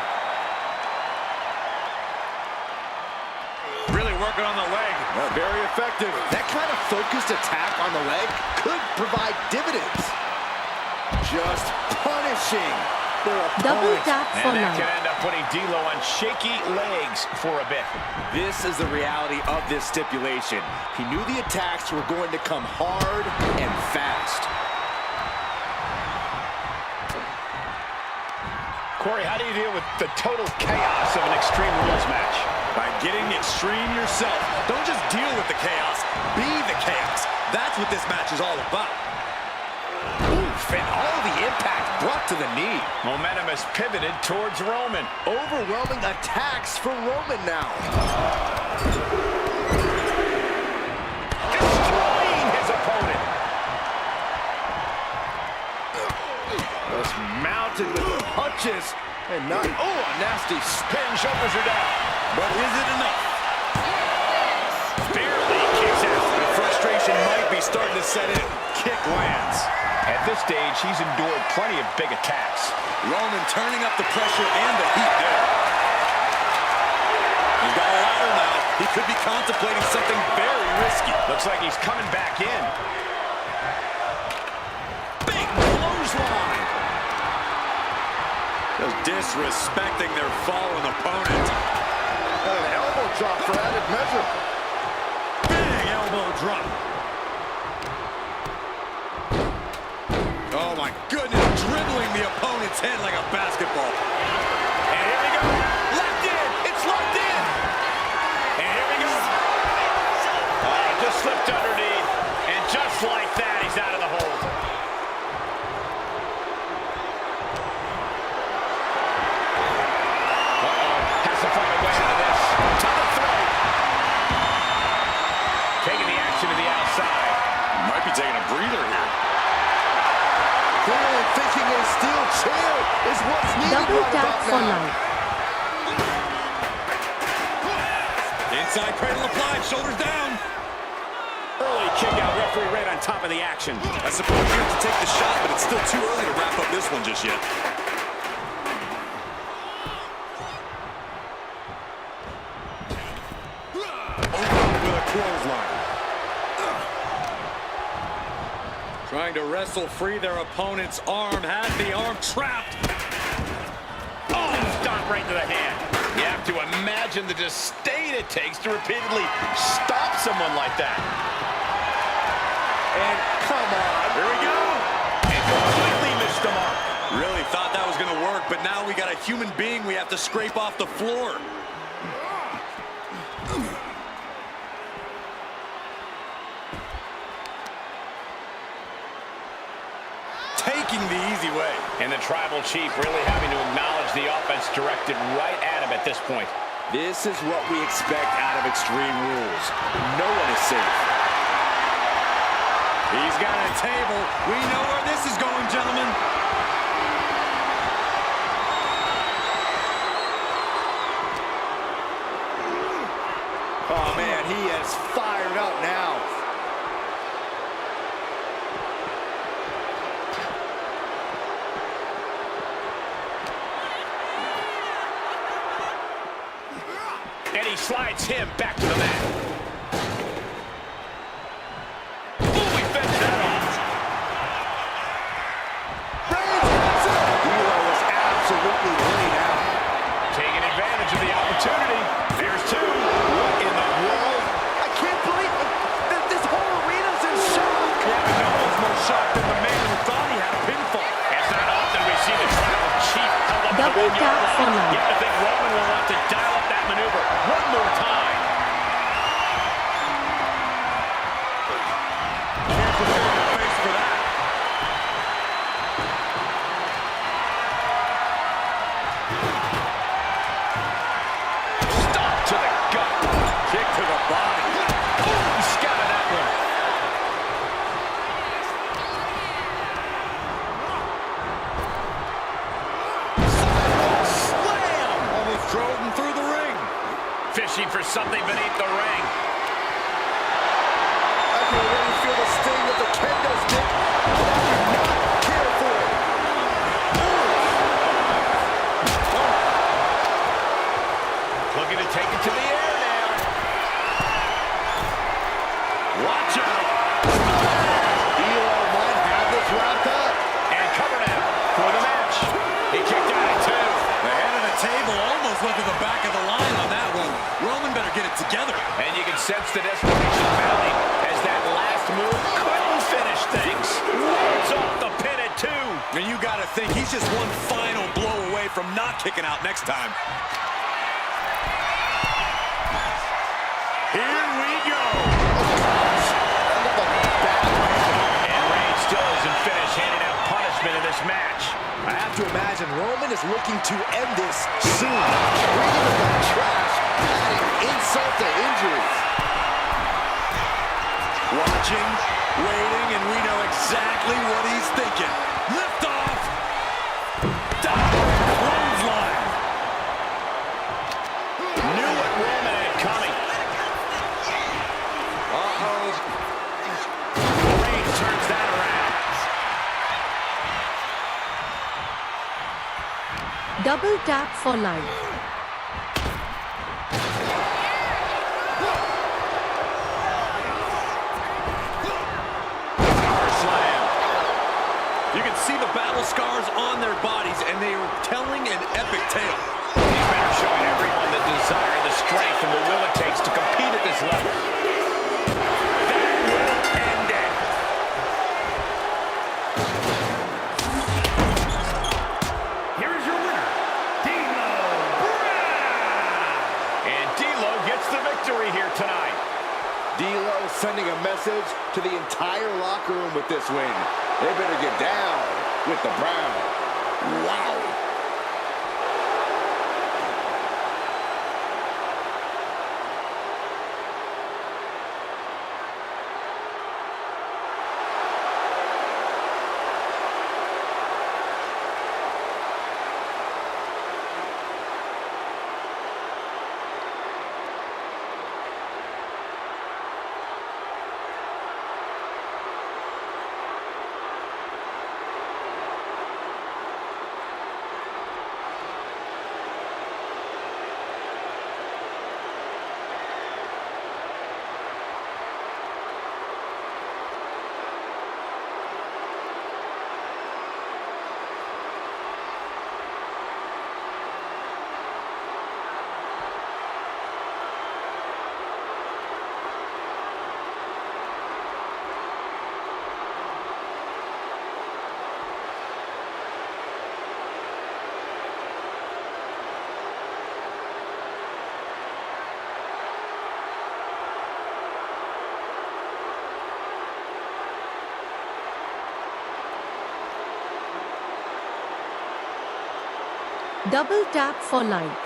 Really working on the leg. Very effective. That kind of focused attack on the leg could provide dividends. Just punishing their Double opponent. tap for And that like. could end up putting D'Lo on shaky legs for a bit. This is the reality of this stipulation. He knew the attacks were going to come hard and fast. Corey, how do you deal with the total chaos of an Extreme Rules match? By getting extreme yourself. Don't just deal with the chaos, be the chaos. That's what this match is all about. Oof, and all the impact brought to the knee. Momentum has pivoted towards Roman. Overwhelming attacks for Roman now. Destroying his opponent. Just mounted with punches and not. Oh, a nasty Pin shoulders her down. But is it enough? Barely kicks out. The frustration might be starting to set in. Kick lands. At this stage, he's endured plenty of big attacks. Roman turning up the pressure and the heat there. He's got a ladder now. He could be contemplating something very risky. Looks like he's coming back in. Big clothesline. Just disrespecting their fallen opponent. And an elbow drop for added measure. Big elbow drop. Oh my goodness, dribbling the opponent's head like a basketball. And here we go. Locked in, it's locked in. And here we go. Just slipped underneath. And just like that, he's out of the hold. Has to find a way out of this. To the throat. Taking the action to the outside. Might be taking a breather here. Clearly thinking a steel chair is what's needed Double right tap about for now. like. Inside cradle applied, shoulders down. Early kick out, referee right on top of the action. I suppose you have to take the shot, but it's still too early to wrap up this one just yet. Open with a clothesline. Trying to wrestle free their opponent's arm, had the arm trapped. Oh, stomp right to the hand. You have to imagine the disdain it takes to repeatedly stop someone like that. And come on. Here we go. And completely missed the mark. Really thought that was going to work, but now we got a human being we have to scrape off the floor. taking the easy way. And the Tribal Chief really having to acknowledge the offense directed right at him at this point. This is what we expect out of Extreme Rules. No one is safe. He's got a table. We know where this is going, gentlemen. Oh, man, he is fired up now. And he slides him back to the mat. Ooh, he fends that off. D'Lo was absolutely laid out. Taking advantage of the opportunity. There's two. What in the world? I can't believe it. This whole arena's in shock. Yeah, no one's more shocked than the man who thought he had a pinfall. It's not often we see the Tribal Chief held up Double the tap for You life. have to think Roman will want to dial up that maneuver one more time. Can't prepare your face for that. Stop to the gut. Kick to the body. Ooh, he scouted that one. Slam! Almost drove him through the ring. Fishing for something beneath the ring. I can already feel the sting of the kendo stick. But I do not care for it. Looking to take it to the air now. Watch out. D'Lo might have this wrapped up. And cover now for the match. He kicked out at two. The head of the table almost went to the back of the line on that one. Roman better get it together. And you can sense the desperation mounting as that last move couldn't finish things. It's off the pin at two. And you got to think he's just one final blow away from not kicking out next time. Here we go. And Reigns still isn't finished handing out punishment in this match. I have to imagine Roman is looking to end this soon. Treating him like trash, adding insult to injury. Watching, waiting, and we know exactly what he's thinking. Lift off. Clothesline. Knew what Roman had coming. Uh-oh. Reigns turns that around. Double tap for life. Power slam. You can see the battle scars on their bodies, and they are telling an epic tale. These men are showing everyone the desire, the strength, and the will it takes to compete at this level. That will end it. Here is your winner, D'Lo Brown. And D'Lo gets the victory here tonight. D'Lo sending a message to the entire locker room with this win. They better get down with the Brown. Wow. Double tap for like.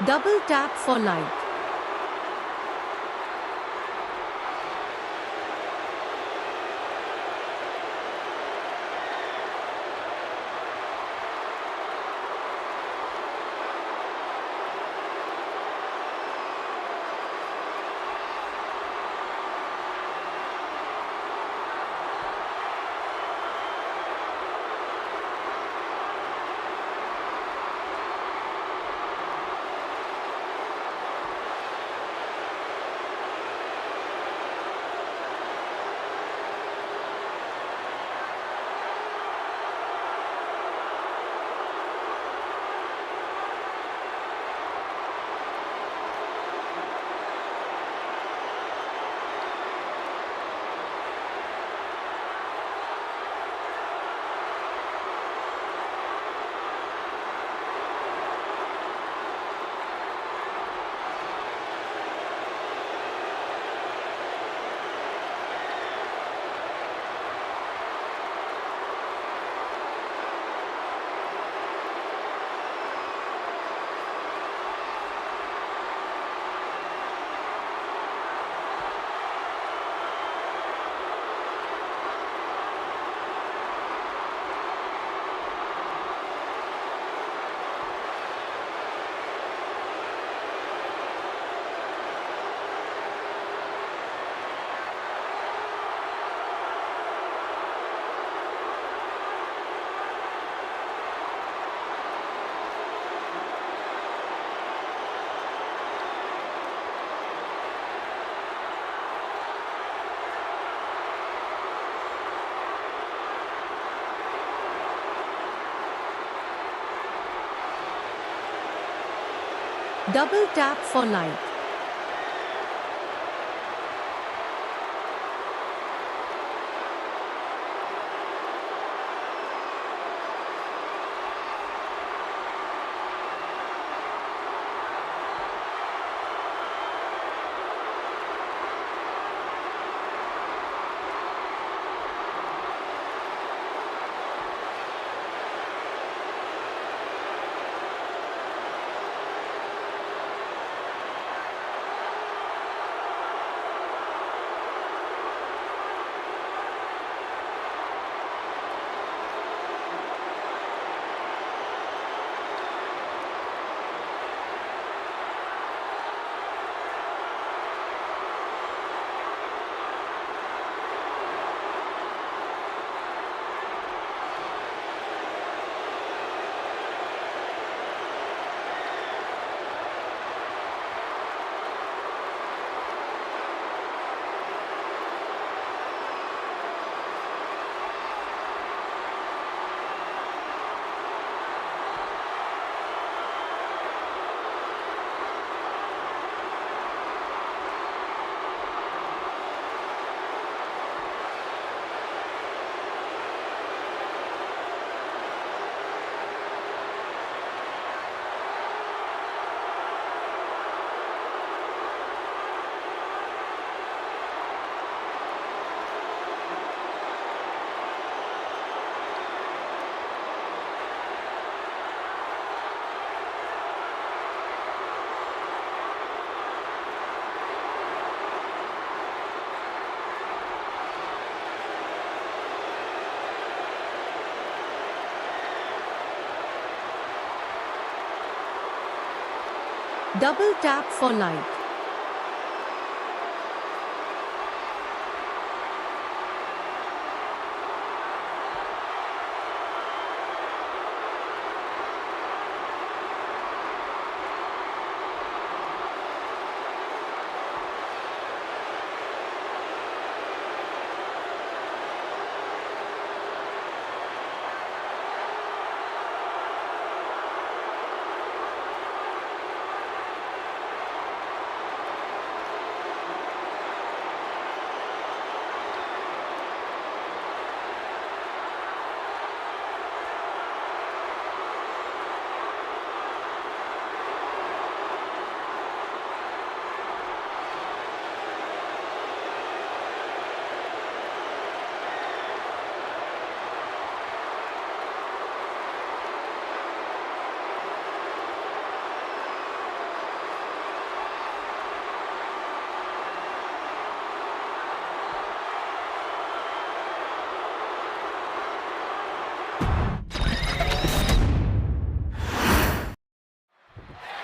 Double tap for like. Double tap for like. Double tap for like.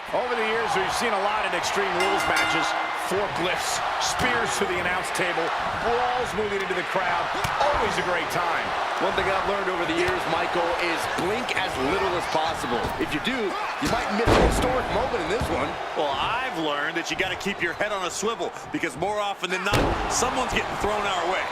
Over the years, we've seen a lot in Extreme Rules matches. Forklifts, spears to the announce table, brawls moving into the crowd. Always a great time. One thing I've learned over the years, Michael, is blink as little as possible. If you do, you might miss a historic moment in this one. Well, I've learned that you got to keep your head on a swivel because more often than not, someone's getting thrown our way.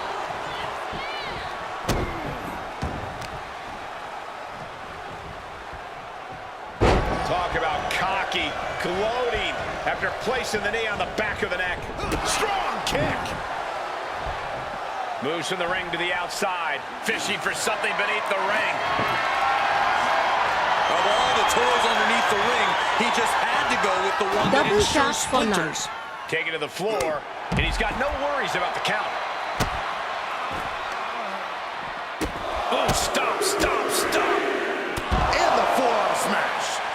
Talk about cocky, gloating after placing the knee on the back of the neck. Strong kick. Moves from the ring to the outside, fishing for something beneath the ring. Of all the toys underneath the ring, he just had to go with the one that Double ensures tap for splinters. Taken to the floor, and he's got no worries about the count. Oh, stop, stop, stop. And the forearm smash.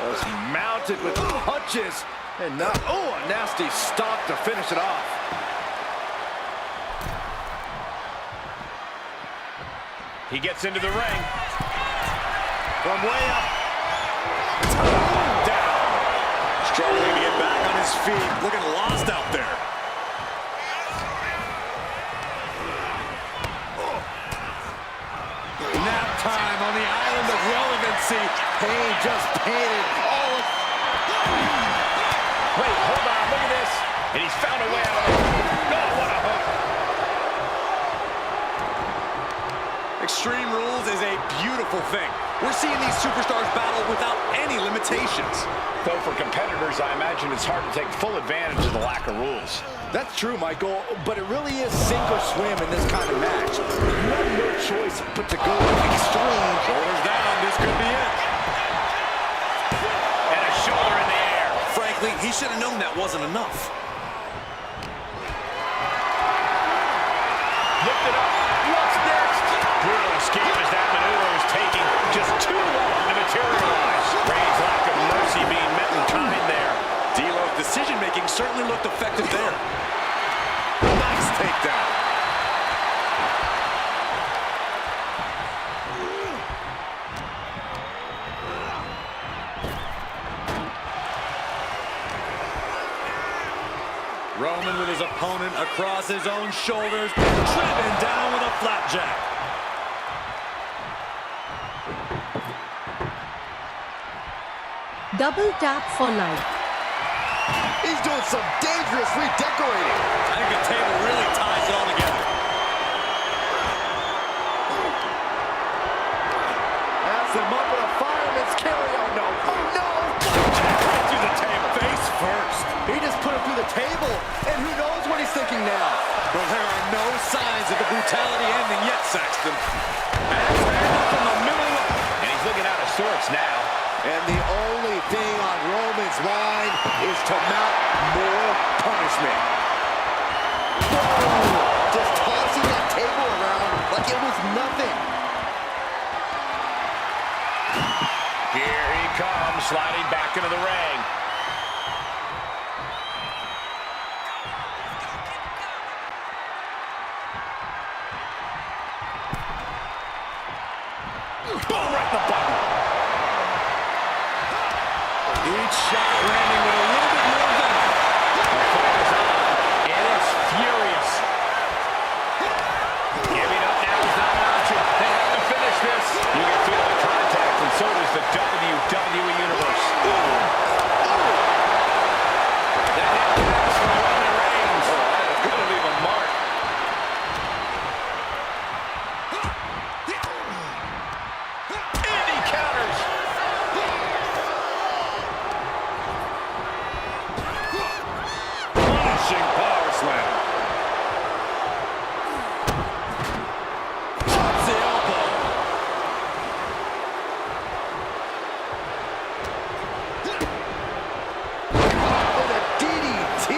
Was mounted with punches and not, a nasty stop to finish it off. He gets into the ring. From way up. Down. Struggling to get back on his feet, looking lost out there. Nap time on the island of relevancy. Pain just painted all of... Wait, hold on, look at this. And he's found a way out of it. No, what a hook. Extreme Rules is a beautiful thing. We're seeing these superstars battle without any limitations. Though for competitors, I imagine it's hard to take full advantage of the lack of rules. That's true, Michael, but it really is sink or swim in this kind of match. You have no choice but to go extreme. Shoulders down, this could be it. And a shoulder in the air. Frankly, he should have known that wasn't enough. Lift it up. What's next? Brutal escape as that maneuver is taking just too long to materialize. Reigns' lack of mercy being met in kind there. D'Lo's decision-making certainly looked effective there. Nice takedown. Roman with his opponent across his own shoulders, driven down with a flapjack. Double tap for like. He's doing some dangerous redecorating. I think the table really ties it all together. That's him up in a fireman's carry. Oh, no. Oh, no. Right through the table. Face first. He just put him through the table, and who knows what he's thinking now. Well, there are no signs of the brutality ending yet, Saxton. And from the middle, And he's looking out of sorts now. And the only thing on Roman's mind is to mount more punishment. Whoa! Just tossing that table around like it was nothing. Here he comes, sliding back into the ring. Boom, right in the button. Each shot landing with a little bit more venom. The fight is on, and it's furious. Giving up now is not an option. They have to finish this. You can feel the contact, and so does the WWE Universe. That hit pass from Roman Reigns. Oh, that is going to leave a mark. And he counters. Punishing power slam. Drops the elbow. With a DDT.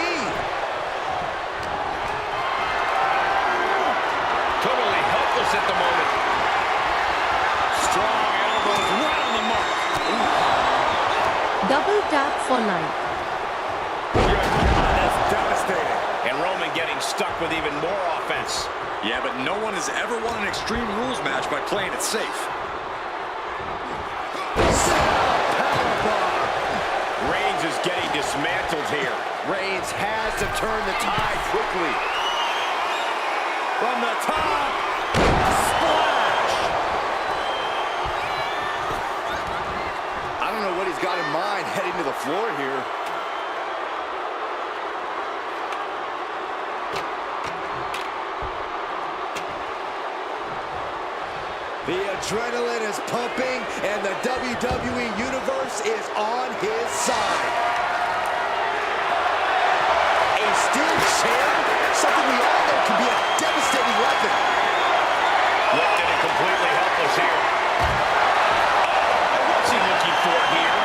Totally helpless at the moment. Strong elbows right on the mark. Double tap for life. Good God, that's devastating. And Roman getting stuck with even more offense. Yeah, but no one has ever won an Extreme Rules match by playing it safe. Reigns is getting dismantled here. Reigns has to turn the tide quickly. From the top. Splash. I don't know what he's got in mind heading to the floor here. The adrenaline is pumping, and the WWE Universe is on his side. A steel chair? Something we all know can be a devastating weapon. Lifted and completely helpless here. Oh, what's he looking for here?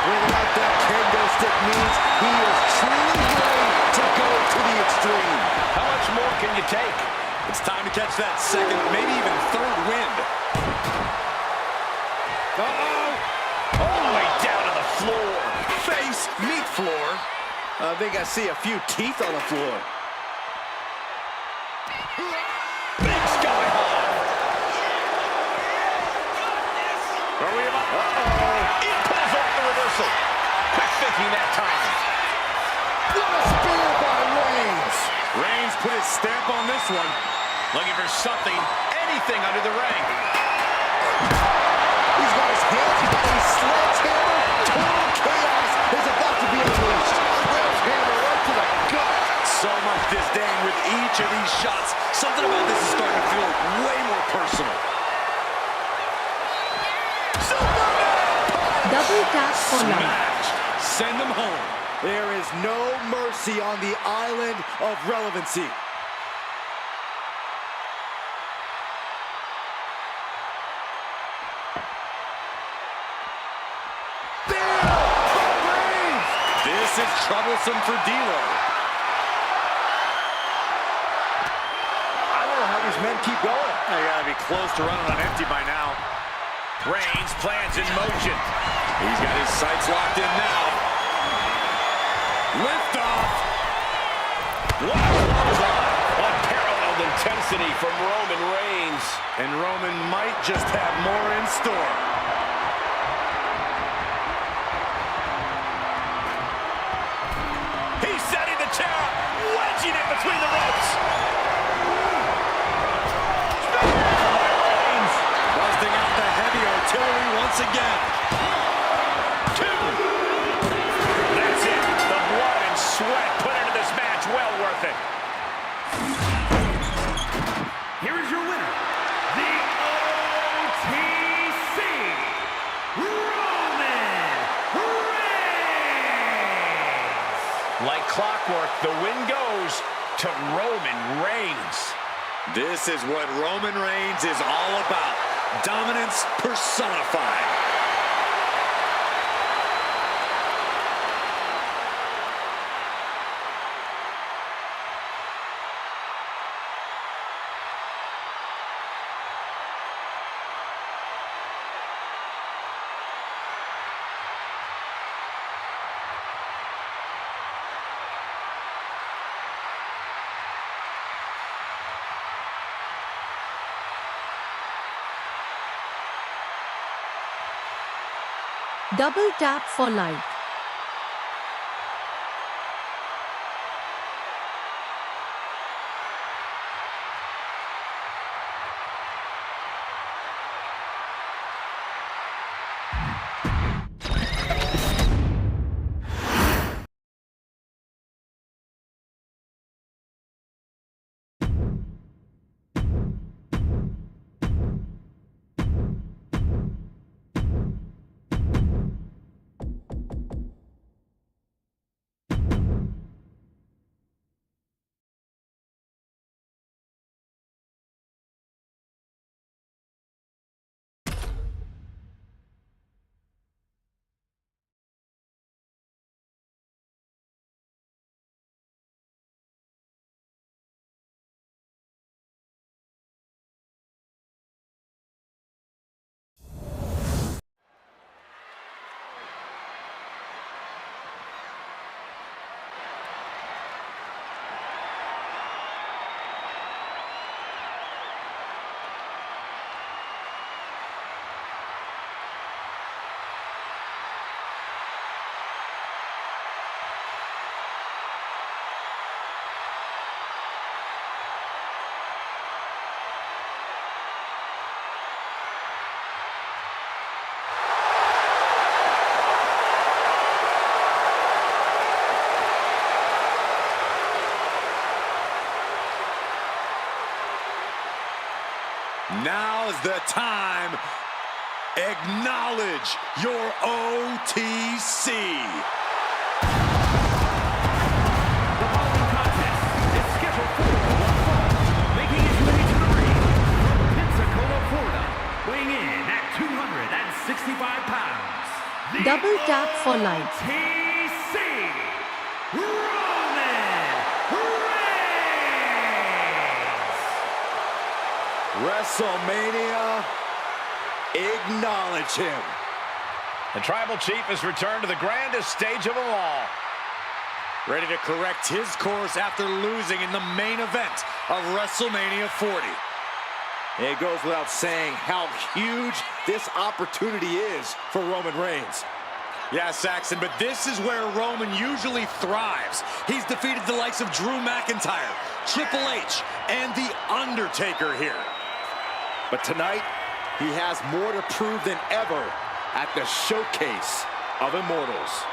Bringing out that kendo stick means he is truly willing to go to the extreme. How much more can you take? It's time to catch that second, maybe even third wind. Uh-oh. All the way down to the floor. Face, meet floor. I think I see a few teeth on the floor. Big sky high. Are we about? Uh-oh. It pulls off the reversal. Quick thinking that time. What a spear by Reigns! Reigns put his stamp on this one. Looking for something, anything under the ring. He's got his hands, he's got his sledgehammer. Total chaos is about to be unleashed. Sledgehammer right to the gut. So much disdain with each of these shots. Something about this is starting to feel way more personal. Double tap for life. Smash. Send them home. There is no mercy on the island of relevancy. This is troublesome for D'Lo. I don't know how these men keep going. They gotta be close to running on empty by now. Reigns plans in motion. He's got his sights locked in now. Lift off. What a clothesline. Unparalleled intensity from Roman Reigns. And Roman might just have more in store. He's setting the chair up, wedging it between the ropes. Reigns. Busting out the heavy artillery once again. Two. That's it. The blood and sweat put into this match. Well worth it. Here is your winner, the OTC, Roman Reigns. Like clockwork, the win goes to Roman Reigns. This is what Roman Reigns is all about. Dominance personified. Double tap for like. Now's the time. Acknowledge your OTC. The following contest is scheduled for one fall, making his way to the ring from Pensacola, Florida, weighing in at 265 pounds. Double tap for like. OTC Roman Reigns. WrestleMania, acknowledge him. The Tribal Chief has returned to the grandest stage of them all. Ready to correct his course after losing in the main event of WrestleMania 40. It goes without saying how huge this opportunity is for Roman Reigns. Yeah, Saxon, but this is where Roman usually thrives. He's defeated the likes of Drew McIntyre, Triple H, and The Undertaker here. But tonight, he has more to prove than ever at the Showcase of Immortals.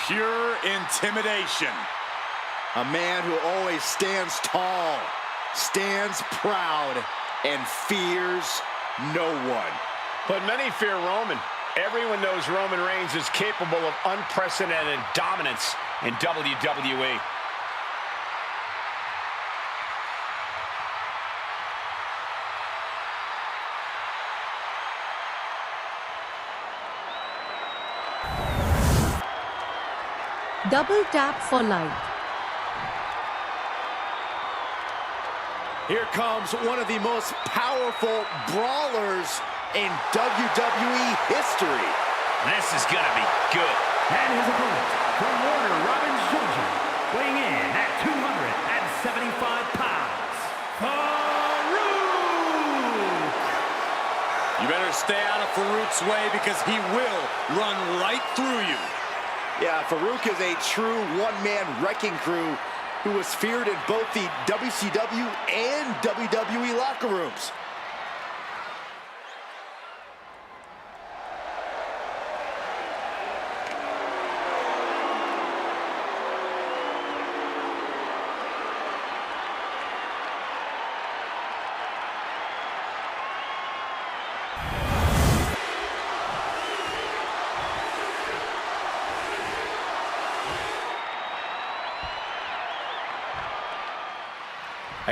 Pure intimidation. A man who always stands tall, stands proud, and fears no one. But many fear Roman. Everyone knows Roman Reigns is capable of unprecedented dominance in WWE. Double tap for like. Here comes one of the most powerful brawlers in WWE history. This is gonna be good. And his opponent from Warner Robins, Georgia, weighing in at 275 pounds, Farouk. You better stay out of Farouk's way because he will run right through you. Yeah, Farouk is a true one-man wrecking crew who was feared in both the WCW and WWE locker rooms.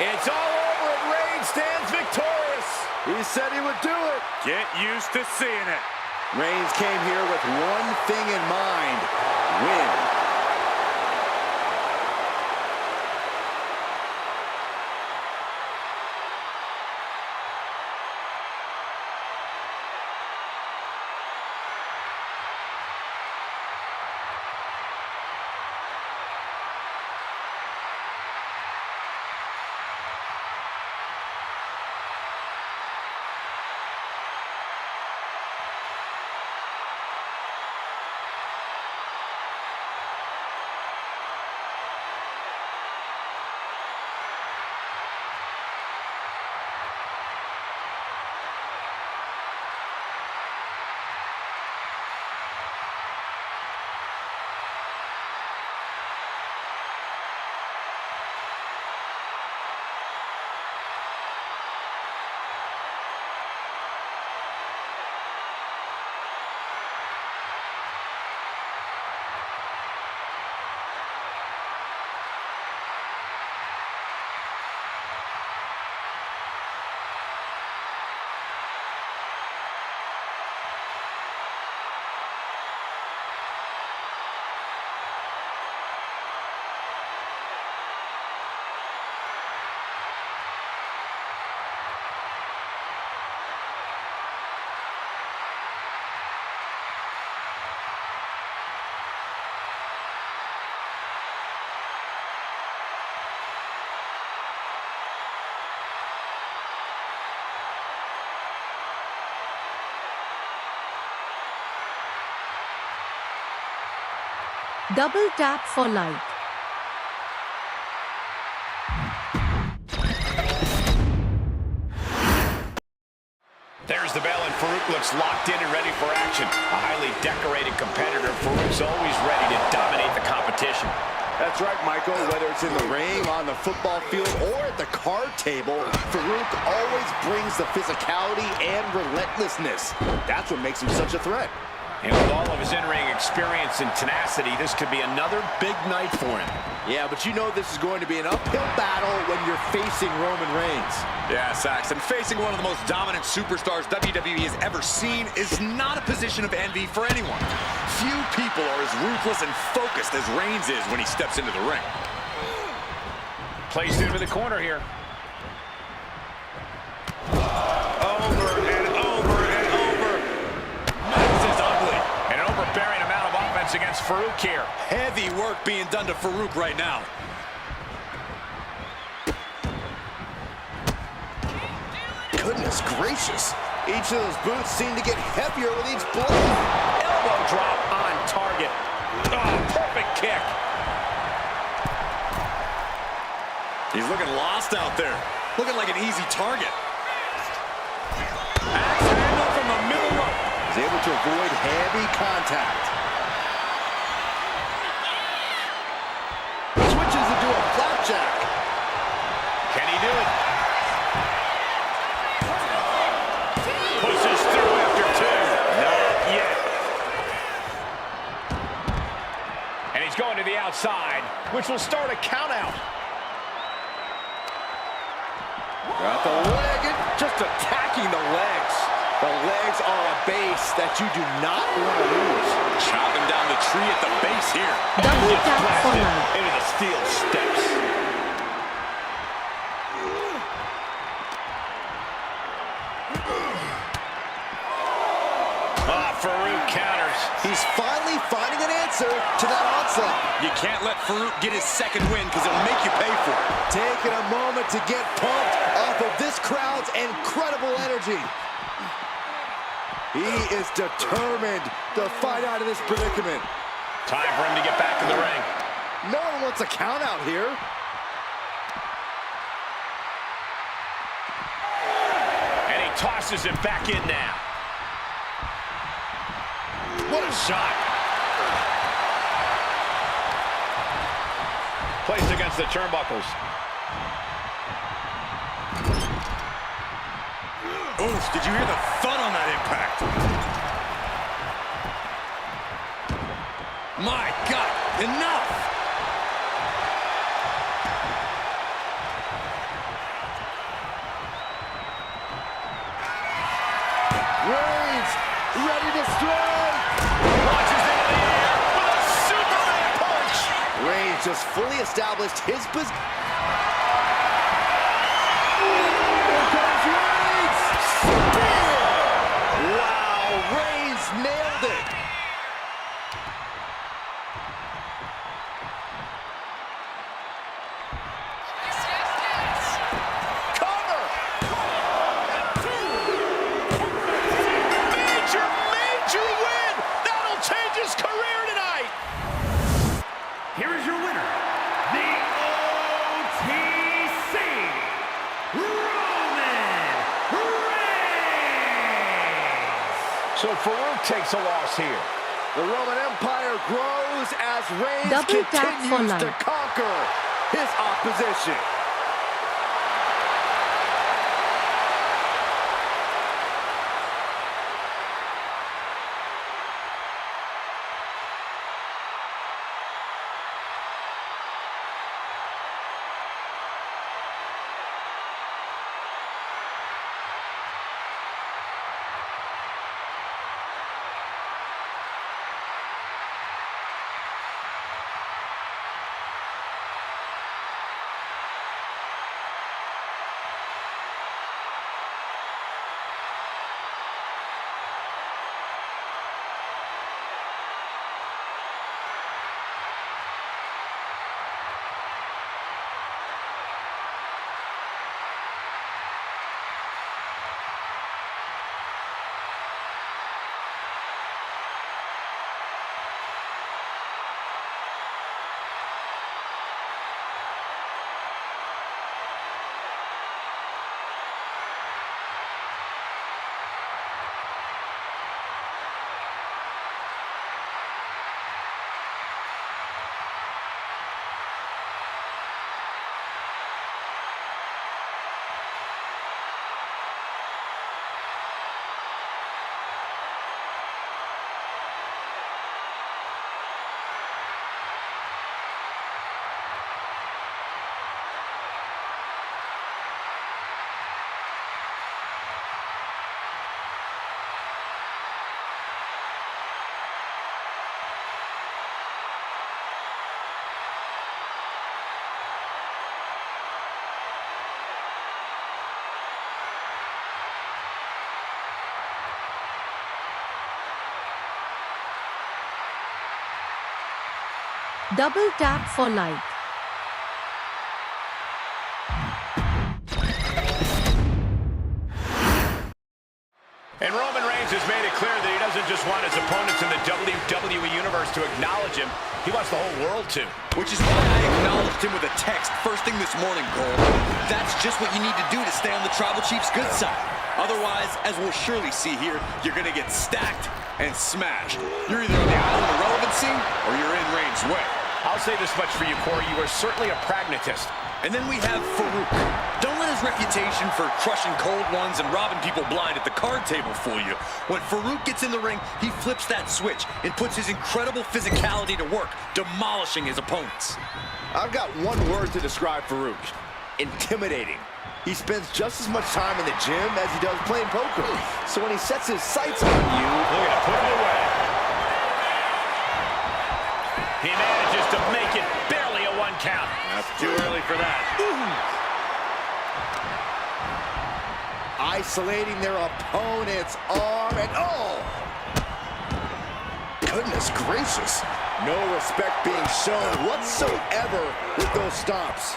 It's all over and Reigns stands victorious. He said he would do it. Get used to seeing it. Reigns came here with one thing in mind: win. Double tap for like. There's the bell, and Farouk looks locked in and ready for action. A highly decorated competitor, Farouk's always ready to dominate the competition. That's right, Michael. Whether it's in the ring, on the football field, or at the card table, Farouk always brings the physicality and relentlessness. That's what makes him such a threat. And with all of his in-ring experience and tenacity, this could be another big night for him. Yeah, but you know this is going to be an uphill battle when you're facing Roman Reigns. Yeah, Saxton, facing one of the most dominant superstars WWE has ever seen is not a position of envy for anyone. Few people are as ruthless and focused as Reigns is when he steps into the ring. Placed into the corner here. Overbearing amount of offense against Farouk here. Heavy work being done to Farouk right now. Goodness gracious. Each of those boots seem to get heavier with each blow. Elbow drop on target. Oh, perfect kick. He's looking lost out there. Looking like an easy target. Axe handle from the middle rope. He's able to avoid heavy contact. Switches into a flapjack. Can he do it? Pushes through after two. Not yet. And he's going to the outside, which will start a count out. Got the leg, and just attacking the legs. The legs are a base that you do not want to lose. Chopping down the tree at the base here. Double tap for like. Into the steel steps. Farouk counters. He's finally finding an answer to that onslaught. You can't let Farouk get his second win because it'll make you pay for it. Taking a moment to get pumped off of this crowd's incredible energy. He is determined to fight out of this predicament. Time for him to get back in the ring. No one wants a count out here. And he tosses it back in now. What a shot. Placed against the turnbuckles. Oof, did you hear the thud on that impact? My God, enough! Ready to strike. Launches into the air with a Superman punch. Reigns just fully established his position. Wow, Reigns nailed it. Cover. Major win. That'll change his career tonight. Here is your winner, the OTC, Roman Reigns. So Farouk takes a loss here. The Roman Empire grows as Reigns Double tap for continues to life. conquer his opposition. Double tap for like. And Roman Reigns has made it clear that he doesn't just want his opponents in the WWE Universe to acknowledge him. He wants the whole world to. Which is why I acknowledged him with a text first thing this morning, Cole. That's just what you need to do to stay on the Tribal Chief's good side. Otherwise, as we'll surely see here, you're going to get stacked and smashed. You're either on the island of relevancy or you're in Reigns' way. I'll say this much for you, Corey. You are certainly a pragmatist. And then we have Farouk. Don't let his reputation for crushing cold ones and robbing people blind at the card table fool you. When Farouk gets in the ring, he flips that switch and puts his incredible physicality to work, demolishing his opponents. I've got one word to describe Farouk. Intimidating. He spends just as much time in the gym as he does playing poker. So when he sets his sights on you, Look at him, put him away. He manages to make it barely a 1 count. That's too early for that. isolating their opponent's arm, and oh! Goodness gracious. No respect being shown whatsoever with those stomps.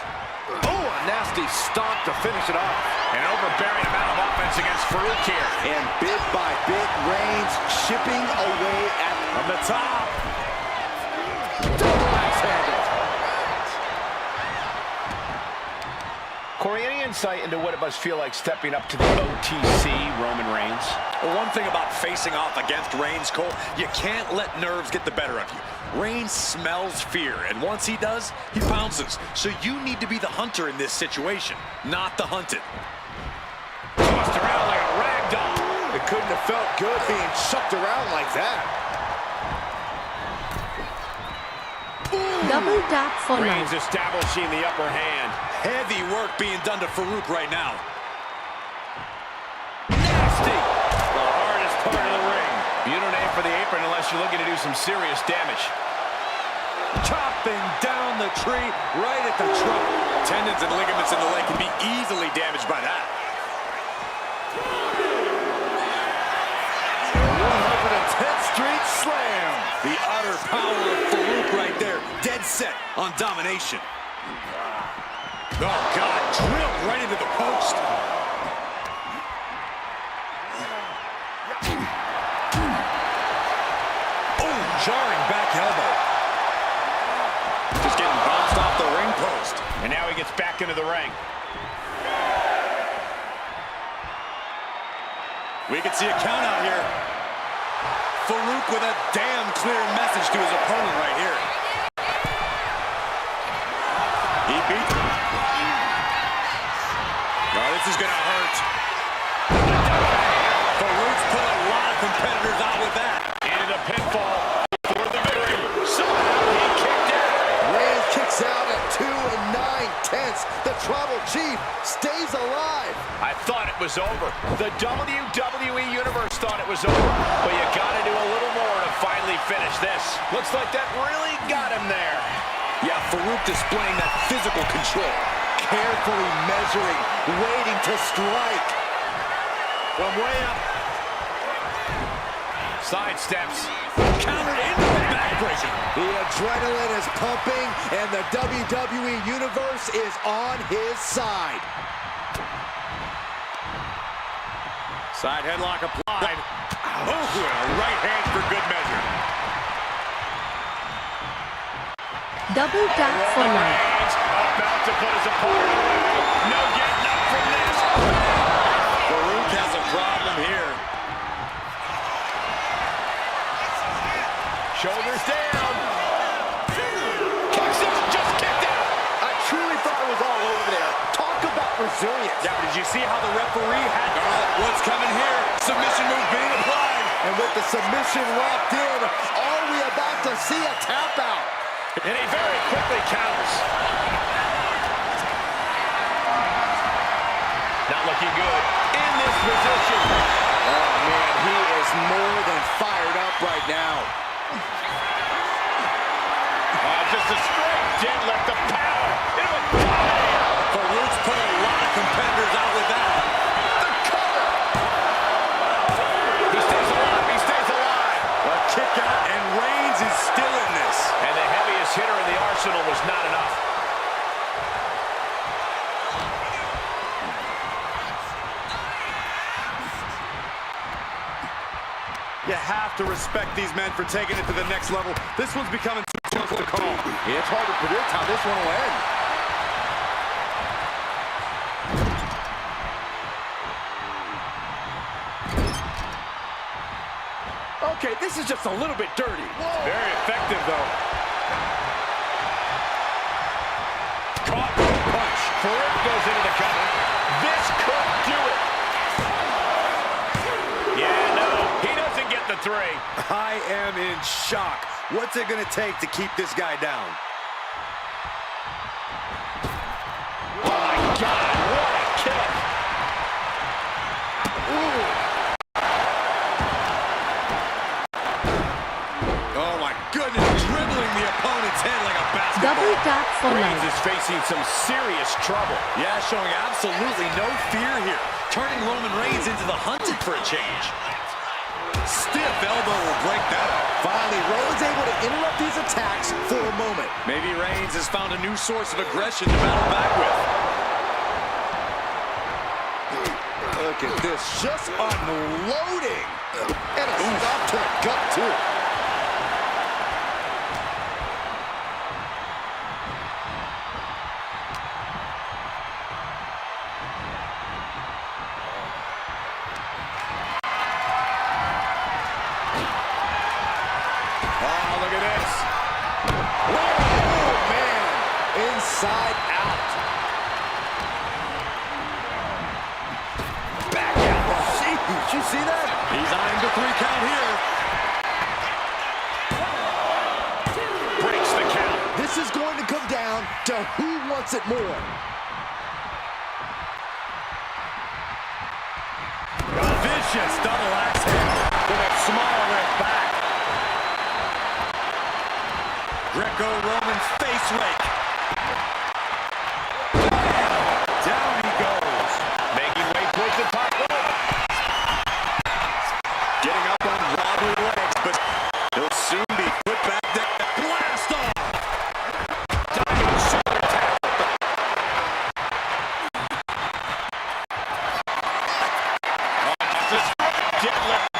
Oh, a nasty stomp to finish it off. An overbearing amount of offense against Farouk here. And bit by bit, Reigns chipping away at from the top. Double axe handle. Corey, any insight into what it must feel like stepping up to the OTC Roman Reigns? Well, one thing about facing off against Reigns, Cole, you can't let nerves get the better of you. Reigns smells fear, and once he does, he pounces. So you need to be the hunter in this situation, not the hunted. Tossed around like a rag doll. It couldn't have felt good being chucked around like that. Double tap for Reigns life. establishing the upper hand. Heavy work being done to Farouk right now. Nasty. The hardest part of the ring. unless you're looking to do some serious damage. Chopping down the tree right at the trunk. Tendons and ligaments in the leg can be easily damaged by that. 110th Street Slam. The utter power of Farouk right there. Dead set on domination. Oh, God. Drilled right into the post. Oh, jarring back elbow. Just getting bounced off the ring post. And now he gets back into the ring. We can see a count out here. Farouk with a damn clear message to his opponent right here. He beat him. Oh, this is gonna hurt. Farouk's put a lot of competitors out with that. Into the pinfall for the victory. Somehow he kicked out. Reigns kicks out at 2 9/10. The Tribal Chief stays alive. I thought it was over. The WWE Universe thought it was over. But you gotta do a little more to finally finish this. Looks like that really got him there. Yeah, Farouk displaying that physical control. Carefully measuring, waiting to strike. From way up. Side steps. Countered into the backbreaker. The adrenaline is pumping, and the WWE Universe is on his side. Side headlock applied. Oh, a right hand for good measure. Double tap for life. About to put his opponent away. No getting up from this. Farouk has a problem here. Shoulders down. Kicks out, just kicked out. I truly thought it was all over there. Talk about resilience. Yeah, but did you see how the referee had... what's coming here? Submission move being applied. And with the submission locked in, are we about to see a tap out? And he very quickly counters. Not looking good in this position. Oh, man, he is more than fired up right now. Just a straight deadlift, the power. It was fire. Farouk's put a lot of competitors out with that. The cover. He stays alive. He stays alive. A kick out, and Reigns is still in this. And the heaviest hitter in the arsenal was not enough. You have to respect these men for taking it to the next level. This one's becoming too tough to call. Yeah, it's hard to predict how this one will end. Okay, this is just a little bit dirty. Very effective, though. Caught with a punch. Farouk goes into the cover. This could do it. Yeah, no, he doesn't get the 3. I am in shock. What's it going to take to keep this guy down? Oh, my God, what a kick. Ooh. Oh, my goodness, dribbling the opponent's head like a basketball. Double tap for Reigns life. is facing some serious trouble. Yeah, showing absolutely no fear here. Turning Roman Reigns into the hunted for a change. Stiff elbow will break that up. Finally, Roman's able to interrupt these attacks for a moment. Maybe Reigns has found a new source of aggression to battle back with. Look at this, just unloading. And a stop to the gut, too. Inside out. Back out. Did you see that? He's eyeing the 3 count here. Breaks the count. This is going to come down to who wants it more. Vicious double axe handle with a small right back. Greco-Roman face rake. Down he goes. Making way towards the top rope. Getting up on wobbly legs, but he'll soon be put back down. Blast off! Diving shoulder tackle. Just deadlift.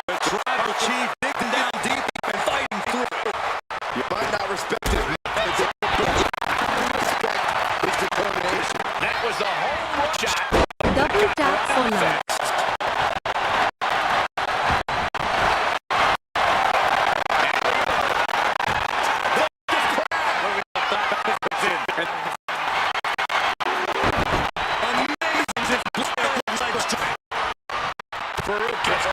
The tribal chief digging down deep and fighting through. You might not respect his methods, but you respect his determination. That was the home run shot. Double tap for life. Farouk gets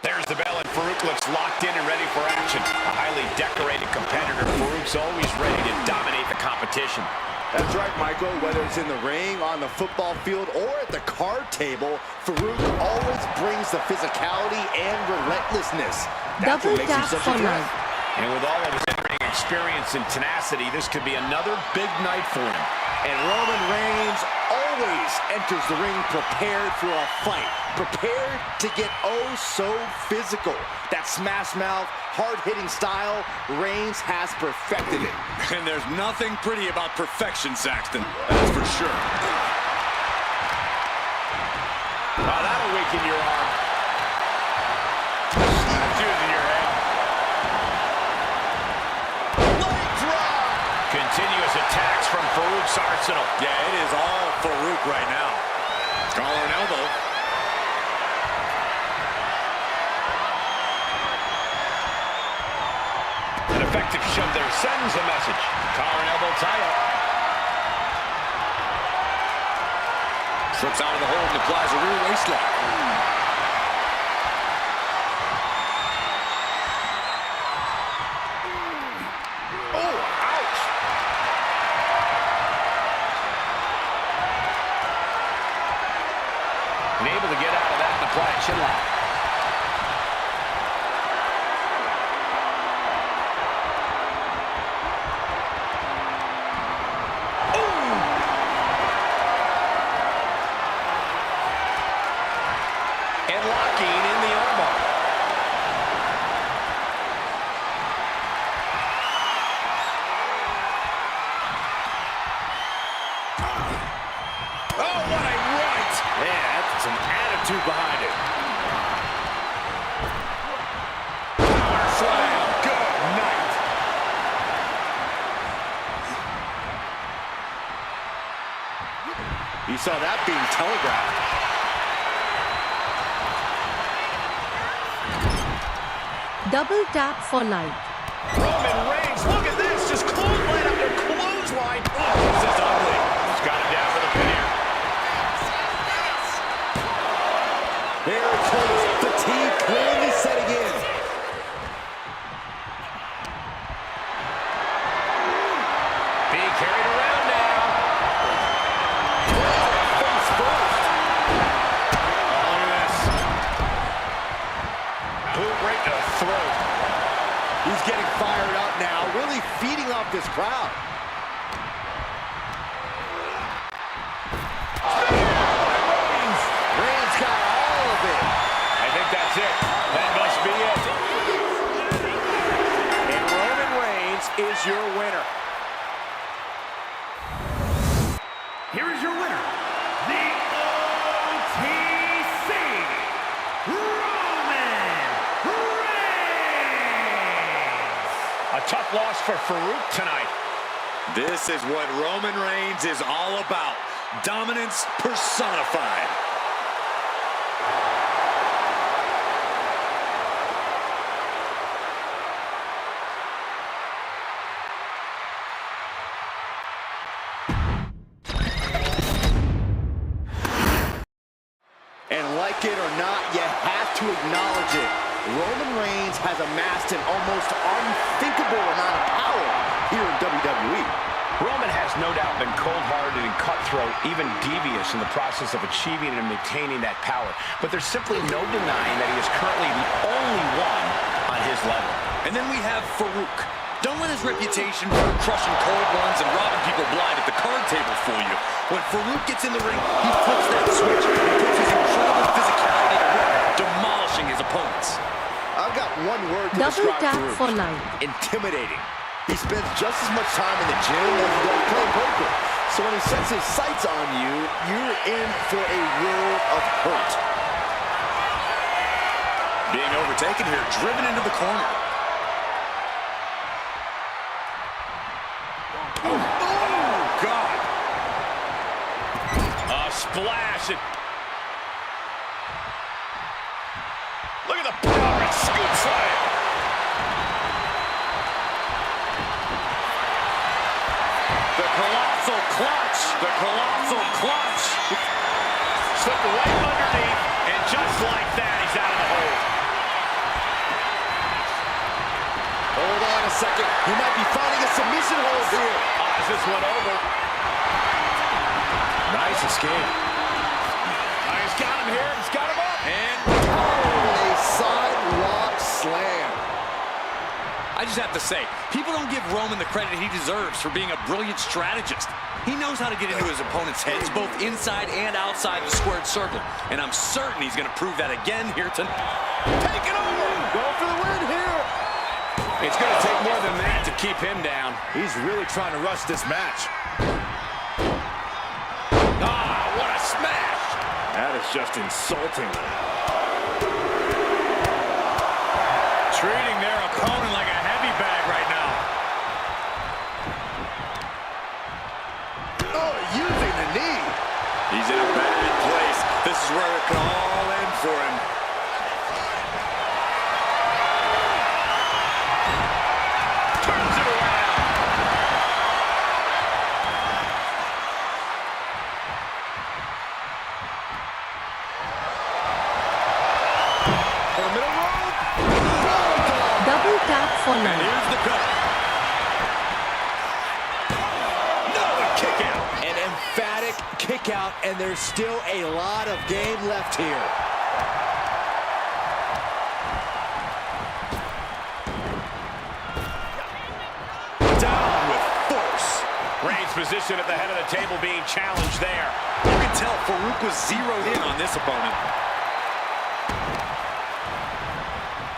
There's the bell, and Farouk looks locked in and ready for action. A highly decorated competitor, Farouk's always ready to dominate the competition. That's right, Michael. Whether it's in the ring, on the football field, or at the card table, Farouk always brings the physicality and relentlessness. That's Double what makes him tap such for a threat. life. And with all of his in-ring experience and tenacity, this could be another big night for him. And Roman Reigns always enters the ring prepared for a fight, prepared to get oh so physical. That smash mouth, hard-hitting style, Reigns has perfected it. And there's nothing pretty about perfection, Saxton. That's for sure. Oh, that'll weaken your arm. Statues in your head. Leg drop! Continuous attacks from Farouk's arsenal. Yeah, it is all Farouk right now. Collar and elbow. An effective shove there sends a message. Collar and elbow tie-up. Slips out of the hole and applies a rear waistlock. Oh, ouch! And able to get out of that and apply a chin lock. And locking in the armbar. Oh, what a right! Yeah, that's some attitude behind it. Power slam. Good night. You saw that being telegraphed. Double tap for life. Roman Reigns, look at this, just clothesline after clothesline. Oh, this is ugly. He's got it down for the pin here. There it comes. Fatigue clearly now, really feeding off this crowd. Reigns got all of it. I think that's it. That must be it. And Roman Reigns is your winner. Here is your winner, the OTC, Roman Reigns. A tough loss for Farouk tonight. This is what Roman Reigns is all about. Dominance personified. And like it or not, you have to acknowledge it. Roman Reigns has amassed an almost unthinkable amount of power here in WWE. Roman has no doubt been cold-hearted and cutthroat, even devious in the process of achieving and maintaining that power. But there's simply no denying that he is currently the only one on his level. And then we have Farouk. Don't let his reputation for crushing cold ones and robbing people blind at the card table fool you. When Farouk gets in the ring, he flips that switch and puts his incredible physicality to work, demolishing his opponents. I've got one word to Double describe tap Farouk. for life. Intimidating. He spends just as much time in the gym as he does playing poker. So when he sets his sights on you, you're in for a world of hurt. Being overtaken here, driven into the corner. Oh, God. A splash. Look at the power and scoop slam. The colossal clutch. The colossal clutch. Slipped right underneath, and just like that, he's out of the hole. Hold on a second. He might be finding a submission hold here. Is this one over? Nice escape. He's got him here. He's got him up. And A sidewalk slam. I just have to say, people don't give Roman the credit he deserves for being a brilliant strategist. He knows how to get into his opponent's heads, both inside and outside the squared circle. And I'm certain he's going to prove that again here tonight. Take it over. Go for the win here. It's going to take more than that to keep him down. He's really trying to rush this match. What a smash! That is just insulting. Treating their opponent like a heavy bag right now. Oh, using the knee. He's in a bad place. This is where it can all end for him. Turns it around. For the middle rope. Double tap for And life. here's the cover. Another kick out. An emphatic kick out, and there's still a lot of game left here. Down with force. Reigns' position at the head of the table being challenged there. You can tell Farouk was zeroed in on this opponent.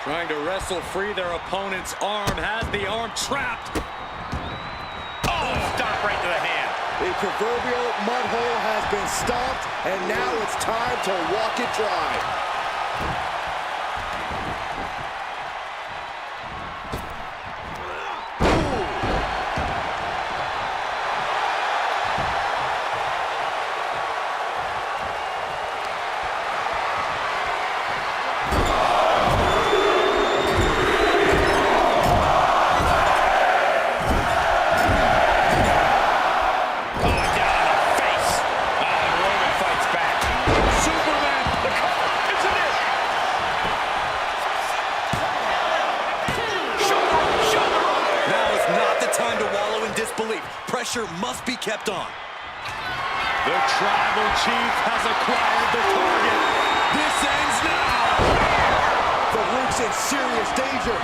Trying to wrestle free their opponent's arm. Has the arm trapped. Oh, stop right to the hand. The proverbial mud hole has been stomped, and now it's time to walk it dry. Pressure must be kept on. The Tribal Chief has acquired the target. This ends now. Farouk's in serious danger.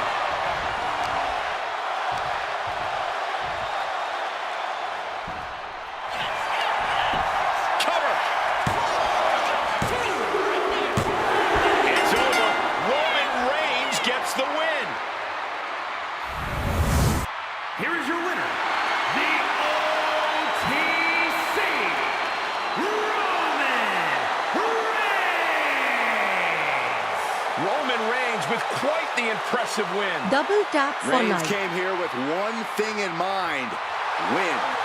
with quite the impressive win. Double tap for Reigns life. came here with one thing in mind: win.